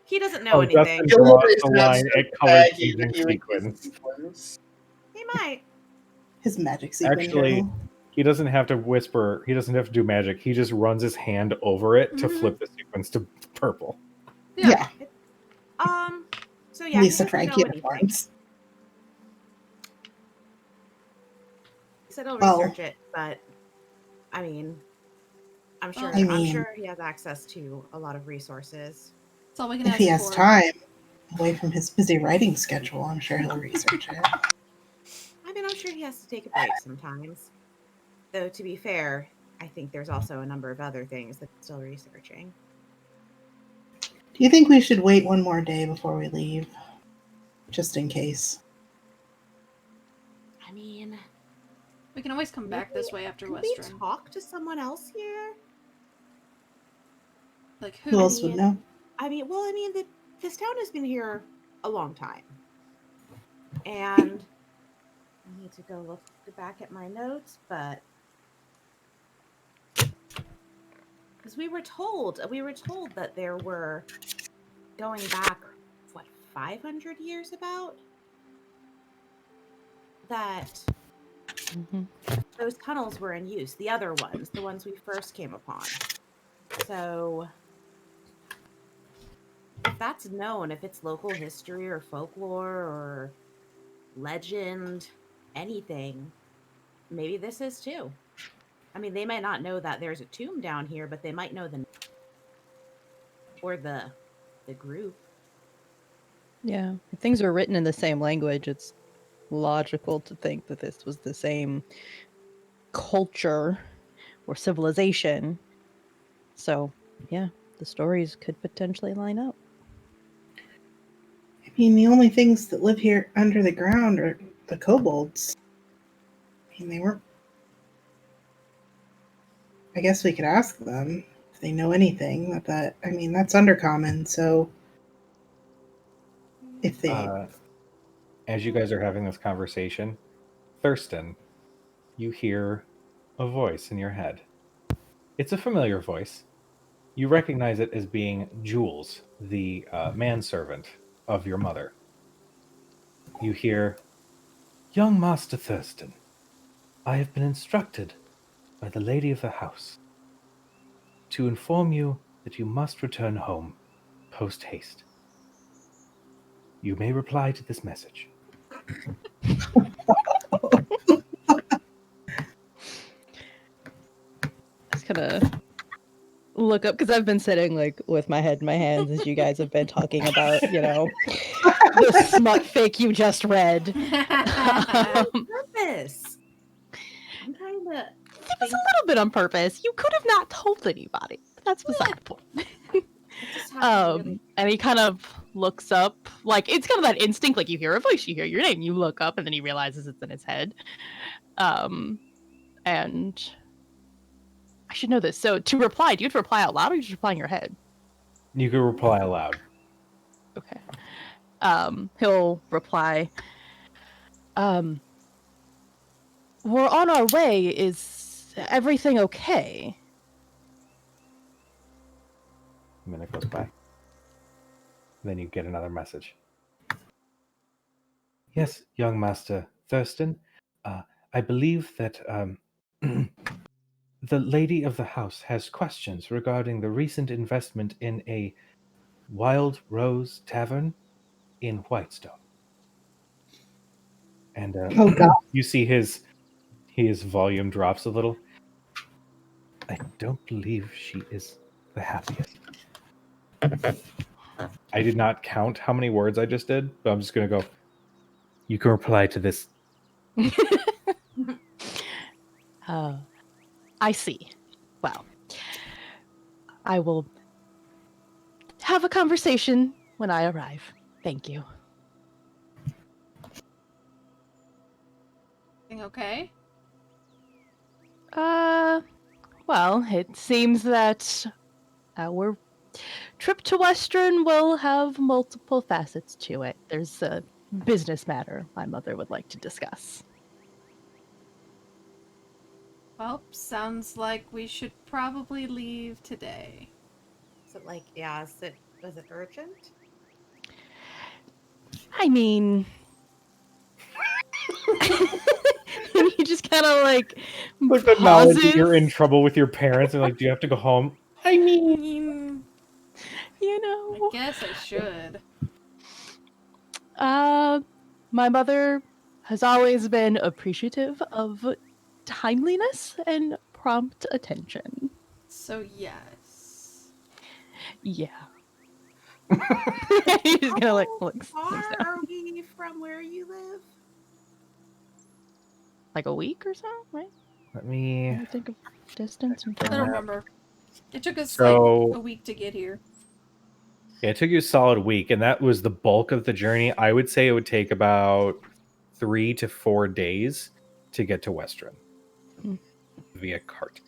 He doesn't know anything. Draws the line at color changing sequins. He might. His magic sequin. Actually, he doesn't have to whisper. He doesn't have to do magic. He just runs his hand over it to flip the sequins to purple. Yeah. So yeah, Lisa Frank uniforms. He said he'll research it, but I'm sure he has access to a lot of resources. That's all we can if ask he has for. time away from his busy writing schedule, I'm sure he'll research it. I'm sure he has to take a break sometimes. Though to be fair, I think there's also a number of other things that he's still researching. Do you think we should wait one more day before we leave? Just in case. We can always come back this way after Western. Western. We talk to someone else here? Who else would know? This town has been here a long time. And I need to go look back at my notes, but because we were told that there were, going back, what, 500 years about, that Mhm. those tunnels were in use, the other ones, the ones we first came upon. So if that's known, if it's local history or folklore or legend, anything, maybe this is too. I mean, they might not know that there's a tomb down here, but they might know the or the group. Yeah. If things are written in the same language, it's logical to think that this was the same culture or civilization. So, yeah, the stories could potentially line up. I mean, the only things that live here under the ground are the kobolds. I mean, they weren't. I guess we could ask them if they know anything. I mean, that's undercommon. So if they, As you guys are having this conversation, Thurston, you hear a voice in your head. It's a familiar voice. You recognize it as being Jules, the manservant of your mother. You hear, "Young Master Thurston, I have been instructed by the lady of the house to inform you that you must return home post haste. You may reply to this message." Just gonna look up because I've been sitting like with my head in my hands as you guys have been talking about, the smut fic you just read. Purpose. I'm trying to It was think. a little bit on purpose. You could have not told anybody. But that's beside the point. I just have to really. And he kind of looks up, like it's kind of that instinct, like you hear a voice, you hear your name, you look up, and then he realizes it's in his head. And I should know this. So to reply, do you have to reply out loud or just reply in your head? You can reply aloud. Okay. He'll reply, we're on our way. Is everything okay? A minute goes by. Then you get another message. "Yes, young Master Thurston. I believe that the lady of the house has questions regarding the recent investment in a Wild Rose Tavern in Whitestone." And oh god, you see his volume drops a little. "I don't believe she is the happiest." I did not count how many words I just did, but I'm just going to go, "You can reply to this." I see. Well, I will have a conversation when I arrive. Thank you. Okay. Well, it seems that our trip to Western will have multiple facets to it. There's a business matter my mother would like to discuss. Well, sounds like we should probably leave today. Is it like, was it urgent? I mean, he just kind of like The knowledge that you're in pauses. trouble with your parents and like, do you have to go home? I mean, You I know, guess I should. my mother has always been appreciative of timeliness and prompt attention. So, yes. Yeah. He's just gonna like How looks far down. are we from where you live? Like a week or so, right? Let me. I think of distance and I time. don't remember. It took us So- like a week to get here. Yeah, it took you a solid week, and that was the bulk of the journey. I would say it would take about 3 to 4 days to get to Western via cart.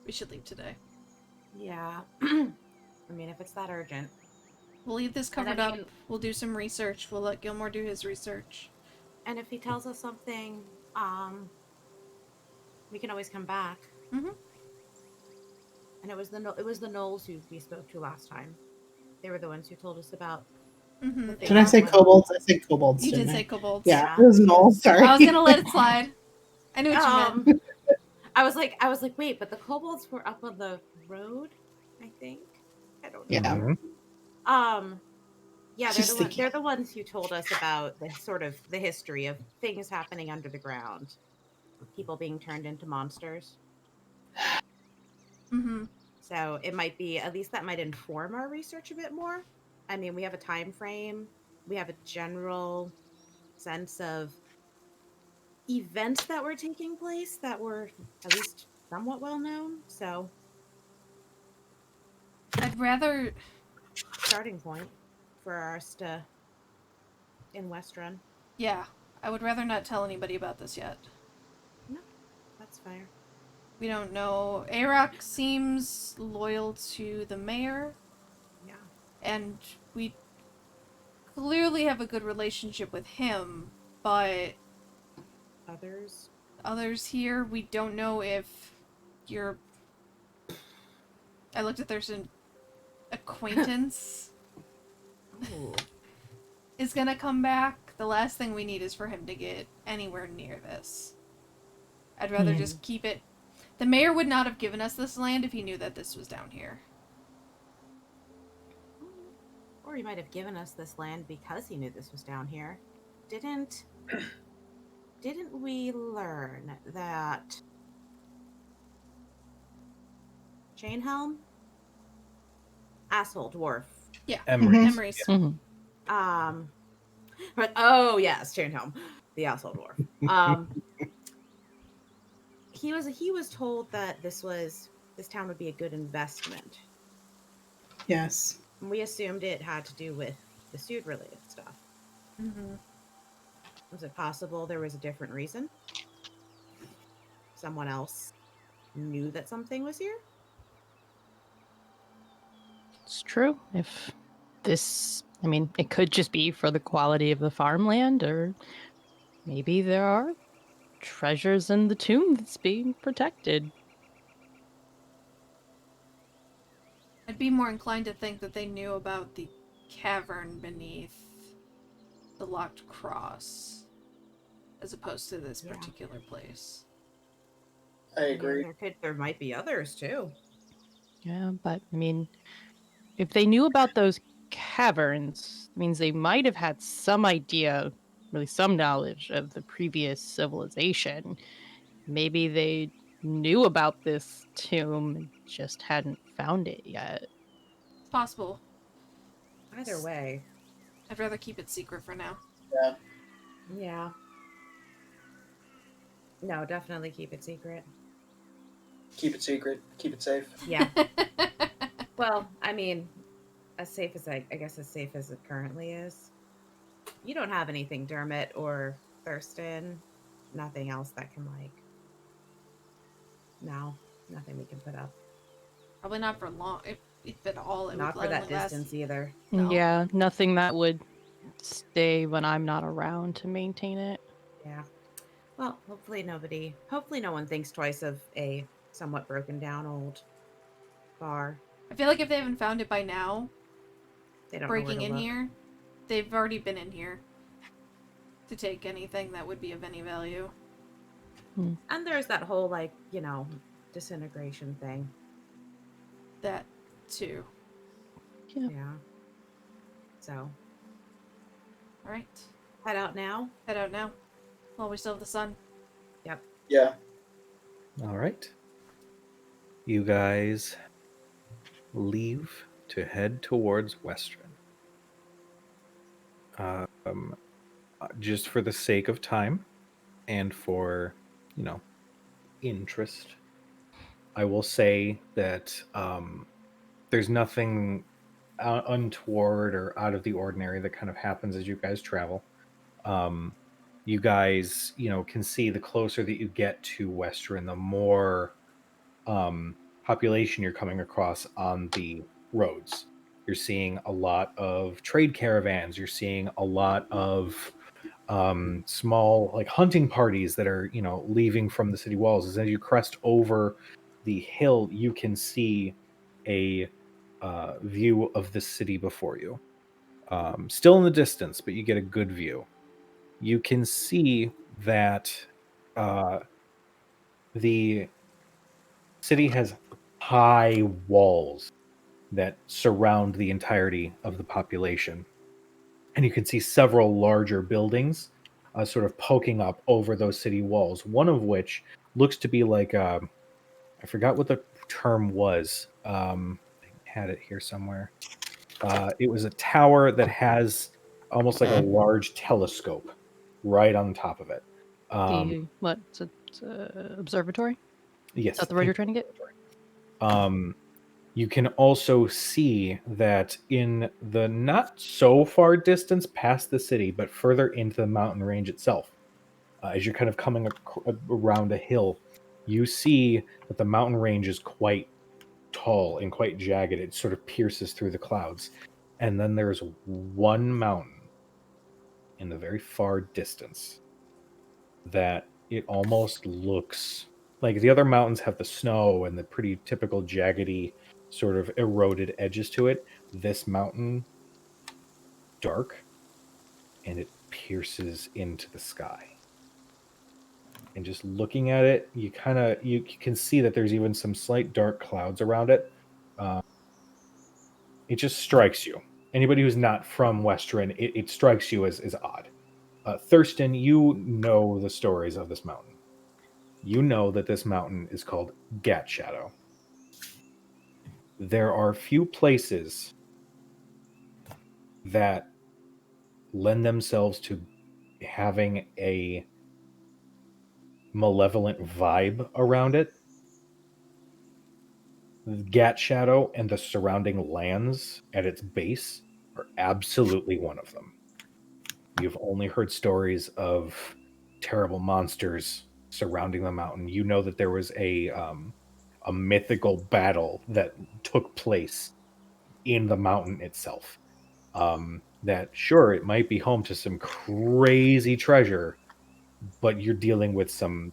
We should leave today. Yeah. I mean, if it's that urgent. We'll leave this And I covered up. mean- We'll do some research. We'll let Gilmore do his research. And if he tells us something, we can always come back. Mhm. And it was the Knolls who we spoke to last time. They were the ones who told us about. Mhm. Did I say kobolds? I said kobolds. You did didn't I? say kobolds. Yeah, it was null. Sorry. I was gonna let it slide. I knew what you meant. I was like, wait, but the kobolds were up on the road, I think. I don't know. Yeah. Yeah, Just thinking. they're the ones who told us about the sort of the history of things happening under the ground. People being turned into monsters. Mm-hmm. So it might be, at least that might inform our research a bit more. I mean, we have a time frame. We have a general sense of events that were taking place that were at least somewhat well known. So I'd rather starting point for us to in West Run. Yeah, I would rather not tell anybody about this yet. No, that's fair. We don't know. Arok seems loyal to the mayor. Yeah. And we clearly have a good relationship with him, but others here, we don't know if your I looked at there's an acquaintance is gonna come back. The last thing we need is for him to get anywhere near this. I'd rather just keep it. The mayor would not have given us this land if he knew that this was down here. Or he might have given us this land because he knew this was down here. Didn't we learn that Chainhelm? Asshole dwarf. Yeah. Emery's. Emery's. But oh yes, Chainhelm, the asshole dwarf. He was told that this town would be a good investment. Yes. And we assumed it had to do with the suit related stuff. Mm-hmm. Was it possible there was a different reason? Someone else knew that something was here? It's true. If this, I mean, it could just be for the quality of the farmland, or maybe there are treasures in the tomb that's being protected. I'd be more inclined to think that they knew about the cavern beneath the locked cross, as opposed to this particular place. I agree. There might be others too. Yeah, but I mean, if they knew about those caverns, it means they might have had some idea, really some knowledge of the previous civilization. Maybe they knew about this tomb and just hadn't found it yet. It's possible. Either way. I'd rather keep it secret for now. Yeah. Yeah. No, definitely keep it secret. Keep it secret. Keep it safe. Yeah. Well, I mean, as safe as I guess as safe as it currently is. You don't have anything, Dermot or Thurston. Nothing else that can No, nothing we can put up. Probably not for long. If at all, it Not would for that only last- distance either. No. Yeah, nothing that would stay when I'm not around to maintain it. Yeah. Well, hopefully no one thinks twice of a somewhat broken down old bar. I feel like if they haven't found it by now, They don't know where breaking to in look. here, they've already been in here to take anything that would be of any value. And there's that whole disintegration thing. That too. Yeah. So, All right. head out now. Head out now. While we still have the sun. Yep. Yeah. All right. You guys leave to head towards Western. Just for the sake of time and for, interest, I will say that there's nothing untoward or out of the ordinary that kind of happens as you guys travel. You guys, can see the closer that you get to Western, the more population you're coming across on the roads. You're seeing a lot of trade caravans. You're seeing a lot of small like hunting parties that are leaving from the city walls. As you crest over the hill, you can see a view of the city before you. Still in the distance, but you get a good view. You can see that the city has high walls that surround the entirety of the population. And you can see several larger buildings sort of poking up over those city walls, one of which looks to be like, I forgot what the term was. I had it here somewhere. It was a tower that has almost like a large telescope right on top of it. It's observatory? Yes. Is that the word you're trying to get? You can also see that in the not so far distance past the city, but further into the mountain range itself, as you're kind of coming around a hill, you see that the mountain range is quite tall and quite jagged. It sort of pierces through the clouds. And then there's one mountain in the very far distance that it almost looks like the other mountains have the snow and the pretty typical jaggedy sort of eroded edges to it. This mountain, dark, and it pierces into the sky. And just looking at it, you can see that there's even some slight dark clouds around it. It just strikes you. Anybody who's not from Western, it strikes you as odd. Thurston, you know the stories of this mountain. You know that this mountain is called Gat Shadow. There are few places that lend themselves to having a malevolent vibe around it. Gat Shadow and the surrounding lands at its base are absolutely one of them. You've only heard stories of terrible monsters surrounding the mountain. You know that there was a mythical battle that took place in the mountain itself. That sure, it might be home to some crazy treasure, but you're dealing with some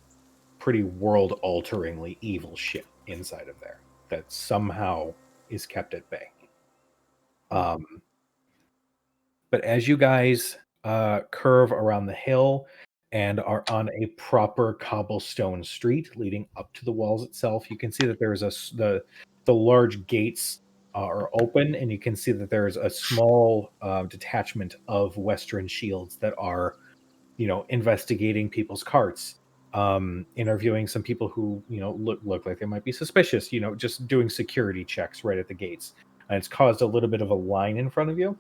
pretty world-alteringly evil shit inside of there that somehow is kept at bay. But as you guys curve around the hill and are on a proper cobblestone street leading up to the walls itself, you can see that there's the large gates are open, and you can see that there's a small detachment of Western shields that are, investigating people's carts, interviewing some people who, look like they might be suspicious, just doing security checks right at the gates. And it's caused a little bit of a line in front of you.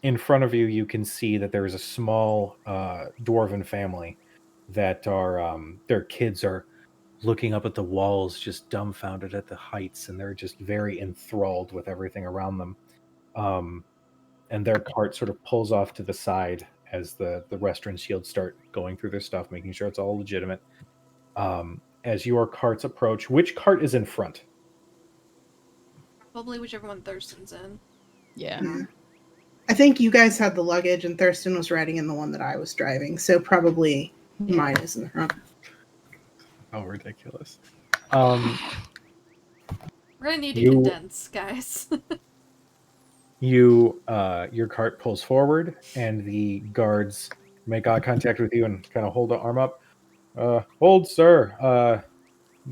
In front of you, you can see that there is a small dwarven family that are their kids are looking up at the walls, just dumbfounded at the heights, and they're just very enthralled with everything around them. And their cart sort of pulls off to the side as the Western shields start going through their stuff, making sure it's all legitimate. As your carts approach, which cart is in front? Probably whichever one Thurston's in. Yeah. I think you guys had the luggage and Thurston was riding in the one that I was driving, so probably mine is in the front. Oh, ridiculous. We're gonna need to condense, guys. Your cart pulls forward, and the guards make eye contact with you and kind of hold the arm up. Hold, sir.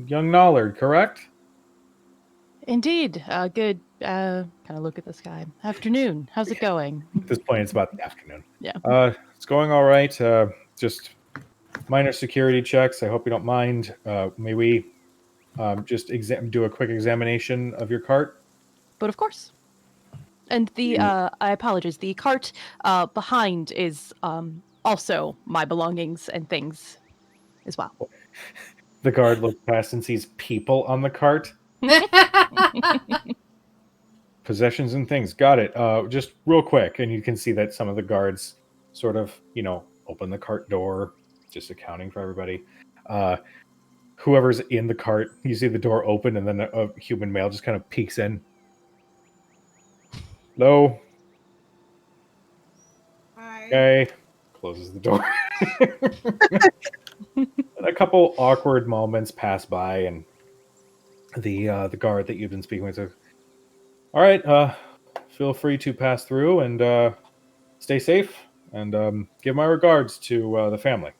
Young Nollard, correct? Indeed. Good. Kind of look at the sky. Afternoon. How's it going? At this point, it's about the afternoon. Yeah. It's going all right. Just minor security checks. I hope you don't mind. May we just do a quick examination of your cart? But of course. And the I apologize. The cart behind is also my belongings and things as well. The guard looks past and sees people on the cart. Possessions and things. Got it. Just real quick, and you can see that some of the guards sort of, open the cart door, just accounting for everybody. whoever's in the cart, you see the door open, and then a human male just kind of peeks in. Hello. Hi. Okay. Closes the door. And a couple awkward moments pass by, and the guard that you've been speaking with says, "All right, feel free to pass through and stay safe, and give my regards to the family."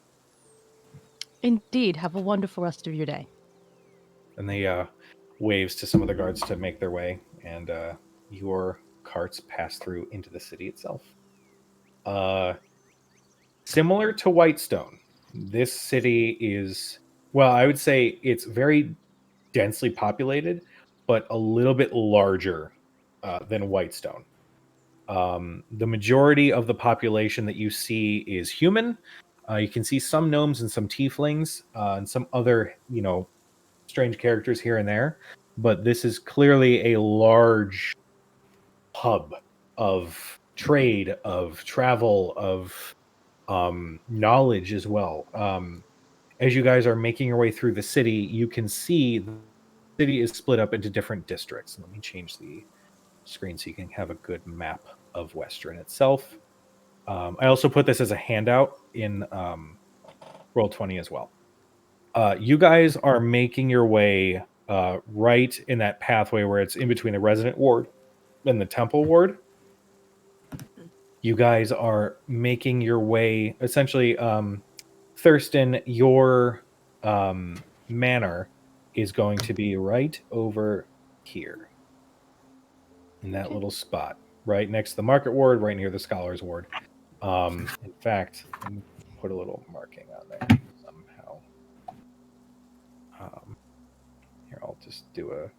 Indeed. Have a wonderful rest of your day. And they waves to some of the guards to make their way, and your carts pass through into the city itself. Similar to Whitestone, this city is, well, I would say it's very densely populated, but a little bit larger than Whitestone. The majority of the population that you see is human. You can see some gnomes and some tieflings and some other, strange characters here and there. But this is clearly a large hub of trade, of travel, of knowledge as well. As you guys are making your way through the city, you can see the city is split up into different districts. Let me change the screen so you can have a good map of Western itself. I also put this as a handout in Roll20 as well. You guys are making your way right in that pathway where it's in between the resident ward and the temple ward. You guys are making your way, essentially, Thurston, your manor is going to be right over here in that little spot, right next to the market ward, right near the scholars ward. In fact, let me put a little marking on there somehow. Here, I'll just do a...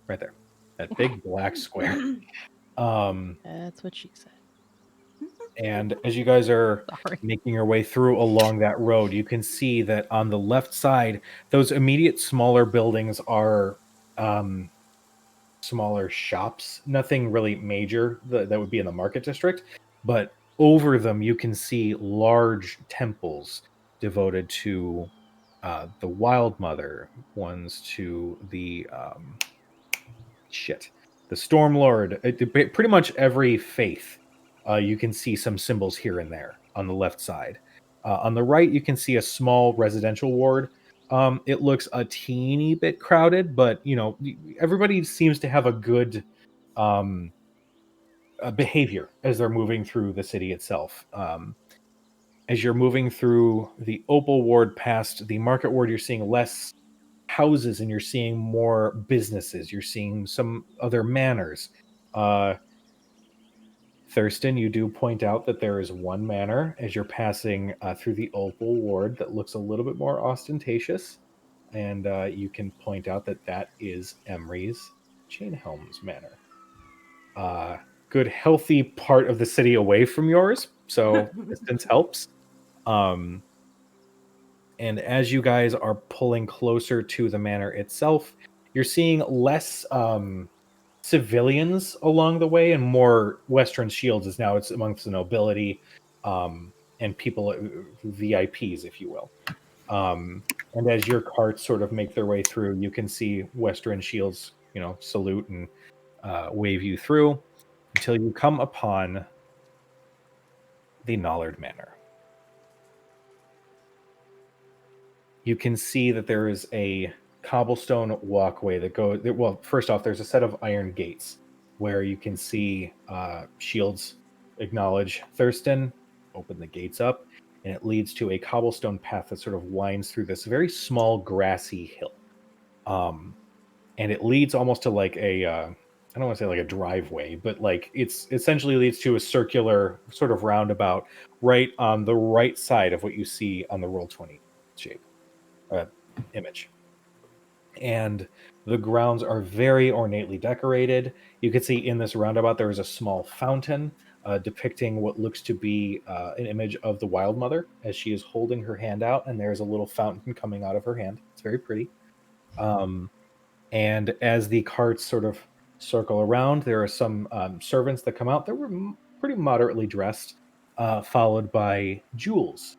Right there. That big black square. That's what she said. And as you guys are Sorry. making your way through along that road, you can see that on the left side, those immediate smaller buildings are smaller shops. Nothing really major that would be in the market district. But over them, you can see large temples devoted to the Wild Mother, ones to the the Storm Lord. Pretty much every faith. You can see some symbols here and there on the left side. On the right, you can see a small residential ward. It looks a teeny bit crowded, but everybody seems to have a good behavior as they're moving through the city itself. As you're moving through the Opal ward past the Market ward, you're seeing less houses and you're seeing more businesses. You're seeing some other manors. Thurston, you do point out that there is one manor as you're passing through the Opal ward that looks a little bit more ostentatious, and you can point out that that is Emery's Chainhelm's manor. Good, healthy part of the city away from yours, so distance helps. And as you guys are pulling closer to the manor itself, you're seeing less civilians along the way and more Western shields, as now it's amongst the nobility and people, VIPs, if you will. And as your carts sort of make their way through, you can see Western shields, salute and wave you through until you come upon the Nollard Manor. You can see that there is a cobblestone walkway that goes... Well, first off, there's a set of iron gates where you can see shields acknowledge Thurston, open the gates up, and it leads to a cobblestone path that sort of winds through this very small grassy hill. And it leads almost to like a... I don't want to say like a driveway, but like it's essentially leads to a circular sort of roundabout right on the right side of what you see on the Roll20 shape. Image. And the grounds are very ornately decorated. You can see in this roundabout there is a small fountain depicting what looks to be an image of the Wild Mother as she is holding her hand out, and there's a little fountain coming out of her hand. It's very pretty. And as the carts sort of circle around, there are some servants that come out. They were pretty moderately dressed. followed by Jules.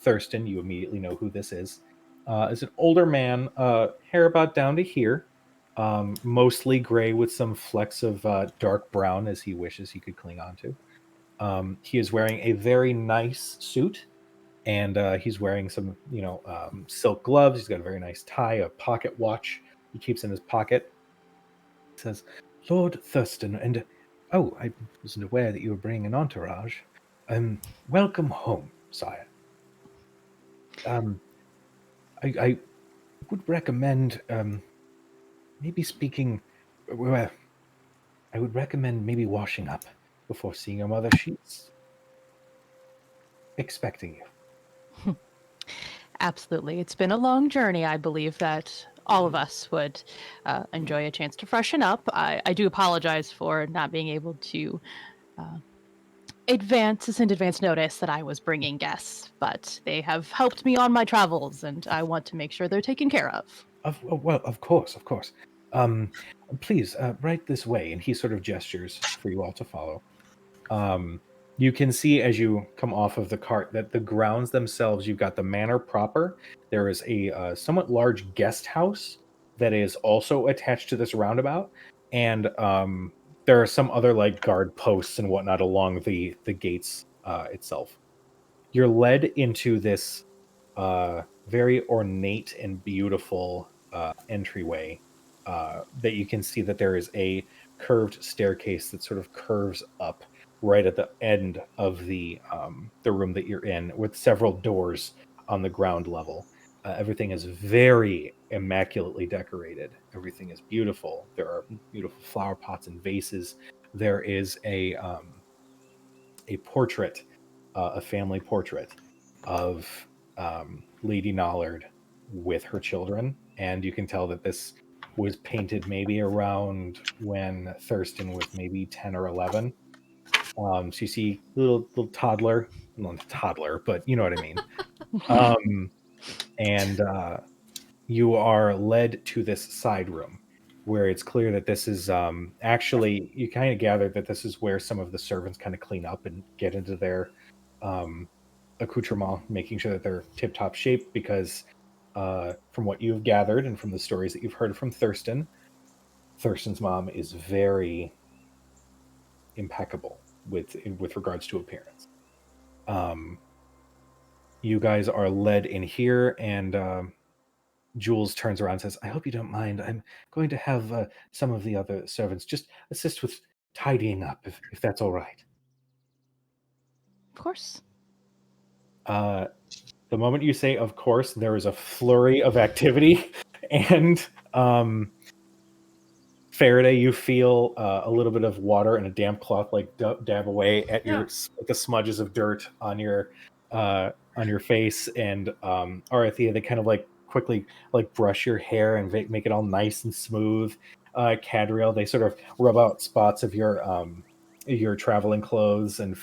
Thurston, you immediately know who this is an older man, hair about down to here, mostly gray with some flecks of dark brown as he wishes he could cling on to. He is wearing a very nice suit, and he's wearing some, silk gloves. He's got a very nice tie, a pocket watch he keeps in his pocket. He says, "Lord Thurston, and I wasn't aware that you were bringing an entourage. Welcome home, sire. I would recommend maybe speaking. Well, I would recommend maybe washing up before seeing your mother. She's expecting you." Absolutely. It's been a long journey. I believe that all of us would enjoy a chance to freshen up. I do apologize for not being able to uh, send advance notice that I was bringing guests, but they have helped me on my travels, and I want to make sure they're taken care of. Well, of course, of course. Um, Please, right this way. And he sort of gestures for you all to follow. You can see as you come off of the cart that the grounds themselves, you've got the manor proper. There is a somewhat large guest house that is also attached to this roundabout, and there are some other like guard posts and whatnot along the gates itself. You're led into this very ornate and beautiful entryway that you can see that there is a curved staircase that sort of curves up right at the end of the room that you're in, with several doors on the ground level. Everything is very immaculately decorated. Everything is beautiful. There are beautiful flower pots and vases. There is a portrait, a family portrait of Lady Nollard with her children, and you can tell that this was painted maybe around when Thurston was maybe 10 or 11. So you see little toddler, not a toddler, but you know what I mean. And you are led to this side room where it's clear that this is actually, you kind of gather that this is where some of the servants kind of clean up and get into their um, accoutrement, making sure that they're tip-top shape, because from what you've gathered and from the stories that you've heard from Thurston's mom is very impeccable with regards to appearance. You guys are led in here, and Jules turns around and says, "I hope you don't mind. I'm going to have some of the other servants just assist with tidying up, if that's all right." Of course. The moment you say "of course," there is a flurry of activity, and Faraday, you feel a little bit of water and a damp cloth like dab away at your the smudges of dirt on your face, and Arathea, they kind of like quickly like brush your hair and make it all nice and smooth. Cadriel, they sort of rub out spots of your traveling clothes, and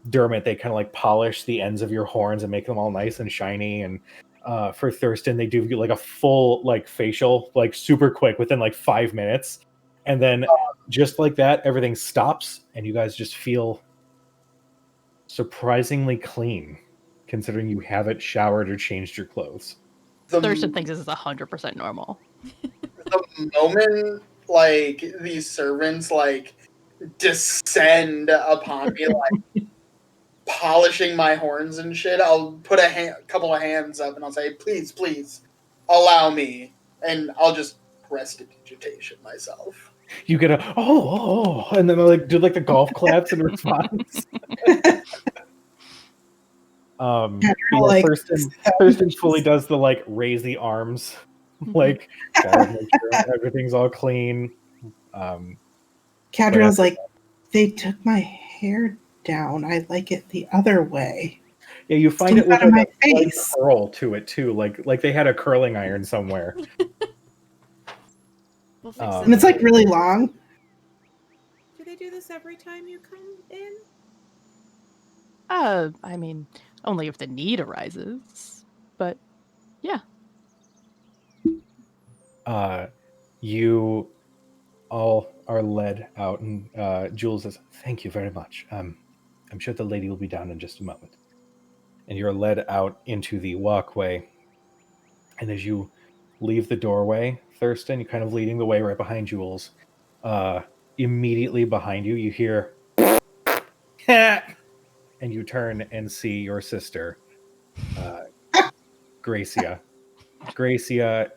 Dermot, they kind of like polish the ends of your horns and make them all nice and shiny. And for Thurston, they do like a full like facial, like super quick within like 5 minutes. And then just like that, everything stops and you guys just feel surprisingly clean, considering you haven't showered or changed your clothes. Thurston thinks this is 100% normal. The moment like these servants like descend upon me like polishing my horns and shit, I'll put a couple of hands up and I'll say, "Please, please, allow me," and I'll just prestidigitation myself. You get a oh, and then I like do like the golf claps in response. Like, Thurston fully does the like raise the arms, like gotta make sure everything's all clean. Cadriel's like, "They took my hair down. I like it the other way." Yeah, you find Still it with out of my like a face. curl to it too, like they had a curling iron somewhere. We'll fix And it's it. like really long. Do they do this every time you come in? I mean, only if the need arises. But yeah. You all are led out, and Jules says, "Thank you very much. I'm sure the lady will be down in just a moment. And you're led out into the walkway. And as you leave the doorway, Thurston, you're kind of leading the way right behind Jules. Immediately behind you, you hear, and you turn and see your sister, Gracia. Gracia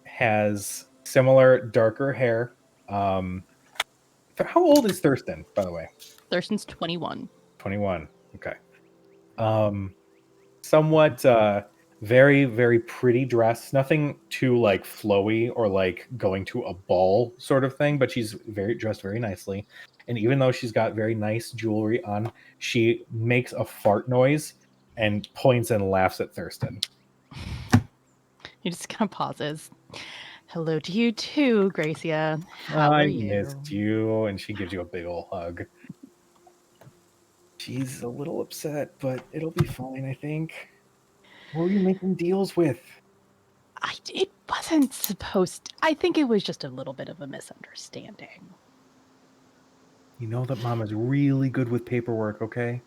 has similar darker hair. How old is Thurston, by the way? Thurston's 21. 21. Okay. Somewhat very, very pretty dress. Nothing too like flowy or like going to a ball sort of thing, but she's dressed very nicely. And even though she's got very nice jewelry on, she makes a fart noise and points and laughs at Thurston. He just kind of pauses. Hello to you too, Gracia. How are you? I missed you. And she gives you a big old hug. She's a little upset, but it'll be fine, I think. What were you making deals with? It wasn't supposed. I think it was just a little bit of a misunderstanding. You know that Mom is really good with paperwork, okay?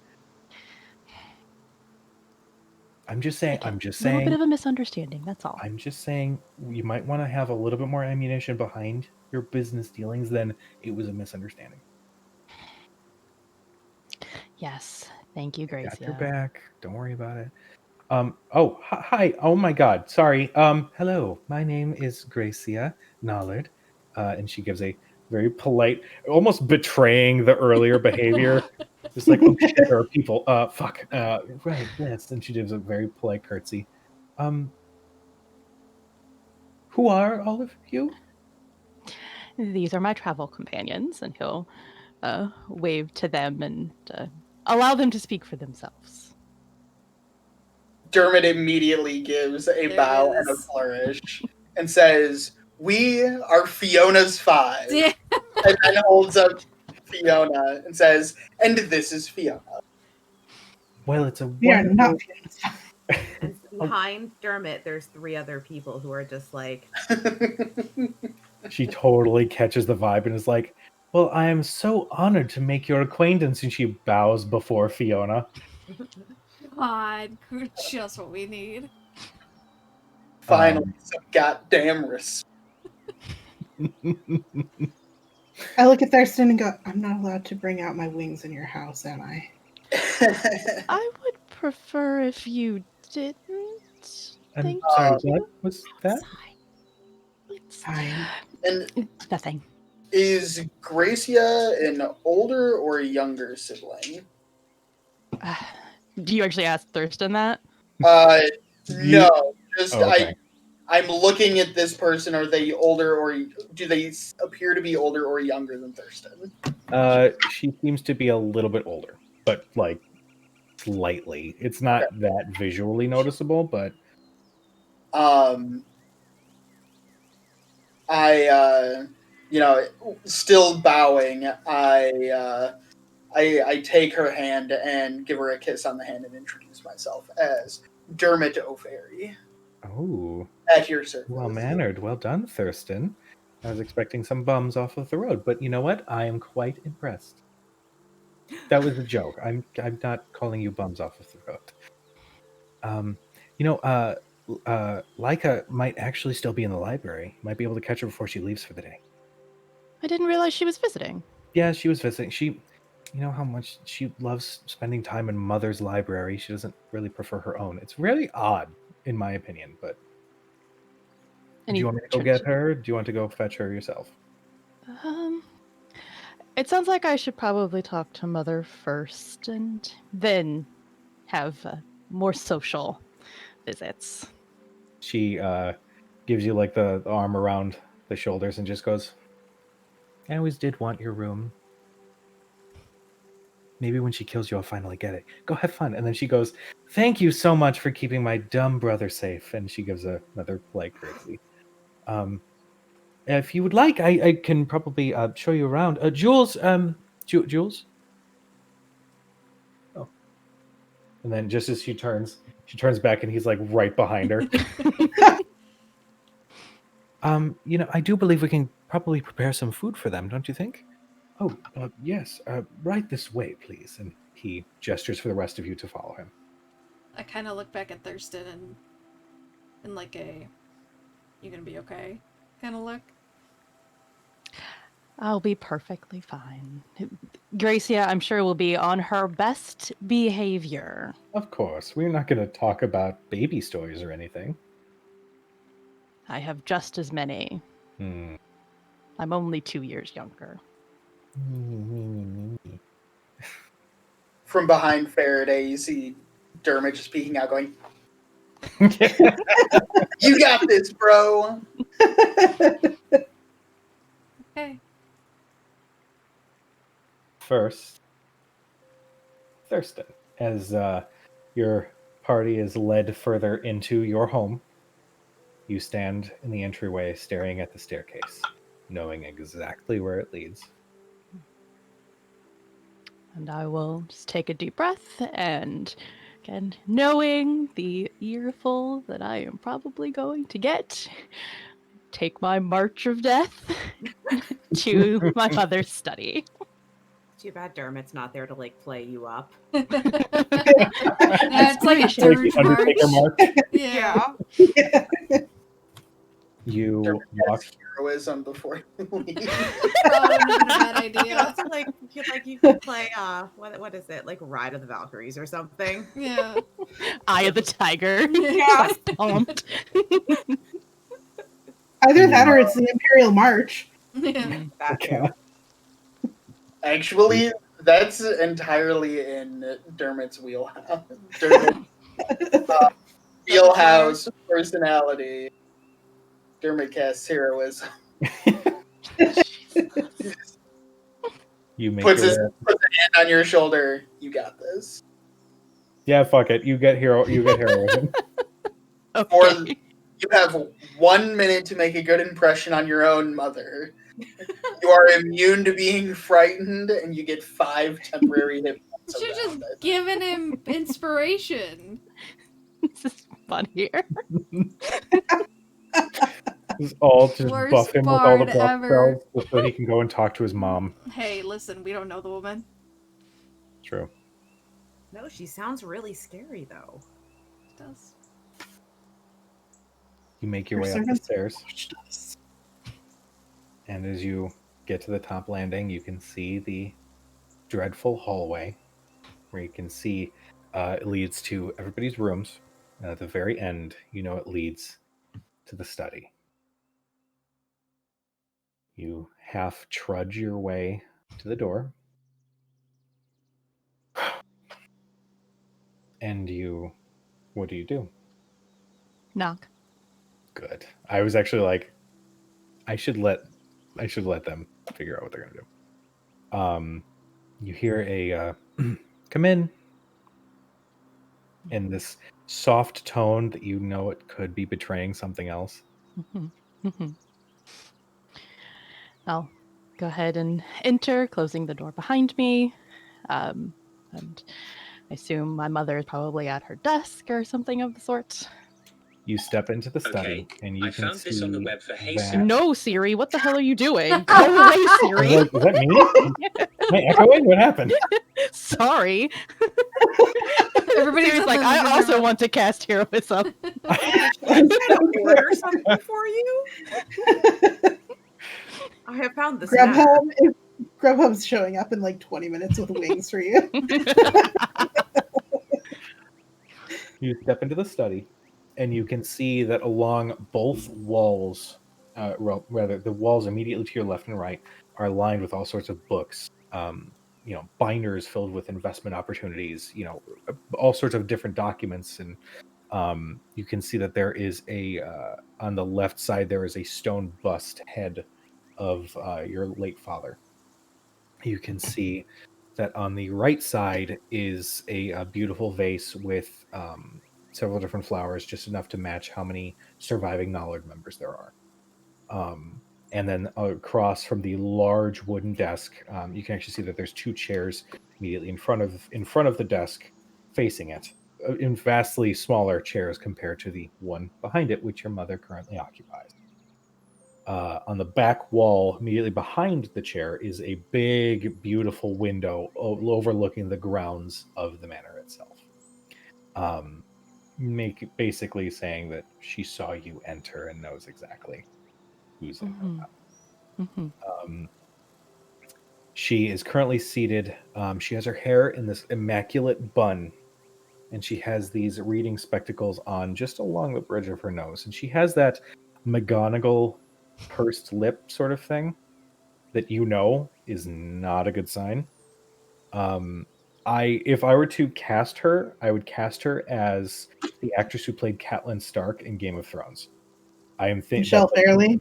I'm just saying. A little bit of a misunderstanding. That's all. I'm just saying you might want to have a little bit more ammunition behind your business dealings than it was a misunderstanding. Yes, thank you, Gracia. Got your back. Don't worry about it. Oh, hi. Oh my God. Sorry. Hello. My name is Gracia Nollard. And she gives a very polite, almost betraying the earlier behavior. Just like, oh shit, there are people. Fuck. Right. Yes. And she gives a very polite curtsy. Who are all of you? These are my travel companions, and he'll wave to them and allow them to speak for themselves. Dermot immediately gives a bow and a flourish and says, "We are Fiona's five." Yeah. And then holds up Fiona and says, "And this is Fiona." Well, it's a We are not Fiona's five. And behind Dermot, there's 3 other people who are just like... She totally catches the vibe and is like, well, I am so honored to make your acquaintance. And she bows before Fiona. God, just what we need. Finally, some goddamn respect. I look at Thurston and go, I'm not allowed to bring out my wings in your house, am I? I would prefer if you didn't. I'm sorry, what was that? It's Fine. And nothing. is Gracia an older or a younger sibling? Do you actually ask Thurston that? No. Just okay. I'm looking at this person. Are they older or do they appear to be older or younger than Thurston? She seems to be a little bit older, but like slightly. It's not that visually noticeable, but I still bowing, I take her hand and give her a kiss on the hand and introduce myself as Dermot O'Ferry. Oh. At your service. Well mannered. Well done, Thurston. I was expecting some bums off of the road, but you know what? I am quite impressed. That was a joke. I'm not calling you bums off of the road. Leica might actually still be in the library. Might be able to catch her before she leaves for the day. I didn't realize she was visiting. Yeah, she was visiting. You know how much she loves spending time in Mother's library. She doesn't really prefer her own. It's really odd, in my opinion, but... Do you want me to go get her? Do you want to go fetch her yourself? It sounds like I should probably talk to Mother first and then have more social visits. She gives you like the arm around the shoulders and just goes, I always did want your room. Maybe when she kills you, I'll finally get it. Go have fun. And then she goes, thank you so much for keeping my dumb brother safe. And she gives another polite courtesy. If you would like, I can probably show you around. Jules, Jules? Oh. And then just as she turns back and he's like right behind her. I do believe we can probably prepare some food for them, don't you think? Oh, yes. Right this way, please. And he gestures for the rest of you to follow him. I kind of look back at Thurston and in like a, you gonna be okay kind of look. I'll be perfectly fine. Gracia, I'm sure, will be on her best behavior. Of course, we're not going to talk about baby stories or anything. I have just as many. Hmm. I'm only 2 years younger. From behind Faraday, you see Dermot just peeking out, going, "You got this, bro." Okay. First, Thurston, as your party is led further into your home, you stand in the entryway staring at the staircase, knowing exactly where it leads. And I will just take a deep breath and, again, knowing the earful that I am probably going to get, take my march of death to my mother's study. Too bad Dermot's not there to like play you up. Yeah, it's like a Like dirge Undertaker march. march. Yeah. You Dermot walk. has heroism before you leave. Probably wouldn't have been a bad You could idea. also you could play what is it, like Ride of the Valkyries or something. Yeah. Eye of the Tiger. Yeah. Pumped. Either that or it's the Imperial March. Yeah. That too. Okay. Actually, that's entirely in Dermot's wheelhouse. Dermot's wheelhouse personality. Dermot casts heroism. You make Puts your way. a hand on your shoulder. You got this. Yeah, fuck it. You get heroism. Or Okay. you have 1 minute to make a good impression on your own mother. You are immune to being frightened, and you get 5 temporary hit points Should have just around it. given him inspiration. This is funnier. Just all just Worst buff him with all the bard buff ever. spells just so he can go and talk to his mom. Hey, listen, we don't know the woman. True. No, she sounds really scary though. She does. You make your Her way up the servants stairs, watched us. and as you get to the top landing, you can see the dreadful hallway, where you can see it leads to everybody's rooms. And at the very end, you know it leads to the study. You half trudge your way to the door, and what do you do? Knock. Good. I was actually like, I should let them figure out what they're gonna do. You hear a come in this soft tone that you know it could be betraying something else. I'll go ahead and enter, closing the door behind me. And I assume my mother is probably at her desk or something of the sort. You step into the study, and you I can found see this on the web for that... hasten. No, Siri, what the hell are you doing? Go away, I was Siri. like, is that me? Am I echoing? What happened? Sorry. Everybody's Siri's like, I also want to cast heroism. Order something for you. I have found this. Grubhub's showing up in like 20 minutes with wings for you. You step into the study, and you can see that along both walls, rather the walls immediately to your left and right, are lined with all sorts of books. Binders filled with investment opportunities. All sorts of different documents, and you can see that there is on the left side there is a stone bust head of your late father. You can see that on the right side is a beautiful vase with several different flowers, just enough to match how many surviving Nollard members there are. And then across from the large wooden desk, you can actually see that there's 2 chairs immediately in front of the desk, facing it, in vastly smaller chairs compared to the one behind it, which your mother currently occupies. On the back wall, immediately behind the chair, is a big, beautiful window overlooking the grounds of the manor itself. Basically saying that she saw you enter and knows exactly who's in her Mhm. house. Mhm. She is currently seated. She has her hair in this immaculate bun, and she has these reading spectacles on just along the bridge of her nose. And she has that McGonagall pursed lip sort of thing that is not a good sign. If I were to cast her, I would cast her as the actress who played Catelyn Stark in Game of Thrones. I am Michelle Fairley.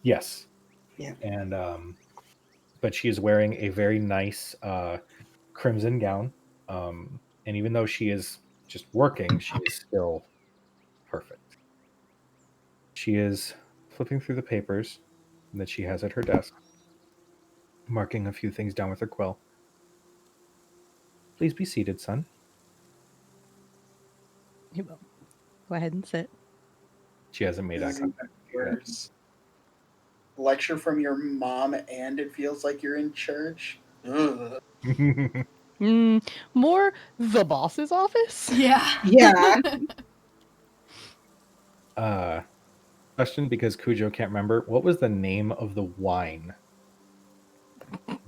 Yes. Yeah. And but she is wearing a very nice crimson gown. And even though she is just working, she is still perfect. She is flipping through the papers that she has at her desk, marking a few things down with her quill. Please be seated, son. You will. Go ahead and sit. She hasn't made eye This is even contact with you yet. worse. Lecture from your mom, and it feels like you're in church. Ugh. More the boss's office? Yeah. Yeah. Question, because Cujo can't remember, what was the name of the wine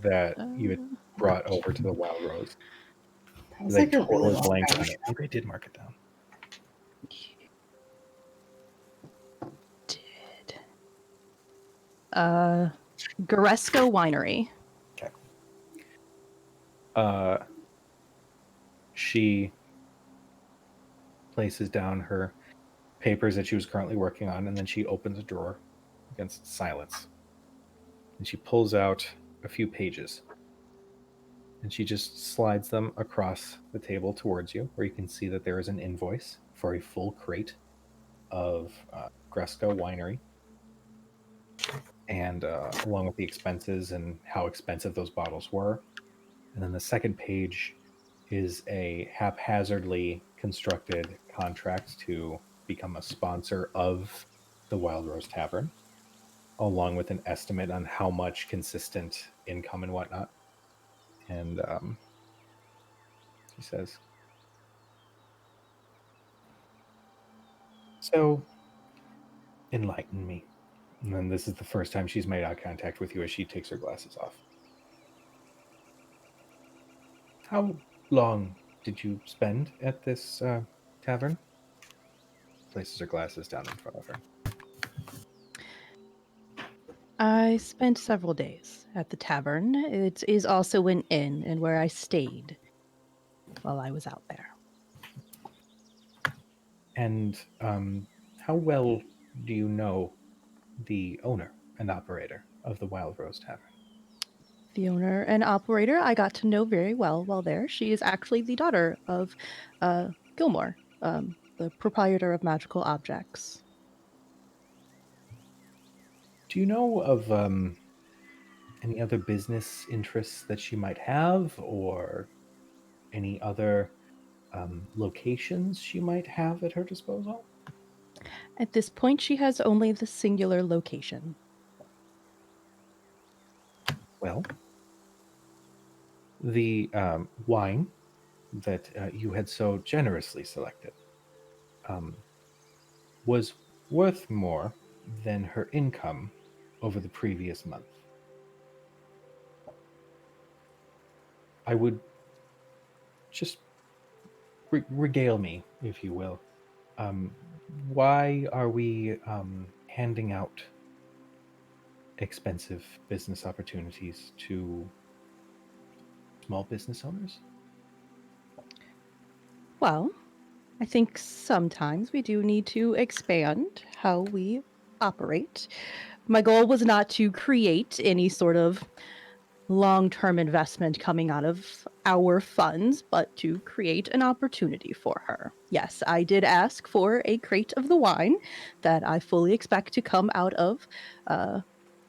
that you had brought over to the Wild Rose? That was Like like a really totally long blanked time on it. Maybe I did mark it down. Did. Goresco Winery. Okay. She places down her papers that she was currently working on, and then she opens a drawer against silence. And she pulls out a few pages. And she just slides them across the table towards you, where you can see that there is an invoice for a full crate of Gresco Winery. And along with the expenses and how expensive those bottles were. And then the second page is a haphazardly constructed contract to become a sponsor of the Wild Rose Tavern, along with an estimate on how much consistent income and whatnot. And she says, "So, enlighten me." And then this is the first time she's made eye contact with you as she takes her glasses off. How long did you spend at this tavern? Places her glasses down in front of her. I spent several days at the tavern. It is also an inn and where I stayed while I was out there. And how well do you know the owner and operator of the Wild Rose Tavern? The owner and operator I got to know very well while there. She is actually the daughter of Gilmore, the proprietor of magical objects. Do you know of any other business interests that she might have, or any other locations she might have at her disposal? At this point, she has only the singular location. Well, the wine that you had so generously selected was worth more than her income over the previous month. I would just regale me, if you will. Um, why are we handing out expensive business opportunities to small business owners? Well, I think sometimes we do need to expand how we operate. My goal was not to create any sort of long term investment coming out of our funds, but to create an opportunity for her. Yes, I did ask for a crate of the wine that I fully expect to come out of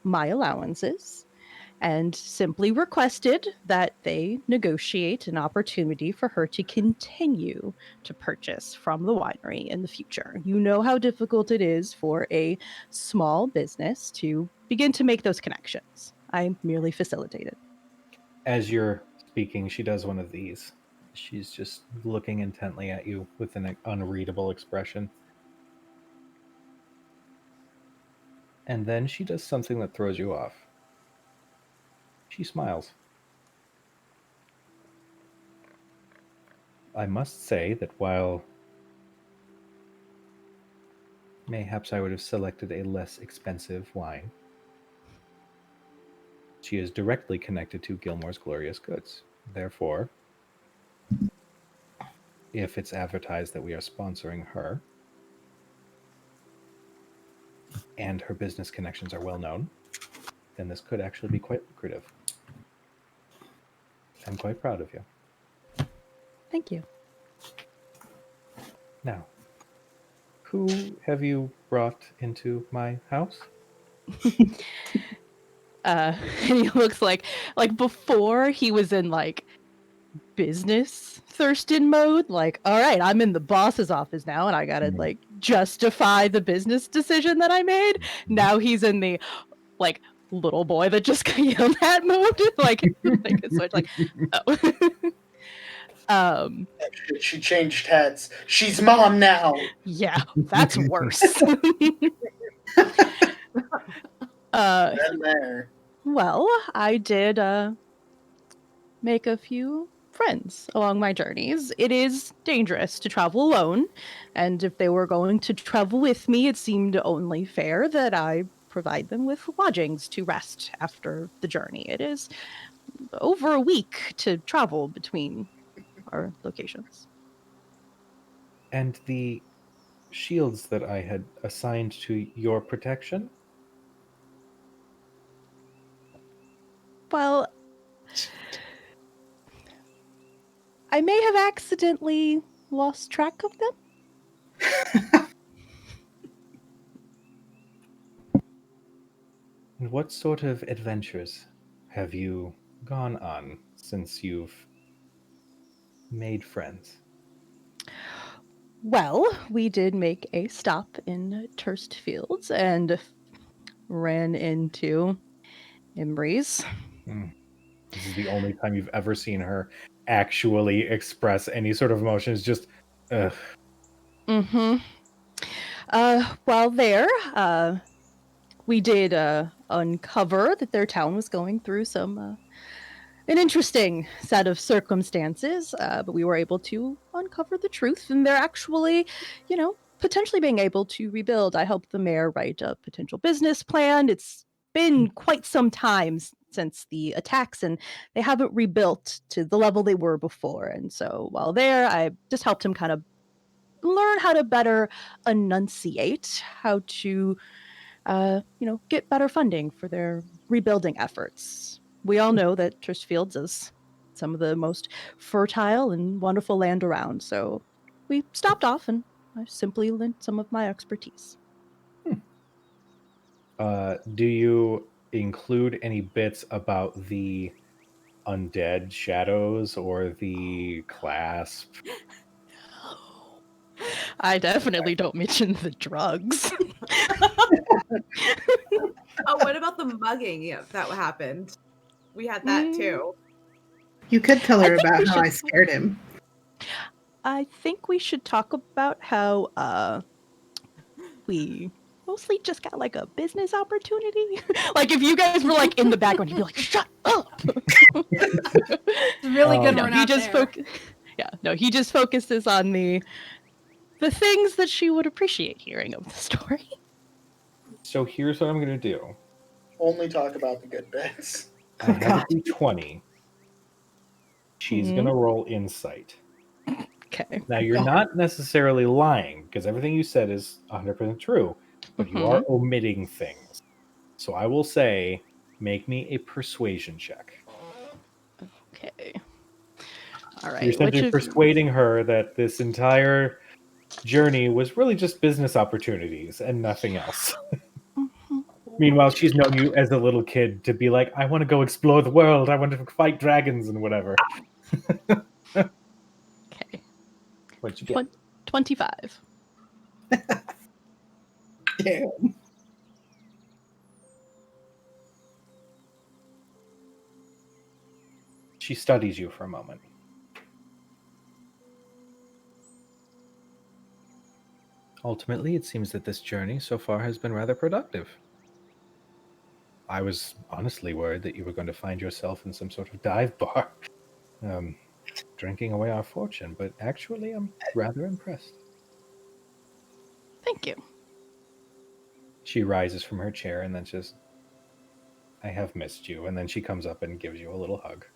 my allowances. and simply requested that they negotiate an opportunity for her to continue to purchase from the winery in the future. You know how difficult it is for a small business to begin to make those connections. I merely facilitated. As you're speaking, she does one of these. She's just looking intently at you with an unreadable expression. And then she does something that throws you off. She smiles. I must say that while mayhaps I would have selected a less expensive wine, she is directly connected to Gilmore's Glorious Goods. Therefore, if it's advertised that we are sponsoring her, and her business connections are well known, then this could actually be quite lucrative. I'm quite proud of you. Thank you. Now, who have you brought into my house? And he looks like before he was in like business Thurston mode, like, all right, I'm in the boss's office now and I gotta like justify the business decision that I made. Now he's in the like little boy that just got yelled at mode. like it's like oh. She changed heads. She's mom now. Yeah, that's worse. And there. Well, I did make a few friends along my journeys. It is dangerous to travel alone, and if they were going to travel with me, it seemed only fair that I provide them with lodgings to rest after the journey. It is over a week to travel between our locations. And the shields that I had assigned to your protection? Well, I may have accidentally lost track of them. And what sort of adventures have you gone on since you've made friends? Well, we did make a stop in Turst Fields and ran into Imbri's. This is the only time you've ever seen her actually express any sort of emotion. It's just, ugh. Mm-hmm. While there, we did uncover that their town was going through an interesting set of circumstances, but we were able to uncover the truth, and they're actually, potentially being able to rebuild. I helped the mayor write a potential business plan. It's been quite some time since the attacks, and they haven't rebuilt to the level they were before. And so while there, I just helped him kind of learn how to better enunciate how to get better funding for their rebuilding efforts. We all know that Turst Fields is some of the most fertile and wonderful land around, so we stopped off and I simply lent some of my expertise. Do you include any bits about the undead shadows or the clasp? I definitely don't mention the drugs. Oh, what about the mugging that happened? We had that too. You could tell her about how I scared him. I think we should talk about how we mostly just got like a business opportunity. Like if you guys were like in the background, you'd be like, "Shut up!" It's really good. No, We're he not just there. he just focuses on the things that she would appreciate hearing of the story. So here's what I'm going to do. Only talk about the good bits. I have a D20. She's going to roll insight. Okay. Now, you're not necessarily lying, because everything you said is 100% true, but you are omitting things. So I will say, make me a persuasion check. Okay. All right. You're simply persuading her that this entire journey was really just business opportunities and nothing else. Meanwhile, she's known you as a little kid to be like, I want to go explore the world. I want to fight dragons and whatever. Okay. What'd you get? 25. Damn. She studies you for a moment. Ultimately, it seems that this journey so far has been rather productive. I was honestly worried that you were going to find yourself in some sort of dive bar, drinking away our fortune, but actually I'm rather impressed. Thank you. She rises from her chair and then just, I have missed you. And then she comes up and gives you a little hug.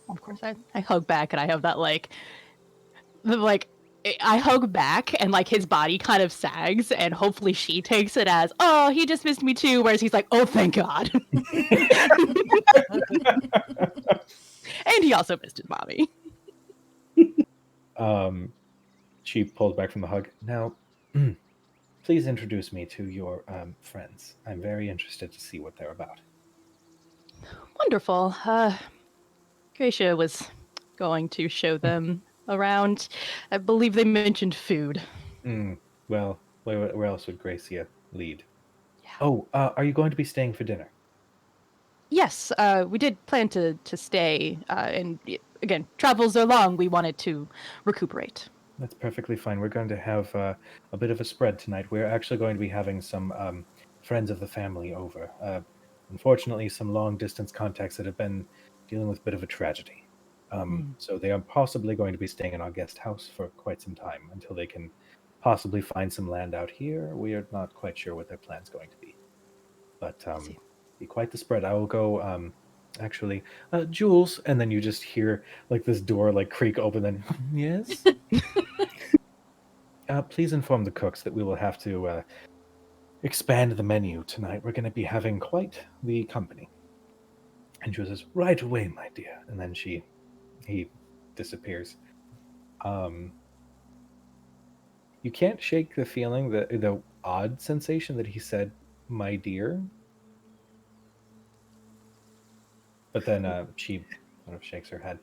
Of course, I hug back, and I have that I hug back, and like his body kind of sags, and hopefully she takes it as, oh, he just missed me too, whereas he's like, oh, thank God. And he also missed his mommy. She pulls back from the hug. Now, please introduce me to your friends. I'm very interested to see what they're about. Wonderful. Gracia was going to show them around. I believe they mentioned food. Well, where else would Gracia lead? Yeah. Oh, are you going to be staying for dinner? Yes, we did plan to stay, and again, travels are long. We wanted to recuperate. That's perfectly fine. We're going to have a bit of a spread tonight. We're actually going to be having some friends of the family over. Unfortunately, some long-distance contacts that have been dealing with a bit of a tragedy. So they are possibly going to be staying in our guest house for quite some time until they can possibly find some land out here. We are not quite sure what their plan's going to be. But be quite the spread. I will go... Actually, Jules, and then you just hear like this door like creak open. Then yes, please inform the cooks that we will have to expand the menu tonight. We're going to be having quite the company. And Jules says, "Right away, my dear." And then he disappears. You can't shake the feeling that the odd sensation that he said, "My dear." But then she sort of shakes her head.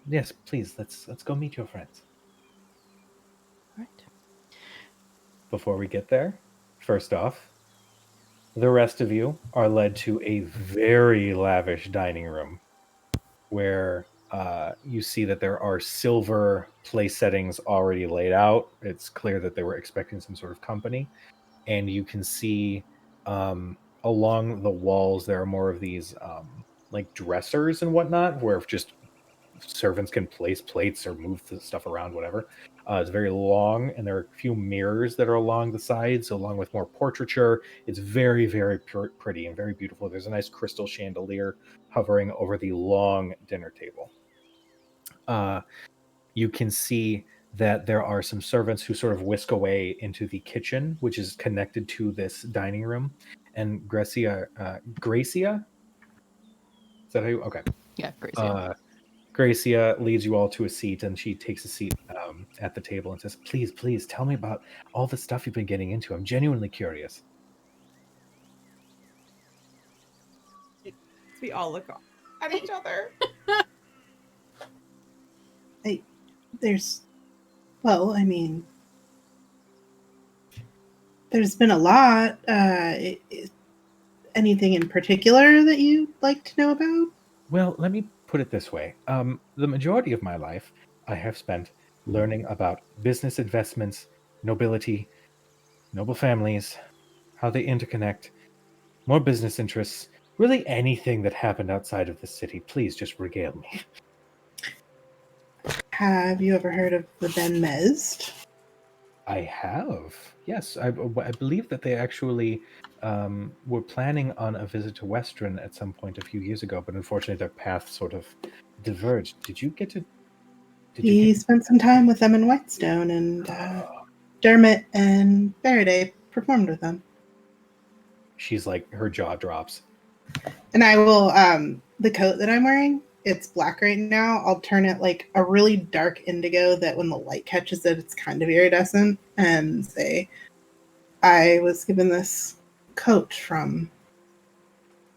Yes, please, let's go meet your friends. All right. Before we get there, first off, the rest of you are led to a very lavish dining room where you see that there are silver place settings already laid out. It's clear that they were expecting some sort of company. And you can see along the walls, there are more of these like dressers and whatnot, where just servants can place plates or move the stuff around, whatever. It's very long, and there are a few mirrors that are along the sides, along with more portraiture. It's very, very pretty and very beautiful. There's a nice crystal chandelier hovering over the long dinner table. You can see that there are some servants who sort of whisk away into the kitchen, which is connected to this dining room. And Gracia, is that how you? Okay. Yeah, Gracia. Gracia leads you all to a seat, and she takes a seat at the table and says, "Please, please, tell me about all the stuff you've been getting into. I'm genuinely curious." We all look at each other. There's been a lot. Anything in particular that you'd like to know about? Well, let me put it this way. The majority of my life I have spent learning about business investments, nobility, noble families, how they interconnect, more business interests, really anything that happened outside of the city. Please just regale me. Have you ever heard of the Ben Mezd? I have. Yes, I believe that they actually were planning on a visit to Western at some point a few years ago, but unfortunately their paths sort of diverged. Did you get to... He spent some time with them in Whitestone, and Dermot and Faraday performed with them. She's like, her jaw drops. And I will, the coat that I'm wearing, it's black right now. I'll turn it like a really dark indigo that when the light catches it, it's kind of iridescent, and say, I was given this coat from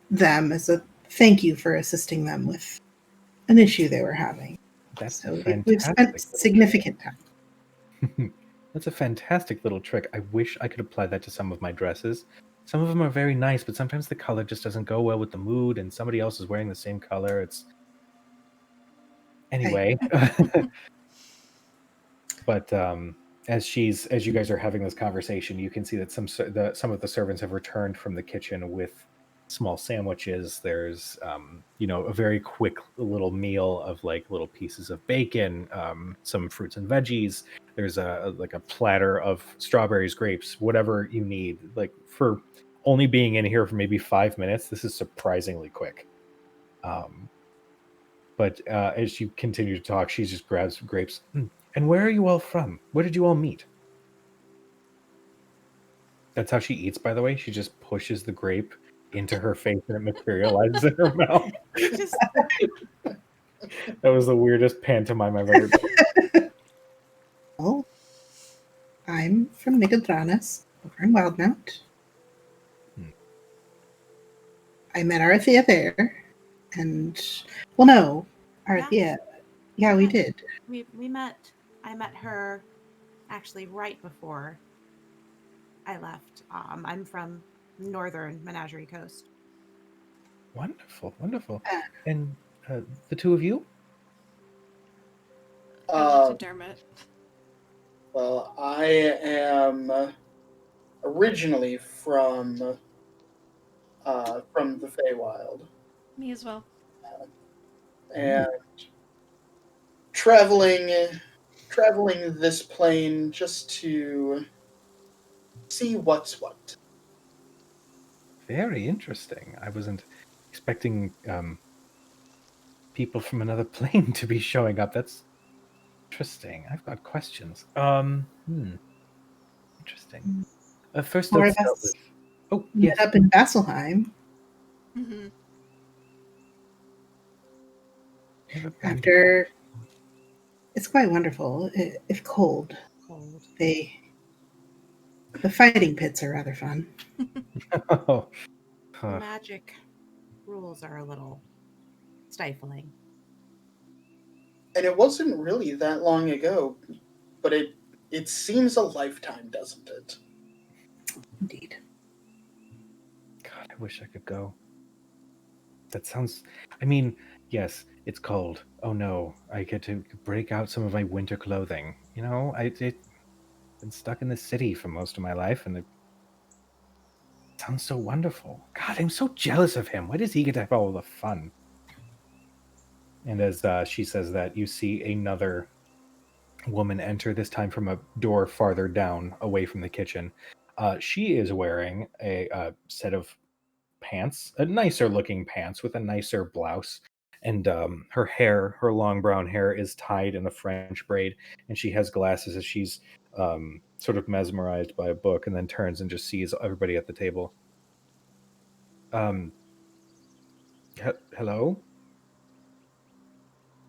them as a thank you for assisting them with an issue they were having. That's So fantastic. we've spent significant time. That's a fantastic little trick. I wish I could apply that to some of my dresses. Some of them are very nice, but sometimes the color just doesn't go well with the mood, and somebody else is wearing the same color. It's anyway. But as you guys are having this conversation, you can see that some of the servants have returned from the kitchen with small sandwiches. There's a very quick little meal of like little pieces of bacon, some fruits and veggies. There's a platter of strawberries, grapes, whatever you need. Like, for only being in here for maybe 5 minutes, this is surprisingly quick. But as you continue to talk, she just grabs grapes. And where are you all from? Where did you all meet? That's how she eats, by the way. She just pushes the grape into her face and it materializes in her mouth. Just That was the weirdest pantomime I've ever done. Well, I'm from Nicodranas, over in Wildmount. I met Arathea there, and Arathea. Yeah, we did. we met. I met her actually right before I left. I'm from northern Menagerie Coast. Wonderful. And the two of you? I looked at Dermot. Well, I am originally from the Feywild. Me as well. And traveling this plane just to see what's what. Very interesting. I wasn't expecting people from another plane to be showing up. That's interesting. I've got questions. Interesting. First, More let's of start us with. Oh, met yes. up in Vasselheim Mm-hmm. after. It's quite wonderful, if cold. The fighting pits are rather fun. Oh. The magic rules are a little stifling. And it wasn't really that long ago, but it seems a lifetime, doesn't it? Indeed. God, I wish I could go. That sounds. I mean, yes, it's cold. Oh no, I get to break out some of my winter clothing. I've been stuck in the city for most of my life, and it sounds so wonderful. God, I'm so jealous of him. Why does he get to have all the fun? And as she says that, you see another woman enter, this time from a door farther down, away from the kitchen. She is wearing a set of pants, a nicer looking pants with a nicer blouse. And her long brown hair is tied in a French braid, and she has glasses as she's sort of mesmerized by a book, and then turns and just sees everybody at the table. Hello?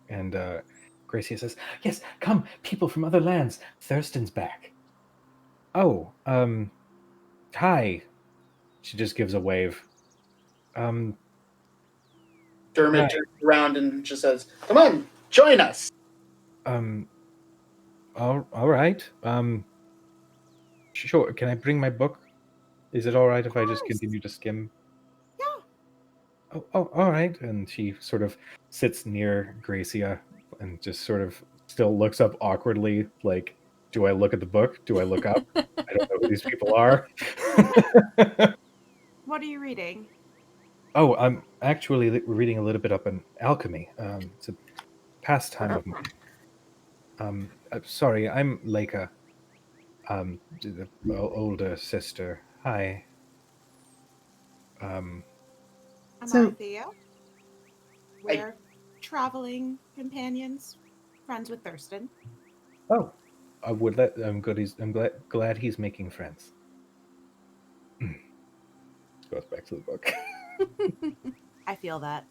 And Gracia says, yes, come, people from other lands. Thurston's back. Oh, hi. She just gives a wave. Dermot Hi. turns around and just says, "Come on, join us." All right. Sure. Can I bring my book? Is it all right if I just continue to skim? Yeah. Oh, all right. And she sort of sits near Gracia and just sort of still looks up awkwardly, like, do I look at the book? Do I look up? I don't know who these people are. What are you reading? Oh, I'm actually reading a little bit up on alchemy. It's a pastime of mine. Sorry, I'm Leica, the older sister. Hi. I'm So- Arathea. We're traveling companions, friends with Thurston. Oh, I'm good. I'm glad he's making friends. Goes back to the book. I feel that.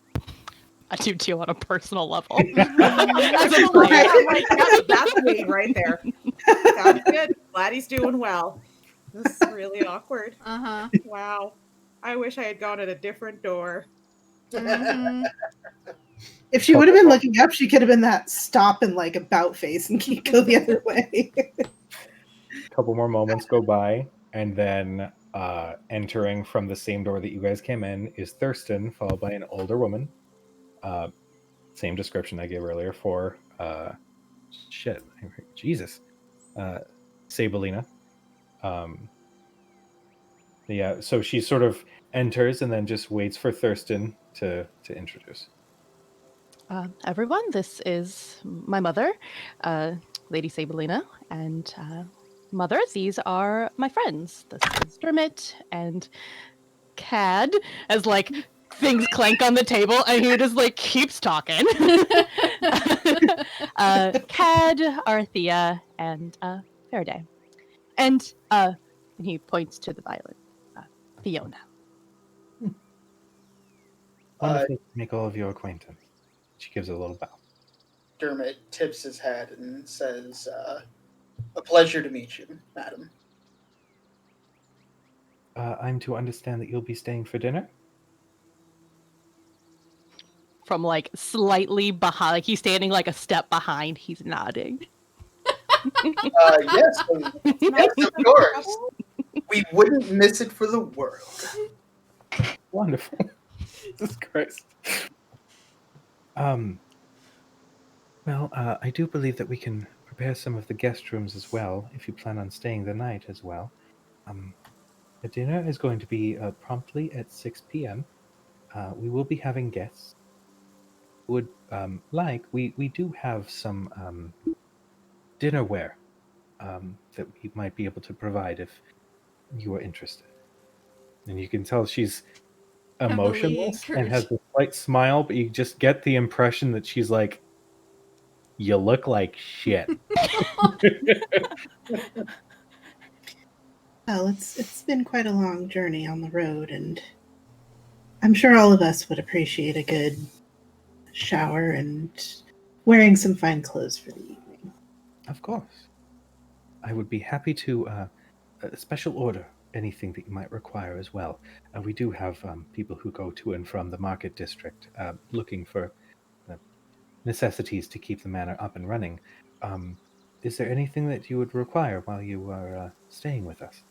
I do too on a personal level. As a player, I'm like, that's me right there. Sounds good. Glad he's doing well. This is really awkward. Uh-huh. Wow. I wish I had gone at a different door. Mhm. If she would have been looking up, she could have been that stop and like about face and go the other way. Couple more moments go by, and then entering from the same door that you guys came in is Thurston, followed by an older woman. Same description I gave earlier for Jesus, Sabelina. Yeah, so she sort of enters and then just waits for Thurston to introduce. Everyone, this is my mother, Lady Sabelina, and Mother, these are my friends. This is Dermot and Cad, as like things clank on the table, and he just like keeps talking. Cad, Arthea, and Faraday. And he points to the violin, Fiona. Wonderful to make all of your acquaintance. She gives a little bow. Dermot tips his head and says, "A pleasure to meet you, madam." I'm to understand that you'll be staying for dinner? From like slightly behind, like he's standing like a step behind, he's nodding. Yes, yes, of course. We wouldn't miss it for the world. Wonderful. Jesus Christ. Well, I do believe that we can prepare some of the guest rooms as well, if you plan on staying the night as well. The dinner is going to be promptly at 6 p.m. We will be having guests. We do have some dinnerware that we might be able to provide if you are interested. And you can tell she's emotionless and has a slight smile, but you just get the impression that she's like, you look like shit. Well, it's been quite a long journey on the road, and I'm sure all of us would appreciate a good shower and wearing some fine clothes for the evening. Of course. I would be happy to special order anything that you might require as well. We do have people who go to and from the market district looking for necessities to keep the manor up and running. Is there anything that you would require while you are staying with us?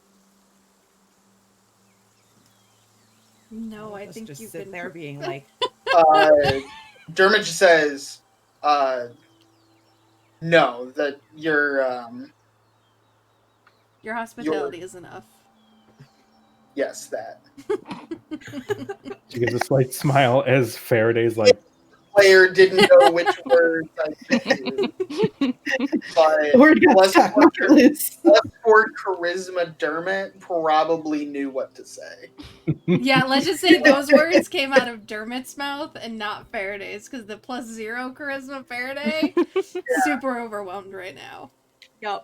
No, I Let's think just you sit can there being like, Dermot just says, "No, that your hospitality is enough." yes, that." She gives a slight smile as Faraday's like, Player didn't know which words I should use, but Word got stuck, not loose. for charisma, Dermot probably knew what to say. Yeah, let's just say those words came out of Dermot's mouth and not Faraday's, because the +0 charisma Faraday, super overwhelmed right now. yup.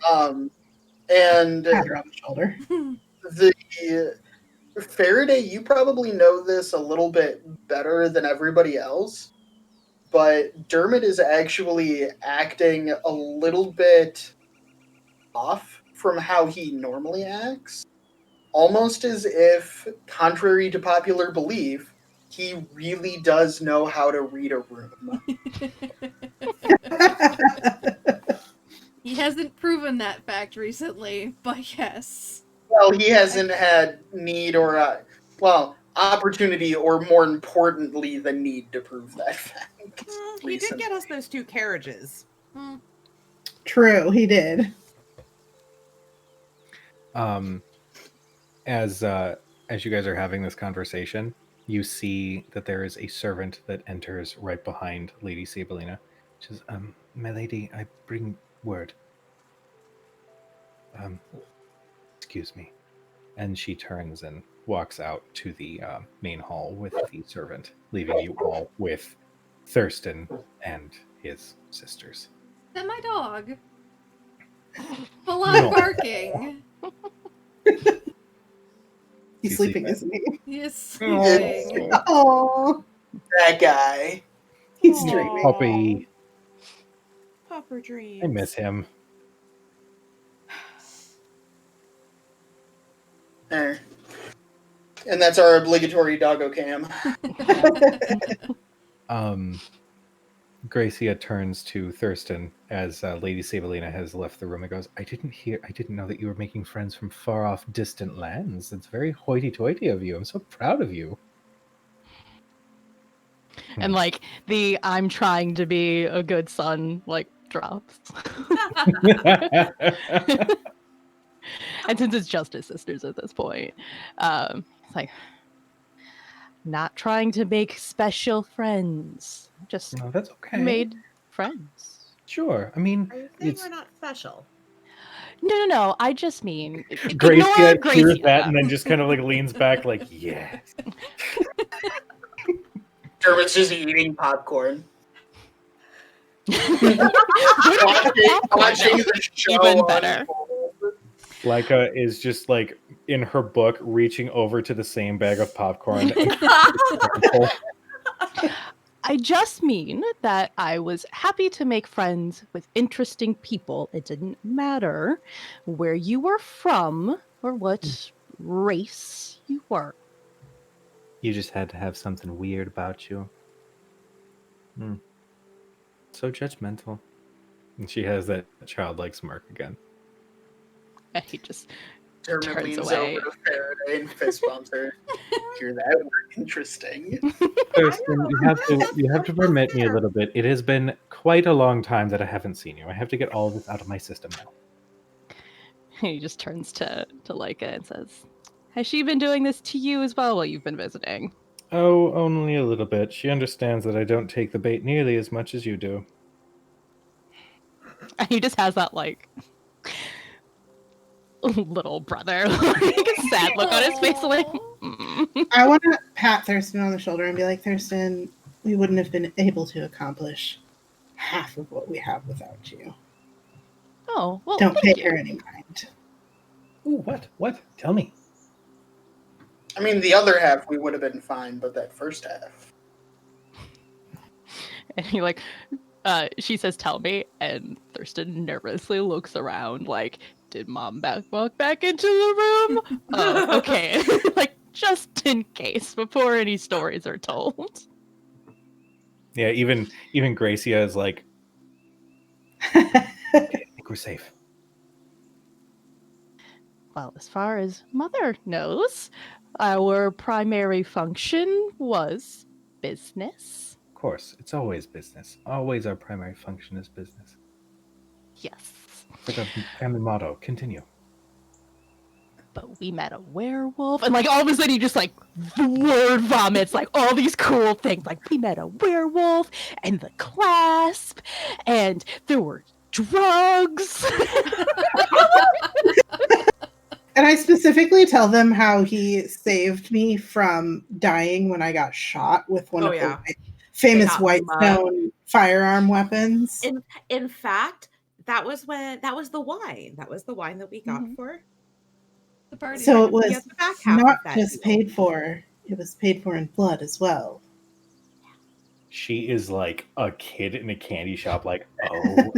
And Pat her on the shoulder. the Faraday, you probably know this a little bit better than everybody else, but Dermot is actually acting a little bit off from how he normally acts. Almost as if, contrary to popular belief, he really does know how to read a room. He hasn't proven that fact recently, but yes. Well, he hasn't had need or, opportunity, or more importantly, the need to prove that fact. He did get us those 2 carriages. True, he did. As you guys are having this conversation, you see that there is a servant that enters right behind Lady Sabelina. She says, my lady, I bring word. Excuse me. And she turns and walks out to the main hall with the servant, leaving you all with Thurston and his sisters. Is that my dog? Full on barking. He's sleeping, isn't he? He is sleeping. Oh, That guy. he's dreaming. Puppy. Pupper dreams. I miss him. And that's our obligatory doggo cam. Gracia turns to Thurston as Lady Savalina has left the room and goes, I didn't know that you were making friends from far off distant lands. It's very hoity-toity of you. I'm so proud of you. And like the I'm trying to be a good son like drops. And since it's just his sisters at this point, it's like not trying to make special friends. Just No, that's okay. made friends. Sure. I mean, Are you saying it's we're not special? No. I just mean Gracia ignore hears Gracia. that and then just kind of like leans back like, yeah. Dermot's just eating popcorn. Watching Watching the show even better. unfold. Leica is just like in her book reaching over to the same bag of popcorn. I just mean that I was happy to make friends with interesting people. It didn't matter where you were from or what race you were. You just had to have something weird about you. So judgmental. And she has that childlike smirk again. And he just Dermot turns leans away. over to Faraday and fist bumps her. Hear that word? Interesting. Thurston, you have to permit me a little bit. It has been quite a long time that I haven't seen you. I have to get all of this out of my system now. He just turns to Leica and says, has she been doing this to you as well while you've been visiting? Oh, only a little bit. She understands that I don't take the bait nearly as much as you do. And he just has that like little brother like sad look on his face like I want to pat Thurston on the shoulder and be like, Thurston, we wouldn't have been able to accomplish half of what we have without you. Oh, well, Don't thank pay you. her any mind. Ooh, what? Tell me. I mean, the other half we would have been fine, but that first half. And he like she says tell me, and Thurston nervously looks around like, did mom walk back into the room? Oh, okay. Like just in case before any stories are told. Yeah, even Gracia is like, I think we're safe. Well, as far as Mother knows, our primary function was business. Of course, it's always business. Always our primary function is business. Yes. It's like a family motto. Continue. But we met a werewolf, and like all of a sudden he just like word vomits like all these cool things. Like we met a werewolf and the clasp, and there were drugs. And I specifically tell them how he saved me from dying when I got shot with one of the famous Whitestone firearm weapons. In fact, that was the wine. That was the wine that we got for the party. So it was the back half not of that just deal. paid for, it was paid for in blood as well. She is like a kid in a candy shop, like, oh.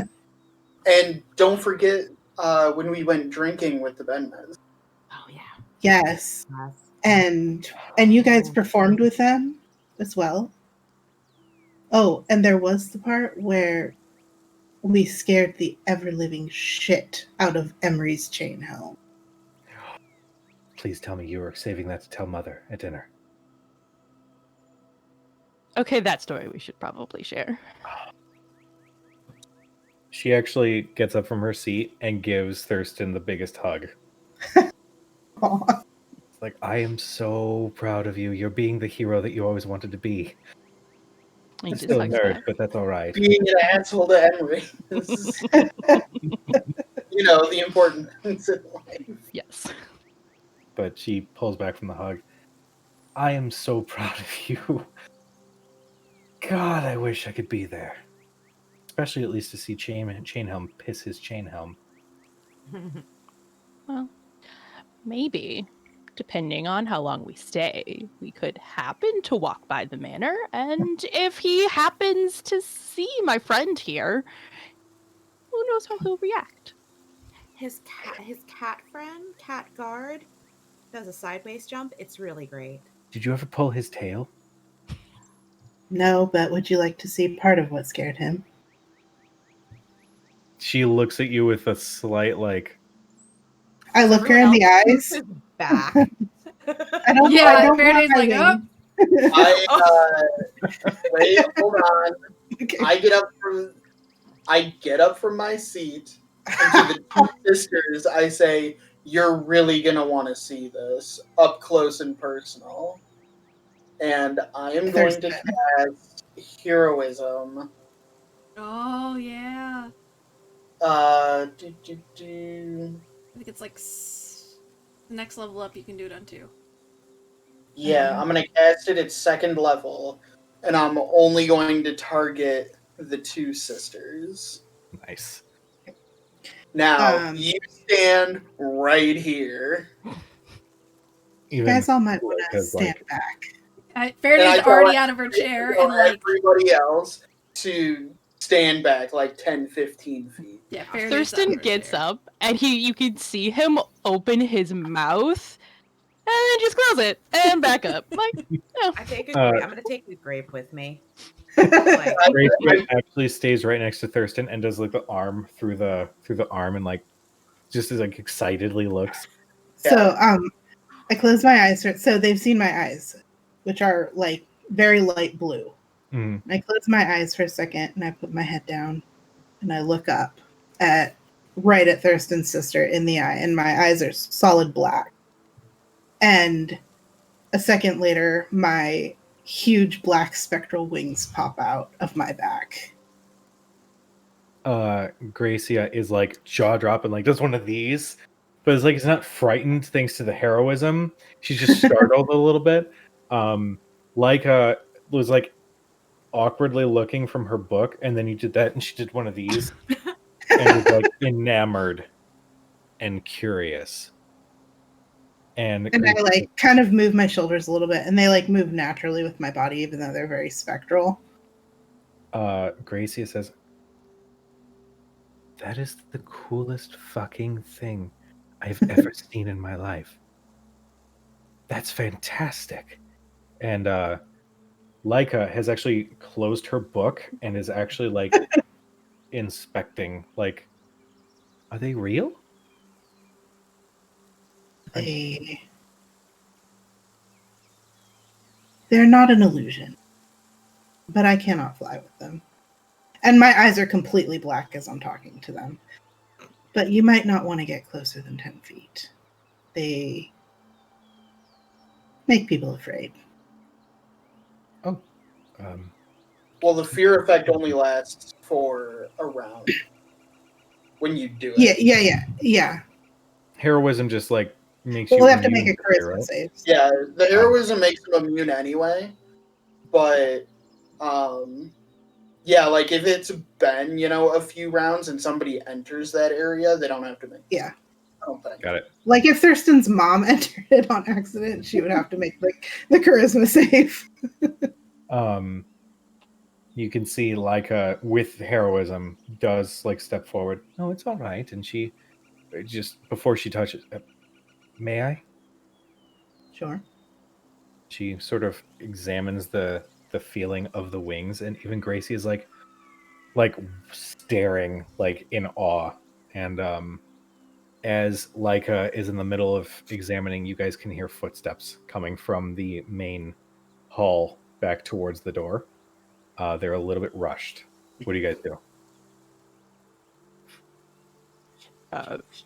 And don't forget when we went drinking with the Benmez. Oh yeah. Yes. And you guys performed with them as well. Oh, and there was the part where we scared the ever-living shit out of Emery's chain helm. Please tell me you were saving that to tell Mother at dinner. Okay, that story we should probably share. She actually gets up from her seat and gives Thurston the biggest hug. It's like, I am so proud of you. You're being the hero that you always wanted to be. I'm still a nerd, but that's all right. Being an asshole to Emery. You know, the important things in life. Yes. But she pulls back from the hug. I am so proud of you. God, I wish I could be there. Especially at least to see Chainhelm piss his chain helm. Well, maybe, depending on how long we stay, we could happen to walk by the manor, and if he happens to see my friend here, who knows how he'll react? His cat friend, cat guard. does a sideways jump. It's really great. Did you ever pull his tail? No, but would you like to see part of what scared him? She looks at you with a slight like. I look her in the eyes. Back. I don't. Yeah, I don't Faraday's want my like, "Oh." wings. Wait, hold on. Okay. I get up from my seat, and to the two sisters, I say, "You're really gonna want to see this up close and personal." And I am going to cast heroism. Oh yeah. Uh, I think it's like next level up. You can do it on 2. Yeah, I'm gonna cast it at 2nd level, and I'm only going to target the two sisters. Nice. Now, you stand right here. You guys all might want to because, stand like, back. Faraday's already out of her chair and like everybody else to stand back like 10, 15 feet. yeah. Faraday's out of Thurston her gets chair. up and you can see him open his mouth and then just close it and back up. Like, oh. I'm gonna take the grape with me. Like, Gracie actually stays right next to Thurston and does like the arm through the arm and like just as like excitedly looks. So I close my eyes. So they've seen my eyes, which are like very light blue. Mm. I close my eyes for a second and I put my head down and I look up right at Thurston's sister in the eye, and my eyes are solid black. And a second later, my huge black spectral wings pop out of my back. Gracia is like jaw dropping, like does one of these, but it's like it's not frightened thanks to the heroism. She's just startled a little bit. Leica was like awkwardly looking from her book, and then you did that, and she did one of these, and was like enamored and curious. And I like kind of move my shoulders a little bit, and they like move naturally with my body, even though they're very spectral. Gracia says, "That is the coolest fucking thing I've ever seen in my life. That's fantastic." And Leica has actually closed her book and is actually like inspecting, like, are they real? They're not an illusion, but I cannot fly with them. And my eyes are completely black as I'm talking to them. But you might not want to get closer than 10 feet. They make people afraid. Oh. Well, the fear effect only lasts for a round when you do it. Yeah. Heroism just like makes We'll you have to make a immune to fear, charisma right? save. Yeah, the heroism makes them immune anyway. But, yeah, like if it's been, a few rounds and somebody enters that area, they don't have to make. Yeah. I don't think. Got it. Like if Thurston's mom entered it on accident, she would have to make the charisma save. You can see Leica with heroism does like step forward. No, it's all right. And she just before she touches, may I? Sure. She sort of examines the feeling of the wings, and even Gracie is like staring like in awe. And as Leica is in the middle of examining, you guys can hear footsteps coming from the main hall back towards the door. They're a little bit rushed. What do you guys do?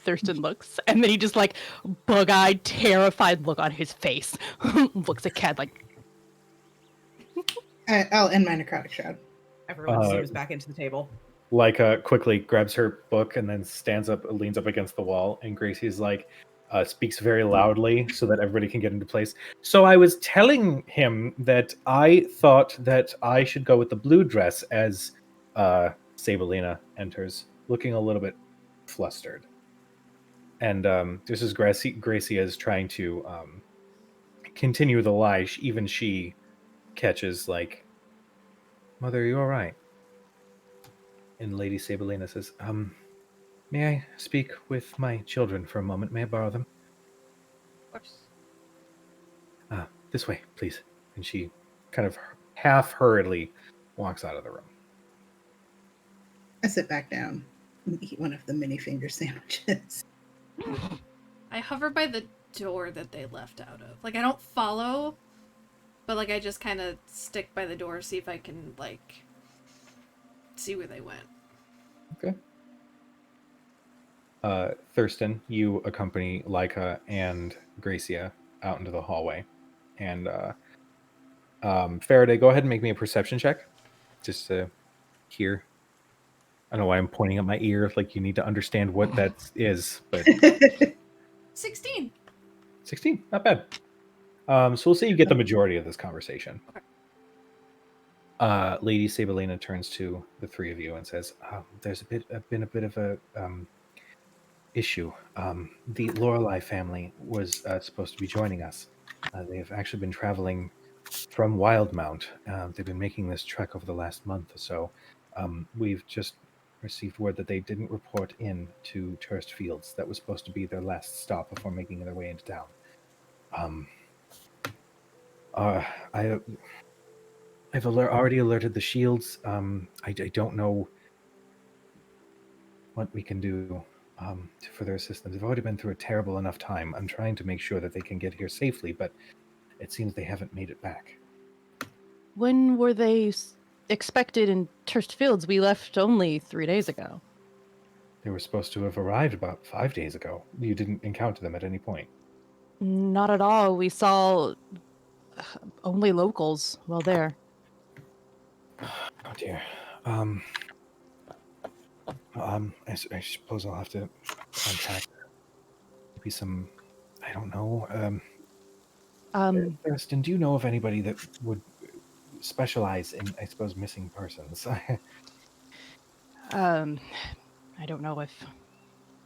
Thurston looks, and then he just like bug-eyed, terrified look on his face. Looks at Cad like. I'll end my necrotic shroud. Everyone zooms back into the table. Leica quickly grabs her book and then stands up, leans up against the wall, and Gracie's like speaks very loudly so that everybody can get into place. So I was telling him that I thought that I should go with the blue dress as Sabelina enters, looking a little bit flustered. And this is Gracie is trying to continue the lie. Even she catches like, "Mother, are you all right?" And Lady Sabelina says, "May I speak with my children for a moment? May I borrow them?" Of course. This way, please. And she kind of half hurriedly walks out of the room. I sit back down and eat one of the mini finger sandwiches. I hover by the door that they left out of. Like, I don't follow, but, like, I just kind of stick by the door, see if I can, like, see where they went. Okay. Thurston, you accompany Leica and Gracia out into the hallway. And Faraday, go ahead and make me a perception check. Just to hear. I don't know why I'm pointing at my ear, like you need to understand what that is, but 16. 16, not bad. So we'll say you get the majority of this conversation. Lady Sabelina turns to the three of you and says, "There's been a bit of a issue. The Lorelei family was supposed to be joining us. They have actually been traveling from Wildmount. They've been making this trek over the last month or so. We've just received word that they didn't report in to Tourist Fields. That was supposed to be their last stop before making their way into town. I've already alerted the shields. I don't know what we can do for their assistance. They've already been through a terrible enough time. I'm trying to make sure that they can get here safely, but it seems they haven't made it back." When were they expected in Tourist Fields? We left only 3 days ago. They were supposed to have arrived about 5 days ago. You didn't encounter them at any point. Not at all. We saw only locals while there. Oh dear. I suppose I'll have to contact maybe some, I don't know. Thurston, do you know of anybody that would specialize in, I suppose, missing persons? I don't know if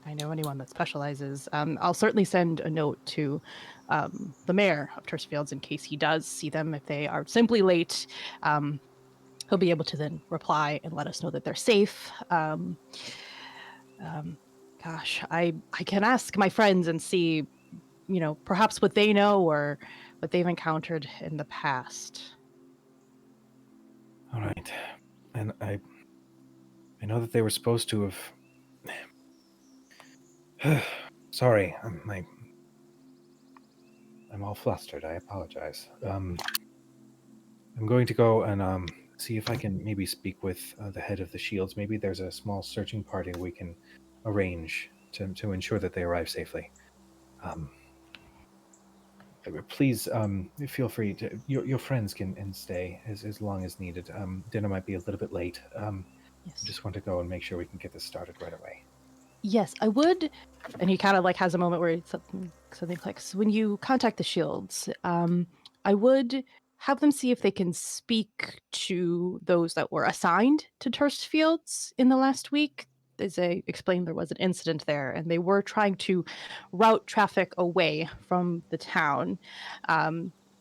I know anyone that specializes. I'll certainly send a note to the mayor of Tourist Fields in case he does see them. If they are simply late, he'll be able to then reply and let us know that they're safe. Gosh, I can ask my friends and see, perhaps what they know or what they've encountered in the past. All right. And I know that they were supposed to have... Sorry, I'm all flustered. I apologize. I'm going to go and see if I can maybe speak with the head of the Shields. Maybe there's a small searching party we can arrange to ensure that they arrive safely. Please feel free to... Your friends can stay as long as needed. Dinner might be a little bit late. Yes. I just want to go and make sure we can get this started right away. Yes, I would. And he kind of like has a moment where something clicks. When you contact the Shields, I would have them see if they can speak to those that were assigned to Tourist Fields in the last week. As I explained, there was an incident there, and they were trying to route traffic away from the town.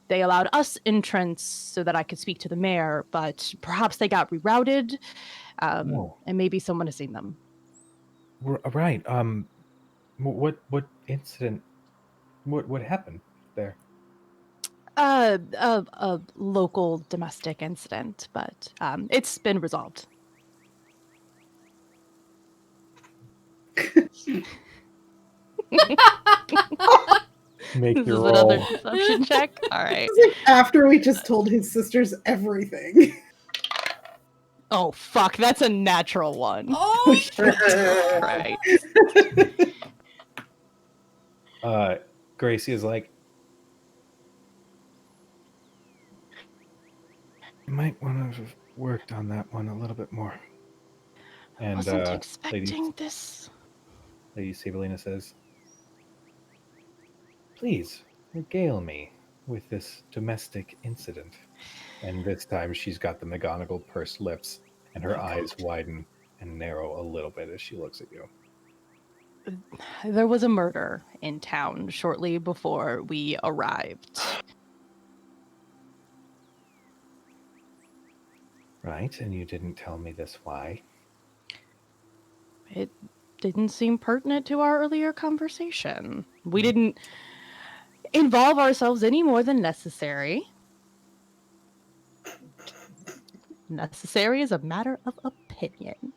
They allowed us entrance so that I could speak to the mayor, but perhaps they got rerouted, and maybe someone has seen them. Right. What incident? What happened there? A local domestic incident, but it's been resolved. Make This your is another roll. deception check. All right. After we just told his sisters everything. Oh fuck, that's a natural one. Oh, Right. Gracie is like, you might want to have worked on that one a little bit more. And I wasn't expecting this. Lady Sabelina says, "Please regale me with this domestic incident." And this time she's got the McGonagall pursed lips, and her eyes widen and narrow a little bit as she looks at you. There was a murder in town shortly before we arrived. Right, and you didn't tell me this. Why? It didn't seem pertinent to our earlier conversation. We didn't... involve ourselves any more than necessary. Necessary is a matter of opinion.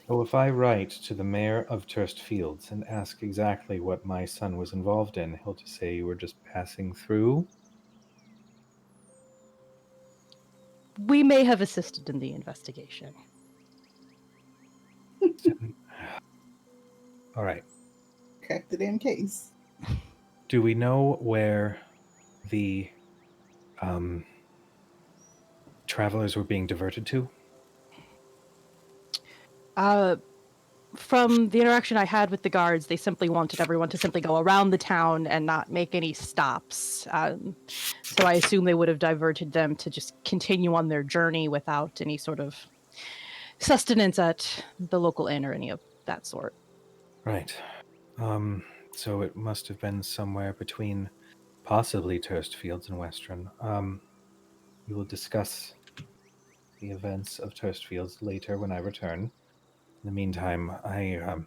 So if I write to the mayor of Turst Fields and ask exactly what my son was involved in, he'll just say you were just passing through? We may have assisted in the investigation. All right. Crack the damn case. Do we know where the travelers were being diverted to? From the interaction I had with the guards, they simply wanted everyone to simply go around the town and not make any stops. So I assume they would have diverted them to just continue on their journey without any sort of sustenance at the local inn or any of that sort. Right. So it must have been somewhere between possibly Turst Fields and Western. We will discuss the events of Turst Fields later when I return. In the meantime, I have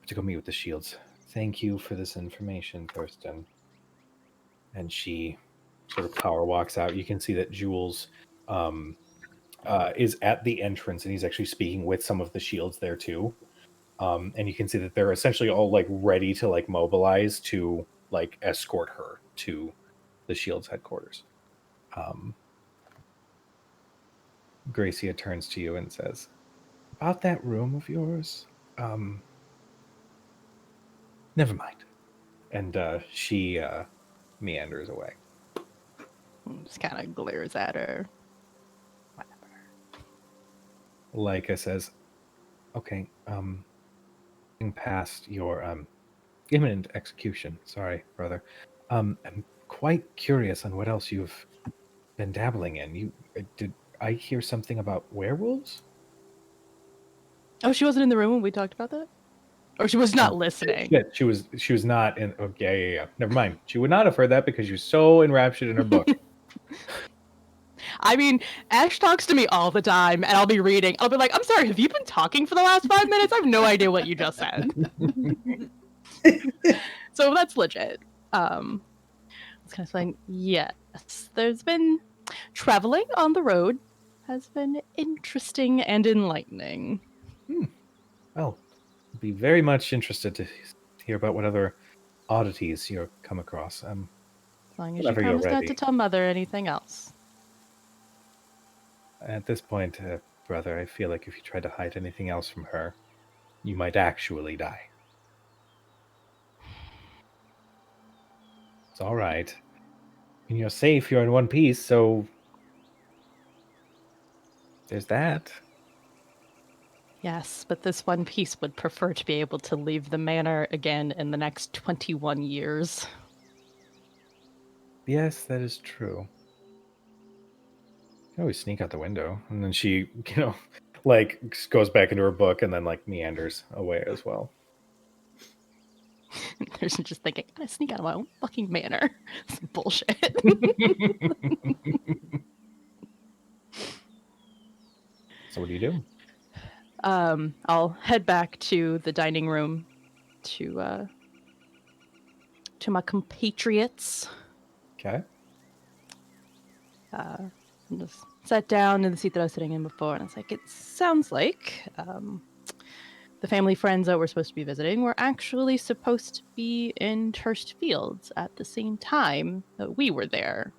to go meet with the Shields. Thank you for this information, Thurston. And she sort of power walks out. You can see that Jules is at the entrance, and he's actually speaking with some of the Shields there too. And you can see that they're essentially all like ready to like mobilize to like escort her to the Shield's headquarters. Gracia turns to you and says, "About that room of yours, never mind." And she meanders away. Just kind of glares at her. Whatever. Leica says, "Okay, past your imminent execution. Sorry, brother. I'm quite curious on what else you've been dabbling in. Did I hear something about werewolves?" Oh, she wasn't in the room when we talked about that? Or she was not listening? Shit, she was not in. Okay, yeah. Never mind. She would not have heard that because you're so enraptured in her book. I mean, Ash talks to me all the time, and I'll be reading. I'll be like, "I'm sorry, have you been talking for the last 5 minutes? I have no idea what you just said." So that's legit. It's kind of saying, yes, there's been traveling on the road has been interesting and enlightening. Well, I'd be very much interested to hear about what other oddities you've come across. As long as you Whenever you're promise not ready. to tell Mother anything else. At this point, brother, I feel like if you try to hide anything else from her, you might actually die. It's all right. When you're safe, you're in one piece, so there's that. Yes, but this one piece would prefer to be able to leave the manor again in the next 21 years. Yes, that is true. You can always sneak out the window. And then she, like goes back into her book and then like meanders away as well. There's just thinking, I'm gonna sneak out of my own fucking manor. It's bullshit. So what do you do? I'll head back to the dining room to my compatriots. Okay. And just sat down in the seat that I was sitting in before, and it's like, it sounds like the family friends that we're supposed to be visiting were actually supposed to be in Turst Fields at the same time that we were there,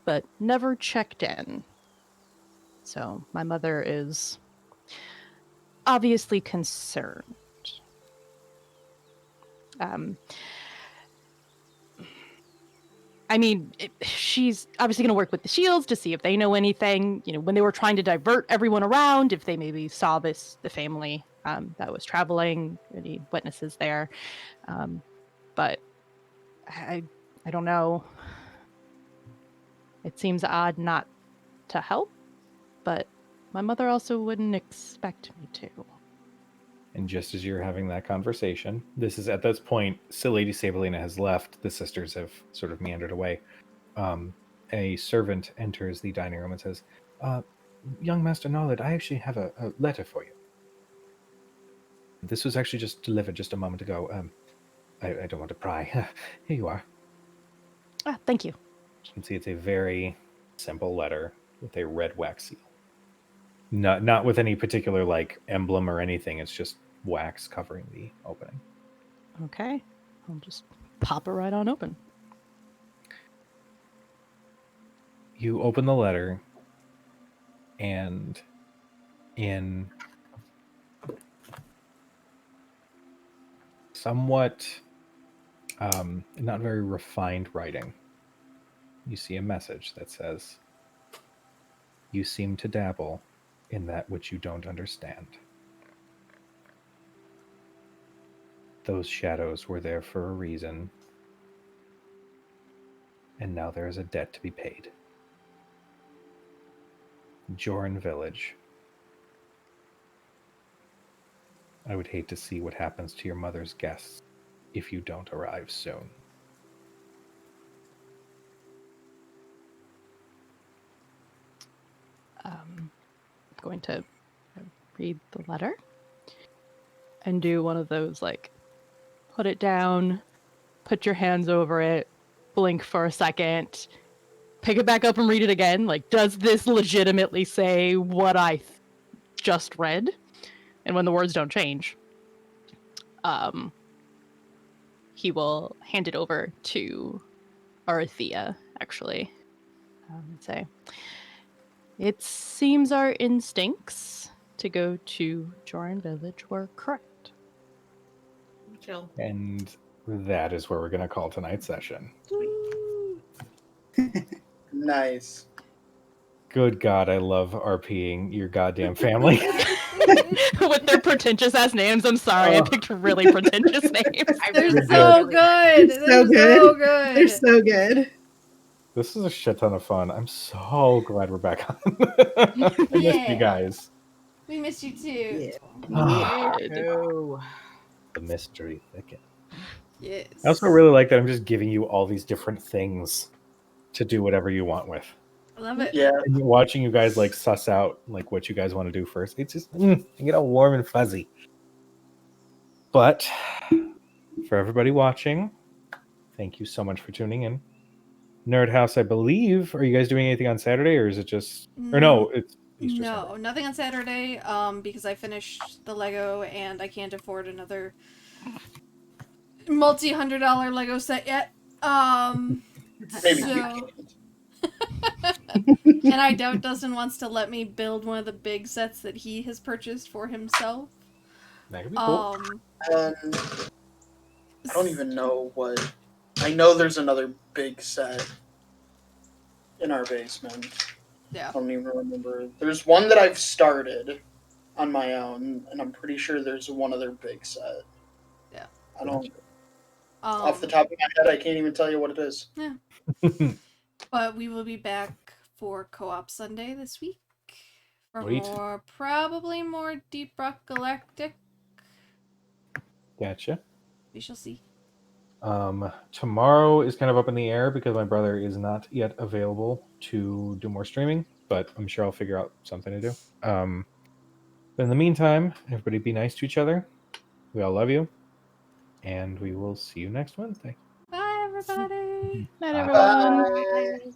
but never checked in. So my mother is obviously concerned. I mean, she's obviously going to work with the Shields to see if they know anything. When they were trying to divert everyone around, if they maybe saw the family that was traveling, any witnesses there. But I don't know. It seems odd not to help, but my mother also wouldn't expect me to. And just as you're having that conversation, this is at this point, Lady Sabelina has left. The sisters have sort of meandered away. A servant enters the dining room and says, "Young Master Nollet, I actually have a letter for you. This was actually just delivered just a moment ago. I don't want to pry. Here you are. Ah, thank you. You can see it's a very simple letter with a red wax seal. Not with any particular like emblem or anything. It's just wax covering the opening. Okay. I'll just pop it right on open. You open the letter, and in somewhat not very refined writing, you see a message that says, "You seem to dabble in that which you don't understand. Those shadows were there for a reason, and now there is a debt to be paid. Joran Village. I would hate to see what happens to your mother's guests if you don't arrive soon." I'm going to read the letter and do one of those, like, put it down, put your hands over it, blink for a second, pick it back up and read it again. Like, does this legitimately say what I just read? And when the words don't change, he will hand it over to Arathea, actually. And say, "It seems our instincts to go to Joran Village were correct." Chill. And that is where we're going to call tonight's session. Nice. Good God, I love RPing your goddamn family. With their pretentious ass names. I'm sorry, I picked really pretentious names. They're You're so good. good. They're so good. good. They're so good. This is a shit ton of fun. I'm so glad we're back on. I missed you guys. We missed you too. Yeah. Oh. The mystery thicket. Yes. I also really like that I'm just giving you all these different things to do whatever you want with. I love it. Yeah. And watching you guys like suss out like what you guys want to do first. It's just I get all warm and fuzzy. But for everybody watching, thank you so much for tuning in. Nerdhouse, I believe. Are you guys doing anything on Saturday, or is it just? Or no, it's Easter No, Sunday. nothing on Saturday. Because I finished the Lego and I can't afford another multi-$100 Lego set yet. Maybe So, you can't. and I doubt Dustin wants to let me build one of the big sets that he has purchased for himself. That could be cool. And I don't even know what. I know there's another big set in our basement. Yeah. I don't even remember. There's one that I've started on my own, and I'm pretty sure there's one other big set. Yeah. I don't. Off the top of my head, I can't even tell you what it is. Yeah. But we will be back for Co-op Sunday this week. For Sweet. probably more Deep Rock Galactic. Gotcha. We shall see. Tomorrow is kind of up in the air because my brother is not yet available to do more streaming, but I'm sure I'll figure out something to do. But in the meantime, everybody be nice to each other. We all love you. And we will see you next Wednesday. Bye, everybody. Night, Bye. everyone. Bye.